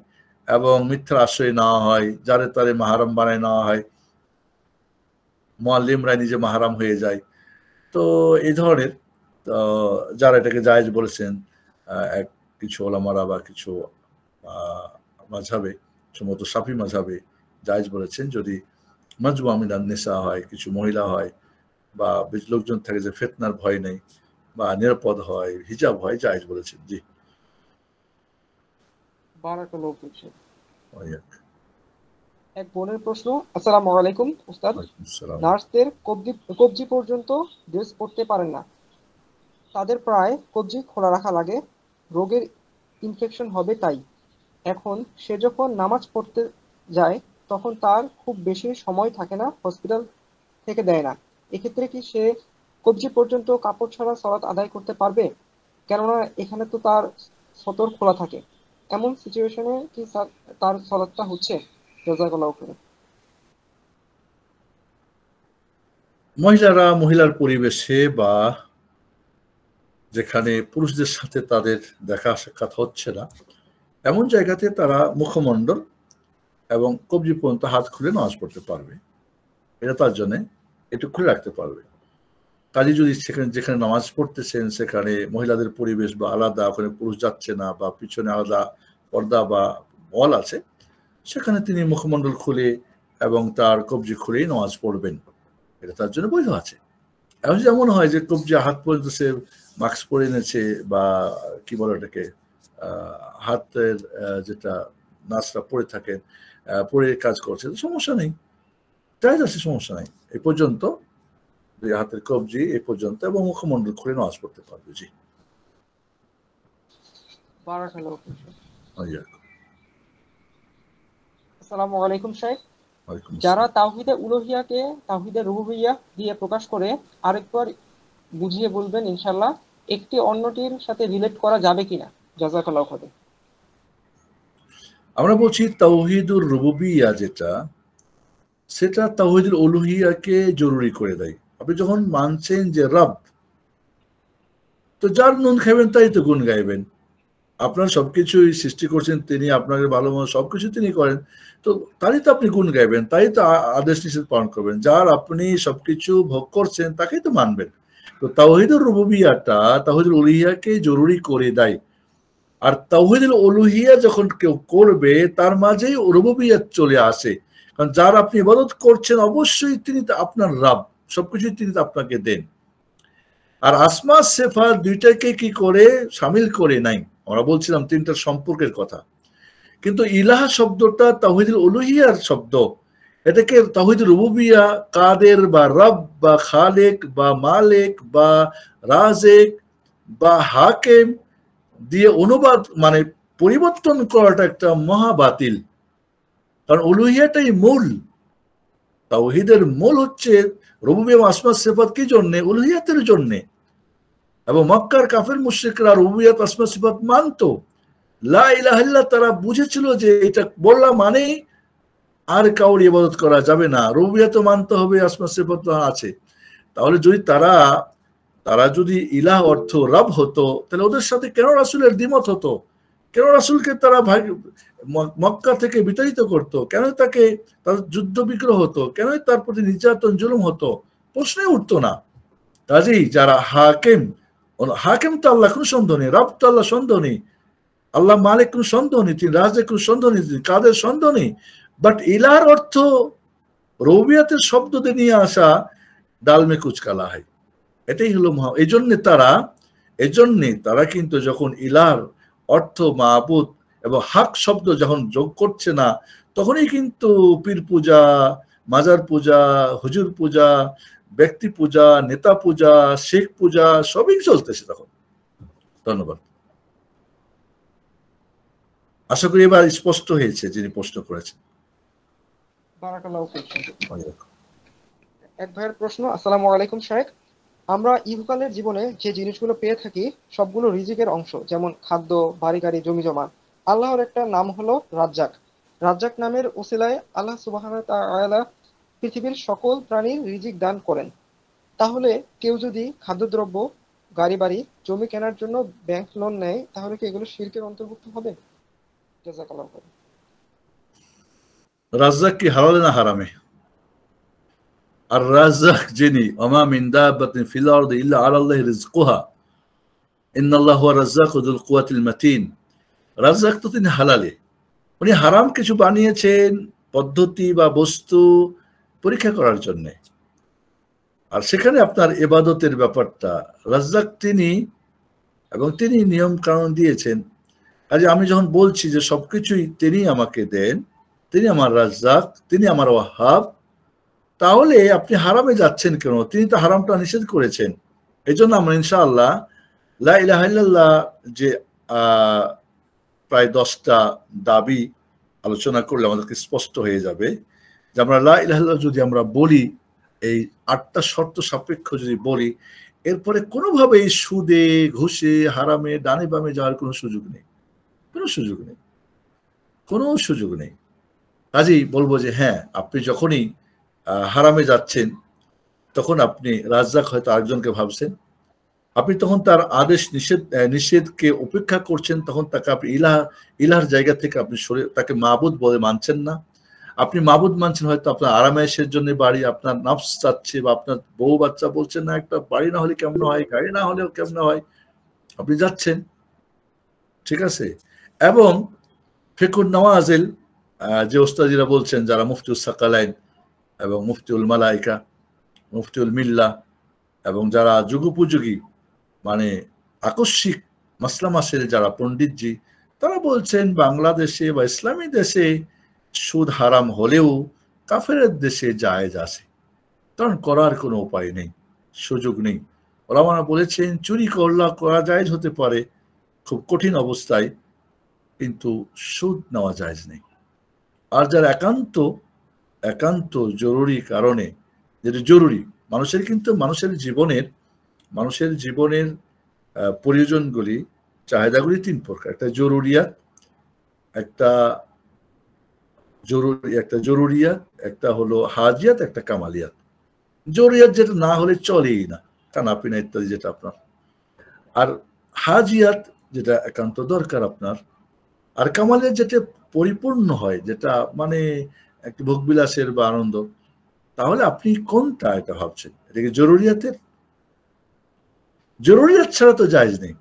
এবং মিথ্যার আশ্রয় নেওয়া হয়, যারে তারে মাহারাম বানায় নেওয়া হয়, মুআল্লিমরা নিজে মাহারাম হয়ে যায়। তো এই ধরনের যারা এটাকে জায়েজ বলেছেন, এক কিছু ওলামারা বা কিছু মাঝহাবে, সম্ভবত শাফি মাঝহাবে জায়েজ বলেছেন, যদি মাজমুআ মিনান নিসা হয়, কিছু মহিলা হয়, বা লোকজন থাকে যে ফিতনার ভয় নেই, বা নিরাপদ হয়, হিজাব হয়, জায়েজ বলেছেন। জি বারাকাল্লাহু ফিক শেখ। ওয়াইয়াক। এক বোনের প্রশ্ন। আসসালামু আলাইকুম উস্তাদ, ওয়ালাইকুম আসসালাম। নার্সদের কবজি পর্যন্ত ড্রেস পরতে পারেন না, তাদের প্রায় কবজি খোলা রাখা লাগে, রোগের ইনফেকশন হবে তাই। এখন সে যখন নামাজ পড়তে যায় তখন তার খুব বেশি সময় থাকে না, হসপিটাল থেকে দেয় না, এক্ষেত্রে কি সে কবজি পর্যন্ত কাপড় ছাড়া সালাত আদায় করতে পারবে? কেননা এখানে তো তার সতর খোলা থাকে। এমন সিচুয়েশনে কি তার সালাতটা হচ্ছে? জাযাকাল্লাহু খাইরান। মহিলারা মহিলার পরিবেশে বা যেখানে পুরুষদের সাথে তাদের দেখা সাক্ষাৎ হচ্ছে না, এমন জায়গাতে তারা মুখমণ্ডল এবং কবজি পর্যন্ত হাত খুলে নামাজ পড়তে পারবে। এটা তার জন্য একটু খুলে রাখতে পারবে। কাজে যদি সেখানে, যেখানে নামাজ পড়তেছেন সেখানে মহিলাদের পরিবেশ বা আলাদা, ওখানে পুরুষ যাচ্ছে না, বা পিছনে আলাদা পর্দা বা ওয়াল আছে, সেখানে তিনি মুখমণ্ডল খুলে এবং তার কবজি খুলেই নামাজ পড়বেন, এটা তার জন্য বৈধ আছে। এখন যেমন হয় যে কবজি হাত পর্যন্ত সে মাস্ক পরে এনেছে, বা কি বলে ওটাকে, হাতের যেটা নাচটা পরে থাকেন, পরে কাজ করছে, সমস্যা নেই, জায়েজ আছে, সমস্যা নাই। এই পর্যন্ত হাতের কবজি এই পর্যন্ত এবং মুখমণ্ডল খুলে নামাজ পড়তে পারবে। জি বারাকাল্লাহু ফিক শেখ। আচ্ছা। আসসালামু আলাইকুম শেখ, ওয়ালাইকুম যারা আসসালাম। তাওহীদে উলুহিয়াকে তাওহীদে রুবুবিয়্যা দিয়ে প্রকাশ করে, আরেকবার বুঝিয়ে বলবেন ইনশাআল্লাহ, একটি অন্যটির সাথে রিলেট করা যাবে কিনা? জাযাকাল্লাহু খাইরান। আমরা বলছি তাওহীদুর রুবুবিয়্যা যেটা, সেটা তাওহীদুল উলুহিয়াকে জরুরি করে দেয়। আপনি যখন মানছেন যে রব, তো যার নুন খাইবেন তাই তো গুণ গাইবেন। আপনার সবকিছুই সৃষ্টি করছেন তিনি, আপনাকে ভালো মন্দ সবকিছু তিনি করেন, তো তারই তো আপনি গুণ গাইবেন, তাই তো আদেশ নিষেধ পালন করবেন। যার আপনি সবকিছু ভোগ করছেন তাকেই তো মানবেন। তো তাওহীদুর রুবুবিয়্যাহটা তাওহীদুল উলুহিয়্যাহকে জরুরি করে দেয়। আর তাওহীদুল উলুহিয়্যাহ যখন কেউ করবে তার মাঝেই রুবুবিয়্যাহ চলে আসে। কারণ যার আপনি ইবাদত করছেন অবশ্যই তিনি আপনার রব, সবকিছু তিনি আপনাকে দেন। আর আসমা সিফাত দুইটাকে কি করে শামিল করে নাই, আমরা বলছিলাম তিনটা সম্পর্কের কথা, কিন্তু ইলাহ শব্দটা তাওহীদুল উলুহিয়্যাহর শব্দ, এটাকে তাওহীদুল রুবুবিয়্যাহ, কাদের বা রব বা খালেক বা মালিক বা রাজেক বা হাকিম দিয়ে অনুবাদ মানে পরিবর্তন করাটা একটা মহা বাতিল। কারণ উলুহিয়্যাহটাই মূল, তাওহীদের মূল হচ্ছে রুবুবিয়্যাহ এবং আসমা সিফাত কি জন্য? উলুহিয়্যাতের জন্য। এবং মক্কার কাফের মুশরিকরা রুবুবিয়্যাত আসমা সিফাত মানতো, লা ইলাহা ইল্লাল্লাহ তারা বুঝেছিল যে এটা বললা মানেই আর কাউর ইবাদত করা যাবে না, রুবুবিয়্যাত মানতে হবে, আসমা সিফাত আছে। তাহলে যদি তারা যদি ইলাহ অর্থ রব হতো, তাহলে ওদের সাথে কেন রাসূলের দ্বিমত হতো? কেন রাসূলকে তারা মক্কা থেকে বিতাড়িত করতো? কেন তাকে তাদের যুদ্ধ বিগ্রহ হতো? কেন তার প্রতি নির্যাতন জুলুম হতো? প্রশ্নই উঠতো না। কাজেই যারা হাকিম তো আল্লাহ, কোনো সন্দেহ নেই, রব তো আল্লাহ সন্দেহ নেই, আল্লাহ মালিক কোনো সন্দেহ নেই, তিনি রাজেক কোনো সন্দেহ নেই, তিনি কাদের সন্দেহ নেই। বাট ইলার অর্থ রুবুবিয়্যাতের শব্দ দিয়ে নিয়ে আসা ডাল মে কুচ কালা হয়, এটাই হলো এজন্যে তারা কিন্তু যখন ইলার অর্থ মাবুদ এবং হক শব্দ যখন যোগ করছে না, তখনই কিন্তু পীর পূজা, মাজার পূজা, হুজুর পূজা, ব্যক্তি পূজা, নেতা পূজা, শেখ পূজা সবই চলতেছে তখন। ধন্যবাদ। আশা করি এবার স্পষ্ট হয়েছে যিনি প্রশ্ন করেছেন। বারাকাল্লাহু ফীক। এক ভাইয়ের প্রশ্ন, আসসালামু আলাইকুম শাইখ, আমরা ইহকালের জীবনে যে জিনিসগুলো পেয়ে থাকি সবগুলো রিজিকের অংশ, যেমন খাদ্য, বাড়ি গাড়ি, জমি জমা। আল্লাহর একটা নাম হলো রাজ্জাক। রাজ্জাক নামের ওসিলায় আল্লাহ সুবহানাহু ওয়া তাআলা পৃথিবীর সকল প্রাণীর রিজিক দান করেন। তাহলে কেউ যদি খাদ্যদ্রব্য, গাড়ি বাড়ি, জমি কেনার জন্য ব্যাংক লোন নেয়, তাহলে কি এগুলো শিরকের অন্তর্ভুক্ত হবে? জাযাকাল্লাহু খাইর। রাজ্জাক কি হালালে না হারামে? আর রাজ্জাক যিনি, ওমা মিন দাব্বাতিন ফিল আরদি ইল্লা আলাল্লাহি রিজকুহা ইন্নাল্লাহু হুয়া রাজ্জাকু যুল কুওয়াতিল মাতিন। রাজ্জাক তো তিনি হালালে, উনি হারাম কিছু বানিয়েছেন পদ্ধতি বা বস্তু পরীক্ষা করার জন্য। আর সেখানে আপনার ইবাদতের ব্যাপারটা, রাজ্জাক তিনি, এবং তিনি নিয়ম কানুন দিয়েছেন। কাজে আমি যখন বলছি যে সবকিছুই তিনি আমাকে দেন, তিনি আমার রাজ্জাক, তিনি আমার ওয়াহাব, তাহলে আপনি হারামে যাচ্ছেন কেন? তিনি তো হারামটা নিষেধ করেছেন। এই জন্য আমরা ইনশাআল্লাহ লা ইলাহা ইল্লাল্লাহ যে প্রায় 10টা দাবি আলোচনা করলে আমাদেরকে স্পষ্ট হয়ে যাবে যে আমরা লা ইলাহা ইল্লাল্লাহ যদি আমরা বলি, এই 8টা শর্ত সাপেক্ষ যদি বলি, এরপরে কোনোভাবেই সুদে, ঘুষে, হারামে, ডানে বামে যাওয়ার কোনো সুযোগ নেই, কোনো সুযোগ নেই, কোনো সুযোগ নেই। কাজেই বলবো যে হ্যাঁ, আপনি যখনই হারামে যাচ্ছেন তখন আপনি রাজ্জাক হয়তো আরেকজনকে ভাবছেন, আপনি তখন তার আদেশ নিষেধকে উপেক্ষা করছেন, তখন তাকে আপনি ইলাহার জায়গা থেকে আপনি তাকে মাবুদ বলে মানছেন না। আপনি মাবুদ মানছেন হয়তো আপনার আরামায়েশের জন্য বাড়ি, আপনার নফস চাচ্ছে, বা আপনার বউ বাচ্চা বলছেন না একটা বাড়ি না হলে কেমন হয়, গাড়ি না হলেও কেমন হয়, আপনি যাচ্ছেন, ঠিক আছে। এবং ফিকুন নওয়াজিল যে ওস্তাদিরা বলছেন, যারা মুফতিউস সাকালাইন এবং মুফতিউল মালাইকা, মুফতিউল মিল্লা, এবং যারা যুগোপযোগী মানে আকস্মিক মাসলা মাসের যারা পণ্ডিতজি, তারা বলছেন বাংলাদেশে বা ইসলামী দেশে সুদ হারাম হলেও কাফেরের দেশে জায়েজ আছে, কারণ করার কোনো উপায় নেই, সুযোগ নেই। ওলামারা বলেছেন চুরি করা জায়েজ হতে পারে খুব কঠিন অবস্থায়, কিন্তু সুদ নেওয়া জায়েজ নেই। আর যারা একান্ত জরুরি কারণে, যেটা জরুরি, মানুষের জীবনের প্রয়োজনগুলি, চাহিদাগুলি 3 প্রকার। একটা জরুরিয়াত, একটা হলো হাজিয়াত, একটা কামালিয়াত। জরুরিয়াত যেটা না হলে চলেই না, খানা পিনা ইত্যাদি যেটা আপনার। আর হাজিয়াত যেটা একান্ত দরকার আপনার। আর কামালের যেটা পরিপূর্ণ হয়, যেটা মানে একটা ভোগবিলাসের বা আনন্দ, তাহলে আপনি কোনটা এটা ভাবছেন? এটা কি জরুরিয়াতের? জরুরিয়াত ছাড়া তো জায়েজ নেই।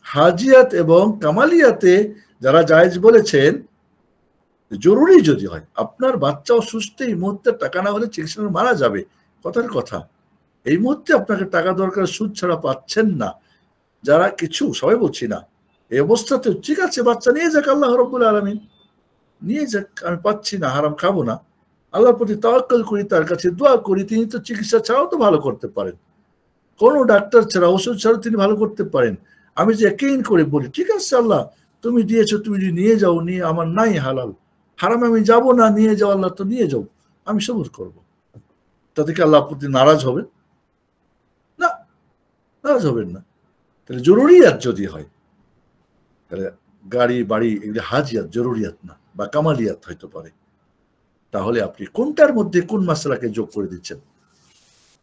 হাজিয়াত এবং কামালিয়াতে যারা জায়েজ বলেছেন, জরুরি যদি হয়, আপনার বাচ্চা অসুস্থ, এই মুহূর্তে টাকা না হলে চিকিৎসা মারা যাবে, কথার কথা, এই মুহূর্তে আপনাকে টাকা দরকার, সুদ ছাড়া পাচ্ছেন না, যারা কিছু, সবাই বলছি না, এই অবস্থাতে ঠিক আছে বাচ্চা নিয়ে যাক, আল্লাহ রাব্বুল আলামিন নিয়ে যাক, আমি পাচ্ছি না, হারাম খাবো না, আল্লাহর প্রতি তাওয়াক্কুল করি, তার কাছে দোয়া করি, তিনি তো চিকিৎসা ছাড়াও তো ভালো করতে পারেন, কোনো ডাক্তার ছাড়া, ওষুধ ছাড়াও তিনি ভালো করতে পারেন। আমি যে একেইন করে বলি, ঠিক আছে আল্লাহ তুমি দিয়েছো, তুমি যদি নিয়ে যাও, নিয়ে আমার নাই হালাল, হারামে আমি যাব না, নিয়ে যাও আল্লাহ, তো নিয়ে যাও, আমি সবুর করবো। তাতে কি আল্লাহ প্রতি নারাজ হবে? না, নারাজ হবেন না। তাহলে জরুরিয়াত যদি হয়, তাহলে গাড়ি বাড়ি এগুলি হাজিয়াত, জরুরিয়াত না, বা কামালিয়াত হইতে পারে। তাহলে আপনি কোনটার মধ্যে কোন মাসলাকে যোগ করে দিচ্ছেন?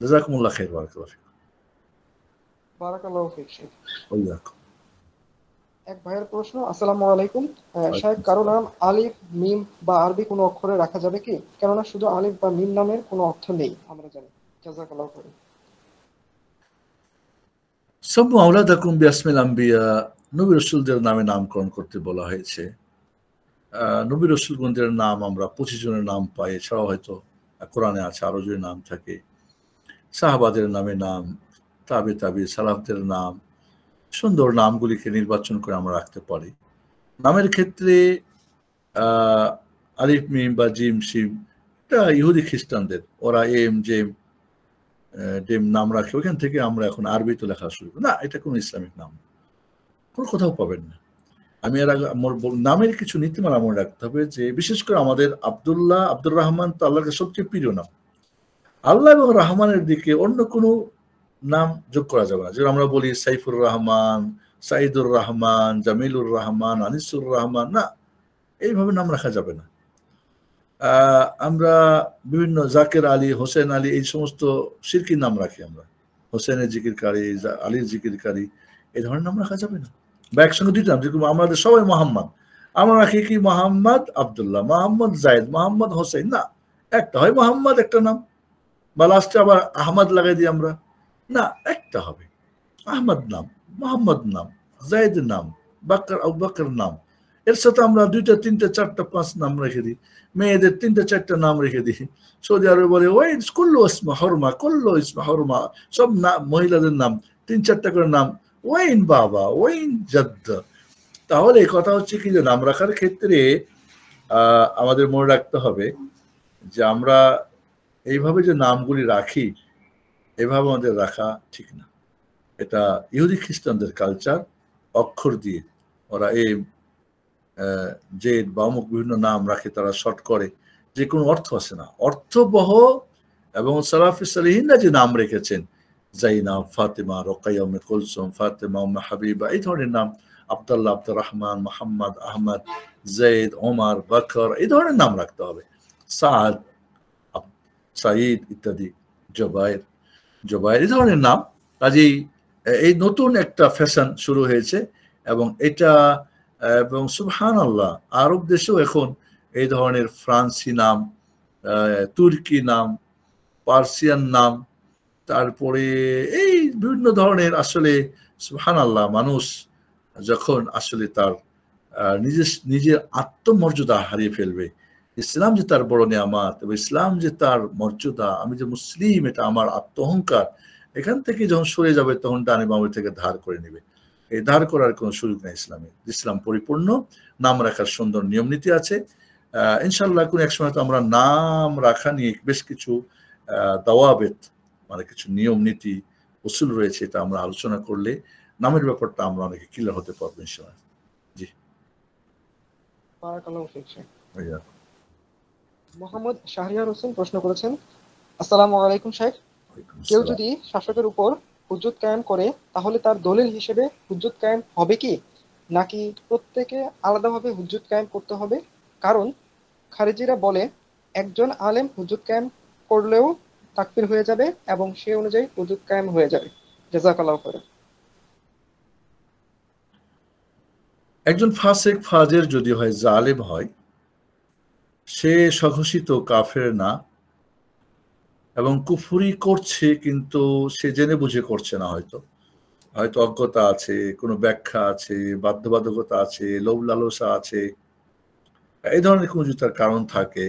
জাযাকুমুল্লাহ খাইর, বারাকাল্লাহু ফিক। বারাকাল্লাহু ফিক শেখ। ওয়াইয়াকুম। এক ভাইয়ের প্রশ্ন, আসসালামু আলাইকুম শেখ, কারো নাম আলিফ মিম বা আরবি কোনো অক্ষরে রাখা যাবে কি? কেননা শুধু আলিফ বা মিম নামের কোনো অর্থ নেই আমরা জানি। জাযাকাল্লাহু খাইর। সাম্মু আওলাদাকুম বিআসমিল আম্বিয়া, নবী রাসূলদের নামে নামকরণ করতে বলা হয়েছে। নবী রাসূলগণদের নাম আমরা 25 জনের নাম পাই, এছাড়াও হয়তো কোরআনে আছে আরো যদি নাম থাকে। সাহাবাদের নামে নাম, তাবে সালাফদের নাম, সুন্দর নামগুলিকে নির্বাচন করে আমরা রাখতে পারি। নামের ক্ষেত্রে আলিফ মিম বা জিম শিম, এটা ইহুদি খ্রিস্টানদের, ওরা এম জেম ডেম নাম রাখে, ওইখান থেকে আমরা এখন আরবিতে লেখা শুরু করি, না এটা কোনো ইসলামিক নাম, কোনো কোথাও পাবেন না। আমি এর আগে আমার নামের কিছু নীতিমালা মনে রাখতে হবে, যে বিশেষ করে আমাদের আব্দুল্লাহ, আব্দুর রহমান তো আল্লাহর কাছে সবচেয়ে প্রিয় নাম। আল্লাহ এবং রহমানের দিকে অন্য কোনো নাম যোগ করা যাবে না। যেমন আমরা বলি সাইফুর রহমান, সাইদুর রহমান, জামিলুর রহমান, আনিসুর রহমান, না, এইভাবে নাম রাখা যাবে না। আমরা বিভিন্ন জাকের আলী, হোসেন আলী, এই সমস্ত শিরকি নাম রাখি আমরা, হোসেনের জিকিরকারী, আলীর জিকিরকারী, এই ধরনের নাম রাখা যাবে না। বা একসঙ্গে দুইটা নাম, যেরকম আমাদের সবাই মোহাম্মদ, আমরা রাখি কি মোহাম্মদ আব্দুল্লাহ, মোহাম্মদ জায়েদ, মোহাম্মদ হোসেন, না, একটা হয় মোহাম্মদ একটা নাম, বা লাস্টে আবার আহমদ লাগাই দিই আমরা, না, একটা হবে আহমদ নাম, মোহাম্মদ নাম, জায়েদ নাম, বাকর আবু বকর নাম, এর সাথে আমরা 2টা 3টা 4টা 5 নাম রেখে দিই, মেয়েদের 3টা 4টা নাম রেখে দিই। সৌদি আরবে বলে ওয়াইন কুল্লু ইসমা হরমা, কুল্লু ইসমা হরমা, সব মহিলাদের নাম 3-4টা করে নাম, ওয়াইন বাবা, ওয়াইন জাদ্দ। তাহলে কথা হচ্ছে কি, যে নাম রাখার ক্ষেত্রে আমাদের মনে রাখতে হবে যে আমরা এইভাবে যে নামগুলি রাখি, এভাবে আমাদের রাখা ঠিক না। এটা ইহুদি খ্রিস্টানদের কালচার, অক্ষর দিয়ে ওরা এই জেড বা অমুক বিভিন্ন নাম রাখে, তারা শর্ট করে, যে কোনো অর্থ আছে না, অর্থবহ। এবং সালাফি সালিহিনরা যে নাম রেখেছেন, জাইনাব, ফাতেমা, রোকাইয়া, উম্মে কুলসুম, ফাতেমা, উম্মে হাবিবা, এই ধরনের নাম, আব্দুল্লাহ, আব্দুর রহমান, মোহাম্মদ, আহমদ, জৈদ, ওমর, বকর, এই ধরনের নাম রাখতে হবে, সাদ, সাঈদ ইত্যাদি, জুবাইর, এই ধরনের নাম। কাজেই এই নতুন একটা ফ্যাশন শুরু হয়েছে, এবং এটা, এবং সুবহানাল্লাহ, আরব দেশেও এখন এই ধরনের ফ্রান্সি নাম, তুর্কি নাম, পার্সিয়ান নাম, তারপরে এই বিভিন্ন ধরনের, আসলে সুবহানাল্লাহ, মানুষ যখন আসলে তার নিজের আত্মমর্যাদা হারিয়ে ফেলবে, ইসলাম যে তার বড় নিয়ামত, এবং ইসলাম যে তার মর্যাদা, আমি যে মুসলিম, এটা আমার আত্মঅহংকার, এখান থেকে যখন সরে যাবে, তখন ডানে বামে থেকে ধার করে নেবে। এই ধার করার কোনো সুযোগ নেই ইসলামে। ইসলাম পরিপূর্ণ, নাম রাখার সুন্দর নিয়ম নীতি আছে। ইনশাল্লাহ কোন এক সময় তো আমরা নাম রাখা নিয়ে বেশ কিছু দাওয়াবেত, মানে কিছু নিয়ম নীতি উসুল রয়েছে, এটা আমরা আলোচনা করলে নামের ব্যাপারটা আমরা অনেকে ক্লিয়ার হতে পারবো ইনশাল্লাহ। জি, বারাকাল্লাহু ফিক শেখ। ভাইয়া। মোহাম্মদ শাহরিয়ার হোসেন প্রশ্ন করেছেন, আসসালামু আলাইকুম শেখ, কেউ যদি শাসকের উপর হুজ্জত কায়েম করে, তাহলে তার দলিল হিসেবে হুজ্জত কায়েম হবে কি, নাকি প্রত্যেকে আলাদাভাবে হুজ্জত কায়েম করতে হবে? কারণ খারিজিরা বলে একজন আলেম হুজ্জত কায়েম করলেও তাকফির হয়ে যাবে এবং সে অনুযায়ী হুজ্জত কায়েম হয়ে যাবে। জাযাকাল্লাহু খাইরান। একজন ফাসেক ফাজের যদি হয়, জালেম হয়, সে স্বঘোষিত কাফের না, এবং কুফরি করছে কিন্তু সে জেনে বুঝে করছে না, হয়তো হয়তো অজ্ঞতা আছে, কোনো ব্যাখ্যা আছে, বাধ্যবাধকতা আছে, লোভ লালসা আছে, এই ধরনের কোনো যদি তার কারণ থাকে,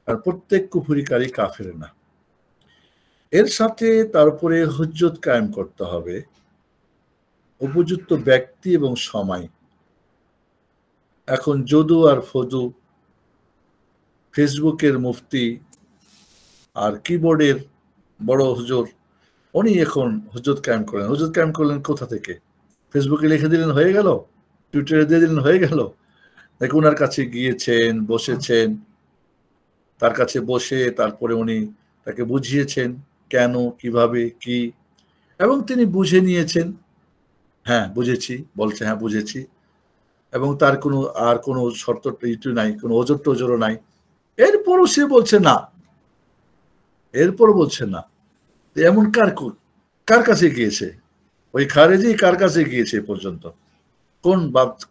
আর প্রত্যেক কুফরিকারী কাফের না। এর সাথে তারপরে হুজ্জত কায়েম করতে হবে, উপযুক্ত ব্যক্তি এবং সময়। এখন যদু আর ফদু, ফেসবুকের মুফতি আর কিবোর্ডের বড় হুজুর, উনি এখন হুজ্জত কায়েম করলেন। হুজ্জত কায়েম করলেন কোথা থেকে? ফেসবুকে লিখে দিলেন হয়ে গেল, টুইটারে দিয়ে দিলেন হয়ে গেল? নাকি ওনার কাছে গিয়েছেন, বসেছেন, তার কাছে বসে তারপরে উনি তাকে বুঝিয়েছেন কেন, কিভাবে, কি, এবং তিনি বুঝে নিয়েছেন, হ্যাঁ বুঝেছি, বলছে হ্যাঁ বুঝেছি, এবং তার কোনো আর কোনো শর্ত ইটু নাই, কোনো ওজোর টোজোরও নাই। এরপরও সে বলছে না, এরপরও বলছে না। এমন কার কাছে গিয়েছে? ওই খারেজি কার কাছে গিয়েছে এ পর্যন্ত?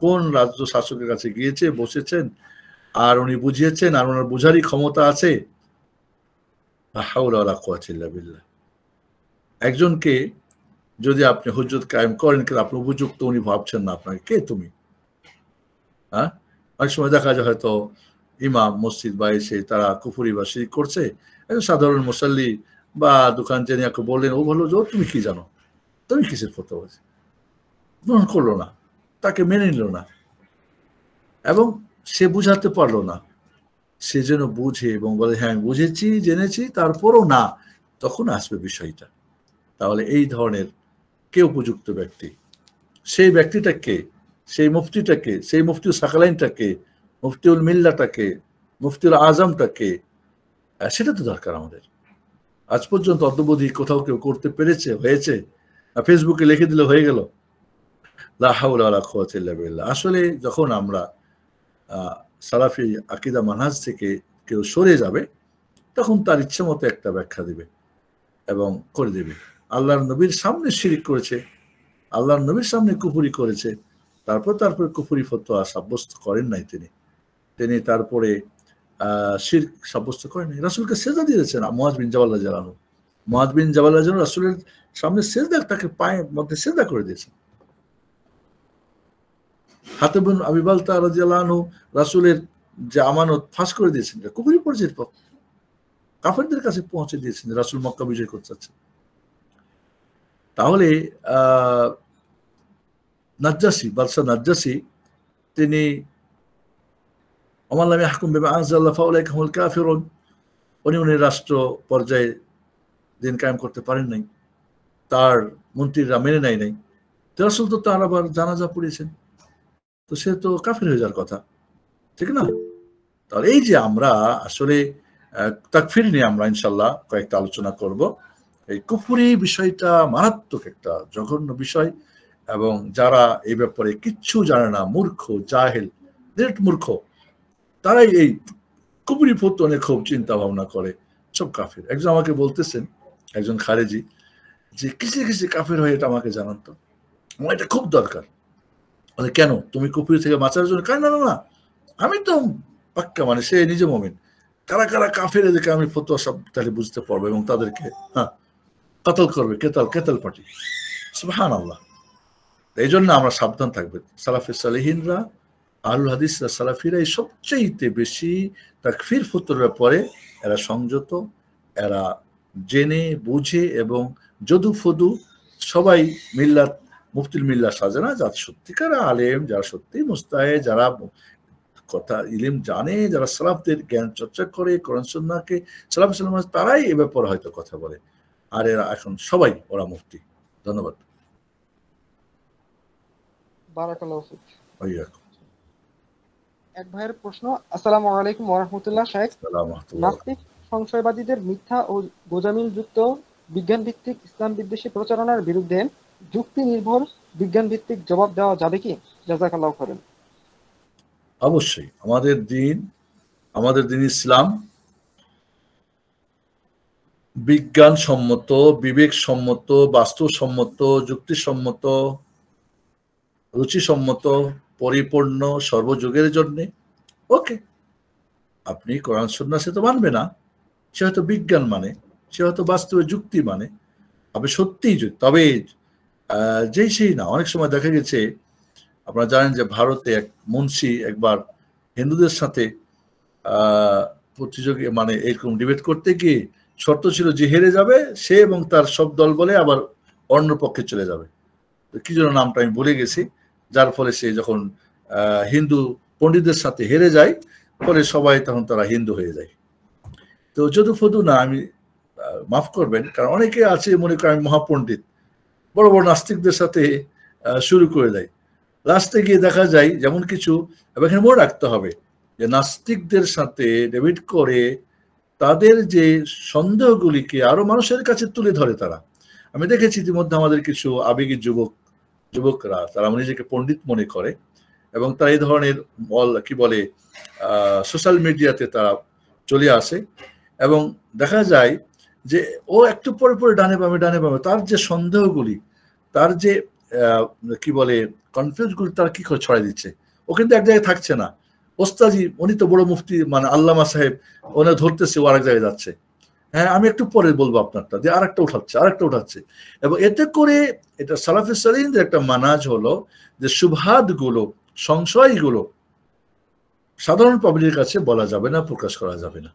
কোন রাজ্য শাসকের কাছে গিয়েছে, বসেছেন, আর উনি বুঝিয়েছেন, আর ওনার বুঝারই ক্ষমতা আছে? একজনকে যদি আপনি হুজ্জত কায়েম করেন, কিন্তু আপনি উপযুক্ত উনি ভাবছেন না আপনাকে, কে তুমি? হ্যাঁ, অনেক সময় দেখা যায় হয়তো ইমাম মসজিদ বা এসে তারা কুফুরি বা শিরক করছে, একজন সাধারণ মুসাল্লি বা দোকান জেনে বললেন, ও বললো যে তুমি কি জানো, তুমি কিসের ফতোয়া বলছি, গ্রহণ করলো না, তাকে মেনে নিল না, এবং সে বুঝাতে পারলো না। সে যেন বুঝে এবং বলে হ্যাঁ আমি বুঝেছি, জেনেছি, তারপরও না, তখন আসবে বিষয়টা। তাহলে এই ধরনের কে উপযুক্ত ব্যক্তি? সেই ব্যক্তিটাকে, সেই মুফতিটাকে, সেই মুফতিউল সাকালাইনটাকে, মুফতিউল মিল্লাটাকে, মুফতিউল আজমটাকে, সেটা তো দরকার আমাদের। আজ পর্যন্ত অদ্যবধি কোথাও কেউ করতে পেরেছে, হয়েছে? ফেসবুকে লিখে দিলে হয়ে গেল? লা হাওলা ওয়ালা কুওয়াতা ইল্লা বিল্লাহ। আসলে যখন আমরা সালাফি আকীদা মানহাজ থেকে কেউ সরে যাবে, তখন তার ইচ্ছে মতো একটা ব্যাখ্যা দিবে এবং করে দেবে। আল্লাহর নবীর সামনে শিরিক করেছে, আল্লাহর নবীর সামনে কুফরি করেছে, তারপরে কুফরি ফতোয়া সাব্যস্ত করেন নাই তিনি তারপরে শিরক সাব্যস্ত করেন নাই। রাসূলকে সেজদা দিয়েছেন মুআয বিন জাবাল রাদিয়াল্লাহু আনহু। মুআয বিন জাবাল রাদিয়াল্লাহু আনহু রাসূলের সামনে সেজদা, তাকে পায়ের মধ্যে সেজদা করে দিয়েছেন। হাতিব বিন আবি বালতা রাদিয়াল্লাহু আনহু রাসূলের যে আমানত ফাঁস করে দিয়েছেন, কুফরি পর্যায়ের কাফেরদের কাছে পৌঁছে দিয়েছেন, রাসূল মক্কা বিজয় করতে চাচ্ছেন। তাহলে নাজ্জাসী, বাদশাহ নাজ্জাসী, তিনি ওমান লাম ইয়াহকুম বিমা আনজালাল্লাহু ফাউলাইকা হুমুল কাফিরুন, উনি রাষ্ট্র পর্যায়ে দিন কায়েম করতে পারেন নাই, তার মন্ত্রীরা মেনে নেয় নাই। রাসূল তো তার আবার জানাজা পড়িয়েছেন, তো সে তো কাফের হয়ে যাওয়ার কথা, ঠিক না? তাহলে এই যে আমরা আসলে তাকফির নিয়ে আমরা ইনশাল্লাহ কয়েকটা আলোচনা করব। এই কুফরি বিষয়টা মারাত্মক একটা জঘন্য বিষয়, এবং যারা এই ব্যাপারে কিচ্ছু জানে না, মূর্খ, জাহেল, ডিরেক্ট মূর্খ, তারাই এই কুফরি ফতোয়া নিয়ে খুব চিন্তা ভাবনা করে, সব কাফের। একজন আমাকে বলতেছেন, একজন খারেজি, যে কিসে কাফের হয়ে এটা আমাকে জানান তো, আমার এটা খুব দরকার। কেন, তুমি কুফরি থেকে বাঁচার জন্য? না না না, আমি তো পাক্কা, মানে সে নিজে মুমিন, কারা কারা কাফের এদেরকে আমি ফতোয়া সব তাহলে বুঝতে পারবো, এবং তাদেরকে কতল করবে, কেতাল পার্টি। সুবহানাল্লাহ। এই জন্য আমরা সাবধান থাকবে। সালাফে সালেহিনরা, আহলুল হাদিসরা, সালাফিরা এই সবচেয়ে বেশি তাকফির ফতোয়ার ব্যাপারে এরা সংযত, এরা জেনে বুঝে, এবং যদু ফদু সবাই মিল্লাত, মুফতিল মিল্লা সাজে না, যারা সত্যিকার আলেম, যারা সত্যি মুস্তাহে, যারা কথা ইলিম জানে, যারা সালাফদের জ্ঞান চর্চা করে, কোরআন সুন্নাহকে সালাফ সাল্লাল্লাহু আলাইহি, তারাই এ ব্যাপারে হয়তো কথা বলে। আর এরা এখন সবাই ওরা মুফতি। ধন্যবাদ। বারাকাল্লাহু ফিক। ওয়াইয়াকুম। এক ভাইয়ের প্রশ্ন। আসসালামু আলাইকুম ওয়া রাহমাতুল্লাহ। শাইখ, নাস্তিক সংশয়বাদীদের মিথ্যা ও গোজামিল যুক্ত বিজ্ঞান ভিত্তিক ইসলাম বিদ্বেষী প্রচারণার বিরুদ্ধে যুক্তি নির্ভর বিজ্ঞান ভিত্তিক জবাব দেওয়া যাবে কি? জাযাকাল্লাহু খাইরান। অবশ্যই আমাদের দিন ইসলাম বিজ্ঞানসম্মত, বিবেকসম্মত, বাস্তবসম্মত, যুক্তিসম্মত, রুচিসম্মত পরিপূর্ণ সর্বযুগের জন্য, ওকে। আপনি কোরআন সুন্নাহ সে তো মানবে না, সে হয়তো বিজ্ঞান মানে, সে হয়তো বাস্তবে যুক্তি মানে, আপনি সত্যিই তবে যেই সেই না। অনেক সময় দেখা গেছে, আপনারা জানেন যে ভারতে এক মুন্সি একবার হিন্দুদের সাথে প্রতিযোগী মানে এরকম ডিবেট করতে গিয়ে শর্ত ছিল যে হেরে যাবে সে এবং তার সব দল বলে আবার অন্য পক্ষে চলে যাবে, কি জন্য নামটা আমি ভুলে গেছি। যার ফলে সে যখন হিন্দু পণ্ডিতদের সাথে হেরে যায়, ফলে সবাই তখন তারা হিন্দু হয়ে যায়। তো যদু ফদু না, আমি মাফ করবেন, কারণ অনেকে আছে মনে করেন মহাপণ্ডিত, বড় বড় নাস্তিকদের সাথে শুরু করে দেয়, লাস্টে গিয়ে দেখা যায় যেমন কিছু। এবং এখানে মনে রাখতে হবে যে নাস্তিকদের সাথে ডিবেট করে তাদের যে সন্দেহগুলিকে আরো মানুষের কাছে তুলে ধরে তারা। আমি দেখেছি ইতিমধ্যে আমাদের কিছু আবেগী যুবকরা তারা নিজেকে পণ্ডিত মনে করে এবং তারা এই ধরনের কি বলে সোশ্যাল মিডিয়াতে তারা চলে আসে এবং দেখা যায় যে ও একটু পরে পরে ডানে বামে তার যে সন্দেহগুলি, তার যে কি বলে কনফিউজগুলি তারা কি করে ছড়াই দিচ্ছে। ও কিন্তু এক জায়গায় থাকছে না। ওস্তাজি উনি তো বড় মুফতি মানে আল্লামা সাহেব, ওনার ধরতেছে ও আরেক জায়গায় যাচ্ছে। হ্যাঁ, আমি একটু পরে বলবো আপনারটা, যে আরেকটা উঠাচ্ছে এবং এতে করে এটা সালাফে সালিহিনদের একটা মানাজ হলো যে শুবহাতগুলো, সংশয়গুলো সাধারণ পাবলিকের কাছে বলা যাবে না, প্রকাশ করা যাবে না,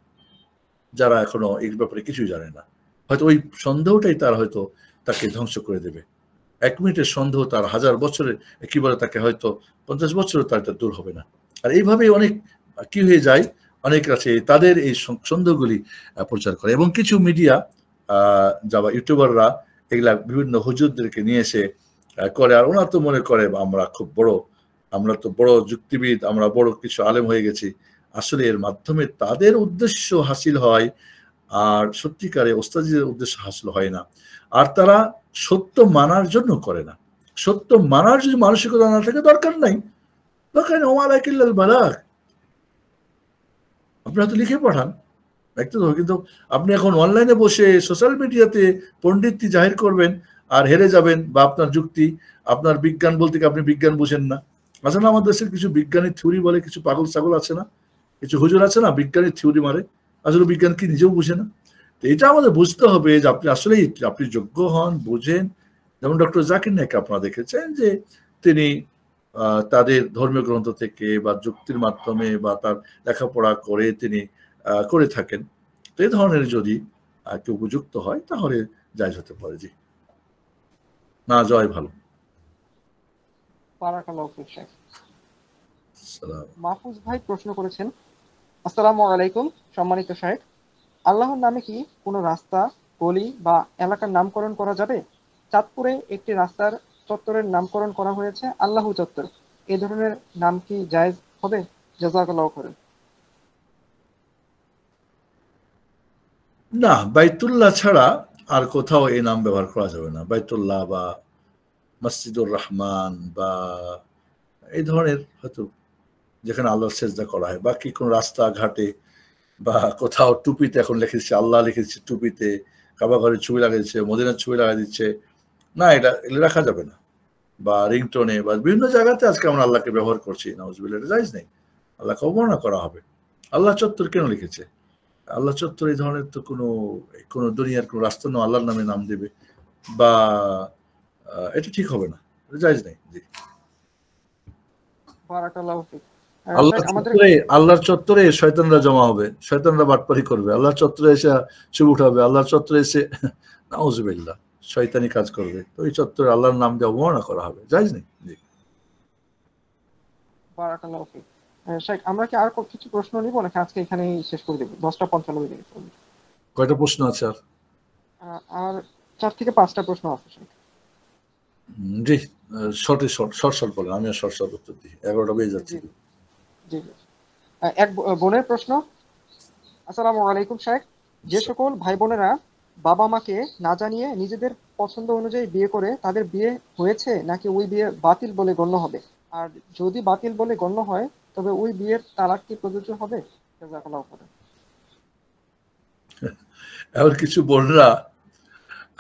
যারা এখনো এই ব্যাপারে কিছুই জানে না। হয়তো ওই সন্দেহটাই তার হয়তো তাকে ধ্বংস করে দেবে। 1 মিনিটের সন্দেহ তার 1000 বছরের কি বলে তাকে হয়তো 50 বছরও তার এটা দূর হবে না। আর এইভাবেই অনেক কি হয়ে যায়, অনেক আছে তাদের এই সন্দেহগুলি প্রচার করে। এবং কিছু মিডিয়া যারা ইউটিউবাররা এগুলা বিভিন্ন হুজুরদেরকে নিয়ে এসে করে, আর ওনারা তো মনে করে আমরা খুব বড়, আমরা তো বড় যুক্তিবিদ, আমরা বড় কিছু আলেম হয়ে গেছি। আসলে এর মাধ্যমে তাদের উদ্দেশ্য হাসিল হয়, আর সত্যিকারে ওস্তাদের উদ্দেশ্য হাসিল হয় না। আর তারা সত্য মানার জন্য করে না। সত্য মানার যদি মানসিকতা না থাকে দরকার নাই, ওমালাইকিল্লাল বালাগ, আপনি হয়তো লিখে পাঠান দেখতে তো। কিন্তু আপনি এখন অনলাইনে বসে সোশ্যাল মিডিয়াতে পণ্ডিতি জাহির করবেন আর হেরে যাবেন, বা আপনার যুক্তি, আপনার বিজ্ঞান বলতে আপনি বিজ্ঞান বুঝেন না। আসলে আমাদের দেশের কিছু বিজ্ঞানী থিওরি বলে, কিছু পাগল ছাগল আছে না, কিছু হুজুর আছে না বিজ্ঞানী থিওরি মারে, আসলে বিজ্ঞান কি নিজেও বুঝে না। তো এটা আমাদের বুঝতে হবে যে আপনি আসলেই আপনি যোগ্য হন, বুঝেন। যেমন ডক্টর জাকির নায়েক আপনারা দেখেছেন যে তিনি তাদের ধর্মীয় গ্রন্থ থেকে বা যুক্তির মাধ্যমে বা তার লেখাপড়া করে তিনি করে থাকেন। তো এই ধরনের যদি কেউ উপযুক্ত হয় তাহলে জায়েজ হতে পারে। জি না, জয় ভালো। মাহফুজ ভাই প্রশ্ন করেছেন, আসসালামু আলাইকুম সম্মানিত শাহেখ, আল্লাহর নামে কি কোনো রাস্তা, গলি বা এলাকার নামকরণ করা যাবে? চাঁদপুরে একটি রাস্তার চত্বরের নামকরণ করা হয়েছে আল্লাহ চত্বর, এই ধরনের নাম কি জায়েজ হবে? জাযাকাল্লাহু খাইরান। না, বাইতুল্লাহ ছাড়া আর কোথাও এই নাম ব্যবহার করা যাবে না। বাইতুল্লাহ বা মসজিদুর রহমান বা এই ধরনের হয়তো যেখানে আল্লাহর সেজদা করা হয়, বাকি কোনো রাস্তাঘাটে বা কোথাও টুপিতে এখন লিখেছে আল্লাহ, লিখেছে টুপিতে, কাবা ঘরের ছবি লাগাইছে, মদিনার ছবি লাগাই দিচ্ছে, না এটা রাখা যাবে না। বা রিংটোনে বা বিভিন্ন জায়গাতে আজকে আমরা আল্লাহকে ব্যবহার করছি, নাউজুবিল্লাহ, এটা জায়েজ নেই। আল্লাহকে অবমাননা করা হবে। আল্লাহ চত্বর কেন লিখেছে? আল্লাহ চত্বর এই ধরনের তো কোনো দুনিয়ার কোনো রাস্তা নয় আল্লাহর নামে নাম দেবে, বা এটা ঠিক হবে না, এটা জায়েজ নেই। জি, বারাকাল্লাহু ফিক। আল্লাহর চত্বরে শয়তানরা জমা হবে, শয়তানরা বাটপারি করবে, আল্লাহর চত্বরে এসে ছবি উঠাবে, আল্লাহর চত্বরে এসে নাউজুবিল্লাহ শয়তানি কাজ করবে। তো এই চত্বরে আল্লাহর নাম দিয়ে অবমাননা করা হবে, জায়েজ নেই। জি, বারাকাল্লাহু ফিক। শাইখ, আমরা কি আর কিছু প্রশ্ন নিব নাকি আজকে এখানেই শেষ করে দেব? 10:55 মিনিট। কয়টা প্রশ্ন আছে আর? আর 4 থেকে 5টা প্রশ্ন আছে শাইখ। জি, শর্ট বলেন, আমি আর শর্ট উত্তর দিই, 11টা বেজে যাচ্ছে। জি, এক বোনের প্রশ্ন, আসসালামু আলাইকুম শাইখ, যে সকল ভাই বোনেরা বাবা মাকে না জানিয়ে নিজেদের পছন্দ অনুযায়ী বিয়ে করে, তাদের বিয়ে হয়েছে নাকি ওই বিয়ে বাতিল বলে গণ্য হবে? আর যদি বাতিল বলে গণ্য হয় তবে ওই বিয়ের তালাক কি প্রযোজ্য হবে? জাযাকাল্লাহু খাইরান। এখন কিছু বোনরা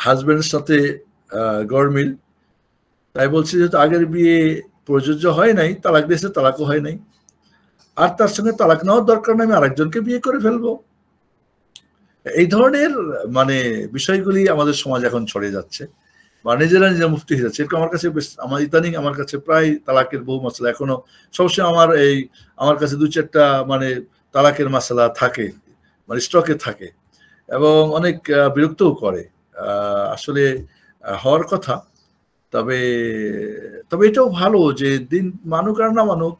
হাজবেন্ডের সাথে গরমিল, তাই বলছি যেহেতু আগের বিয়ে প্রযোজ্য হয় নাই, তালাক দিয়েছে, তালাকও হয় নাই, আর তার সঙ্গে তালাক নেওয়ার দরকার নেই, আমি আরেকজনকে বিয়ে করে ফেলবো। এই ধরনের মানে বিষয়গুলি আমাদের সমাজ এখন ছড়িয়ে যাচ্ছে, বা নিজেরা নিজেরা মুফতি হয়ে যাচ্ছে। এরকম আমার কাছে আমার ইদানিং আমার কাছে প্রায় তালাকের বহু মশলা এখনো সবসময় আমার কাছে 2-4টা মানে তালাকের মশলা থাকে, মানে স্টকে থাকে, এবং অনেক বিরক্তও করে। আসলে হওয়ার কথা। তবে তবে এটাও ভালো যে দিন মানুক আর না মানুক,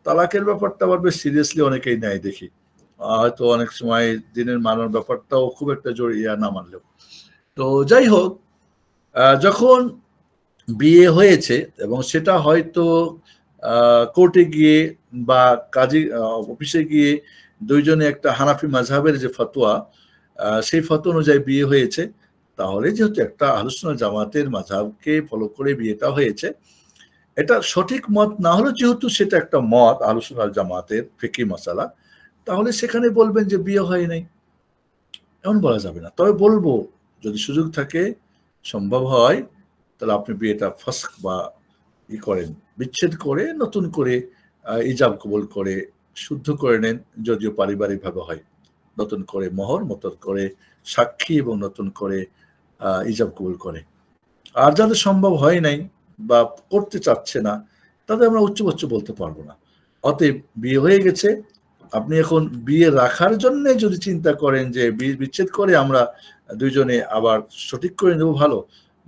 তালাকের ব্যাপারটা আবার বেশ সিরিয়াসলি অনেকেই নেয় দেখি। হয়তো অনেক সময় দিনের মানার ব্যাপারটাও খুব একটা জড়িয়ে না মানলেও। তো যাই হোক, যখন বিয়ে হয়েছে এবং সেটা হয়তো কোর্টে গিয়ে বা কাজী অফিসে গিয়ে দুইজনে একটা হানাফি মাযহাবের যে ফতোয়া, সেই ফতোয়া অনুযায়ী বিয়ে হয়েছে, তাহলে যেহেতু একটা আহলুস সুন্নাহ জামাতের মাযহাবকে ফলো করে বিয়েটা হয়েছে, এটা সঠিক মত না হলে যেহেতু সেটা একটা মত আহলুস সুন্নাহ জামাতের ফিকহি মাসালা, তাহলে সেখানে বলবেন যে বিয়ে হয় নাই, এমন বলা যাবে না। তবে বলবো যদি সুযোগ থাকে, সম্ভব হয়, তাহলে আপনি বিয়েটা ফাসখ বা করেন, বিচ্ছেদ করে নতুন করে ইজাব কবুল করে শুদ্ধ করে নেন, যদিও পারিবারিকভাবে হয়। নতুন করে মোহর, নতুন করে সাক্ষী এবং নতুন করে ইজাব কবুল করে। আর যাদের সম্ভব হয় নাই বা করতে চাচ্ছে না, তাদের আমরা উচ্চবাচ্য বলতে পারবো না। অতএব বিয়ে হয়ে গেছে, আপনি এখন বিয়ে রাখার জন্য যদি চিন্তা করেন যে বিচ্ছেদ করে আমরা দুইজনে আবার সঠিক করে নেবো, ভালো।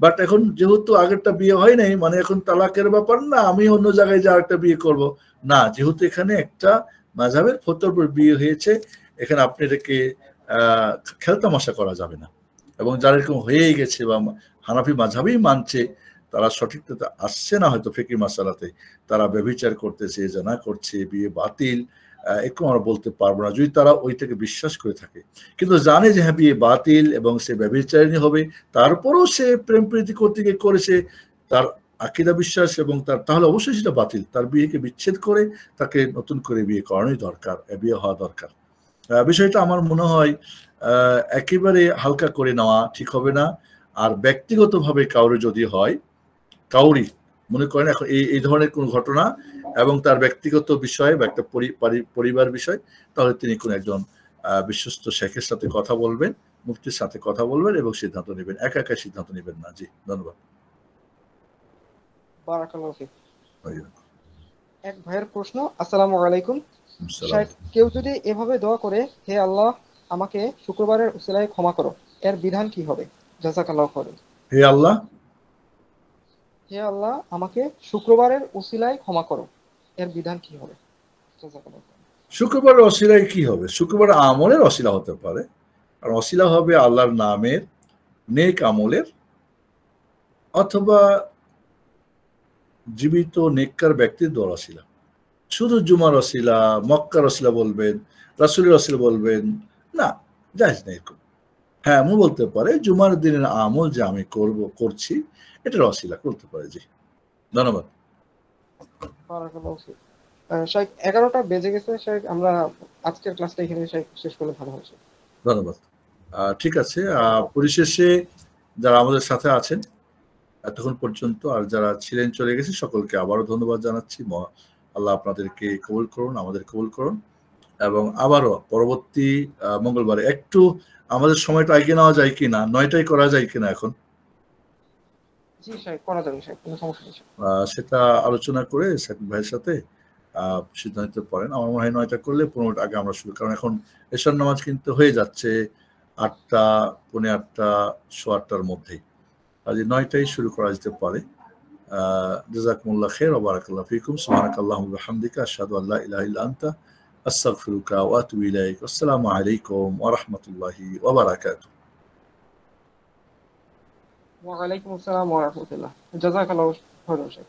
বাট এখন যেহেতু আগেরটা বিয়ে হয় নাই, মানে এখন তালাকের ব্যাপার না, আমি অন্য জায়গায় যা একটা বিয়ে করব না, যেহেতু এখানে একটা মাযহাবের ফতোয়ার উপর বিয়ে হয়েছে, এখানে আপনি এটাকে খেলতামাশা করা যাবে না। এবং যারা এরকম হয়েই গেছে বা হানাফি মাযহাবই মানছে, তারা সঠিকতা আসছে না হয়তো ফিকহি মাসালাতে, তারা ব্যভিচার করতেছে, জানা করছে, বিয়ে বাতিল, এরকম আমরা বলতে পারবো না যদি তারা ওইটাকে বিশ্বাস করে থাকে। কিন্তু জানে যে হ্যাঁ বিয়ে বাতিল এবং সে ব্যভিচারিণী হবে, তারপরেও সে প্রেম প্রীতি করতে গিয়ে করেছে, তার আকীদা বিশ্বাস এবং তাহলে অবশ্যই সেটা বাতিল। তার বিয়েকে বিচ্ছেদ করে তাকে নতুন করে বিয়ে করানোই দরকার, বিয়ে হওয়া দরকার। বিষয়টা আমার মনে হয় একেবারে হালকা করে নেওয়া ঠিক হবে না। আর ব্যক্তিগতভাবে কাউরে যদি হয়, কাউরি মনে করেন এখন এই ধরনের কোন ঘটনা এবং তার ব্যক্তিগত বিষয় বা একটা পরিবার বিষয়, তাহলে তিনি কোন একজন বিশ্বস্ত শেখের সাথে কথা বলবেন, মুফতির সাথে কথা বলবেন এবং সিদ্ধান্ত নেবেন। একা একা সিদ্ধান্ত নেবেন না। জি, ধন্যবাদ। বারাকাল্লাহু ফিক। এক ভাইয়ের প্রশ্ন। আসসালামু আলাইকুম। কেউ যদি এভাবে দোয়া করে, হে আল্লাহ আমাকে শুক্রবারের উসিলায় ক্ষমা করো, এর বিধান কি হবে? জাযাকাল্লাহু খাইরান। হে আল্লাহ, হে আল্লাহ আমাকে শুক্রবারের উসিলায় ক্ষমা করো, এর বিধান কি হবে? জাযাকাল্লাহু খাইরান। শুক্রবারের ওসিলায় কি হবে? শুক্রবার আমলের ওসিলা হতে পারে, আর ওসিলা হবে আল্লাহর নামের, নেক আমলের, অথবা জীবিত নেককার ব্যক্তির দোয়ার ওসিলা। শুধু জুমার ওসিলা, মক্কার ওসিলা বলবেন, রাসূলের ওসিলা বলবেন না, জায়েজ নেই এরকম। হ্যাঁ, এমন বলতে পারে জুমার দিনের আমল যে আমি করছি, এটার ওসিলা করতে পারে। জি, ধন্যবাদ। বারাকাল্লাহু ফিক। শাইখ 11টা বেজে গেছে শাইখ, আমরা আজকের ক্লাসটা এখানে শাইখ শেষ করলে ভালো হবে। ধন্যবাদ। ঠিক আছে, পরিশেষে যারা আমাদের সাথে আছেন এতক্ষণ পর্যন্ত আর যারা ছিলেন চলে গেছে, সকলকে আবারও ধন্যবাদ জানাচ্ছি। আল্লাহ আপনাদেরকে কবুল করুন, আমাদের কবুল করুন, এবং আবারও পরবর্তী মঙ্গলবারে একটু আমাদের সময়টা এগিয়ে নেওয়া যায় কিনা, 9টায় করা যায় কিনা এখন? জি শাইখ, করা যাবে শাইখ, কোনো সমস্যা নেই। সেটা আলোচনা করে সাকিব ভাইয়ের সাথে সিদ্ধান্ত পড়েন। আমার মনে হয় 9টা করলে 15 মিনিট আগে আমরা শুরু, কারণ এখন এশার নামাজ কিন্তু হয়ে যাচ্ছে 8টা, 8:45, 8:15টার মধ্যেই। কাজে 9টায় শুরু করা যেতে পারে। জাযাকুমুল্লাহ খাইর ওয়া বারাকাল্লাহু ফিকুম। সুবহানাকাল্লাহুম্মা ওয়া বিহামদিকা আশহাদু আল্লা ইলাহা ইল্লা আনতা আস্তাগফিরুকা ওয়া আতুবু ইলাইক। আসসালামু আলাইকুম ওয়া রাহমাতুল্লাহি ওয়া বারাকাতুহু। ওয়া আলাইকুম আসসালাম ওয়া রাহমাতুল্লাহ। জাযাকাল্লাহু খাইরান শাইখ।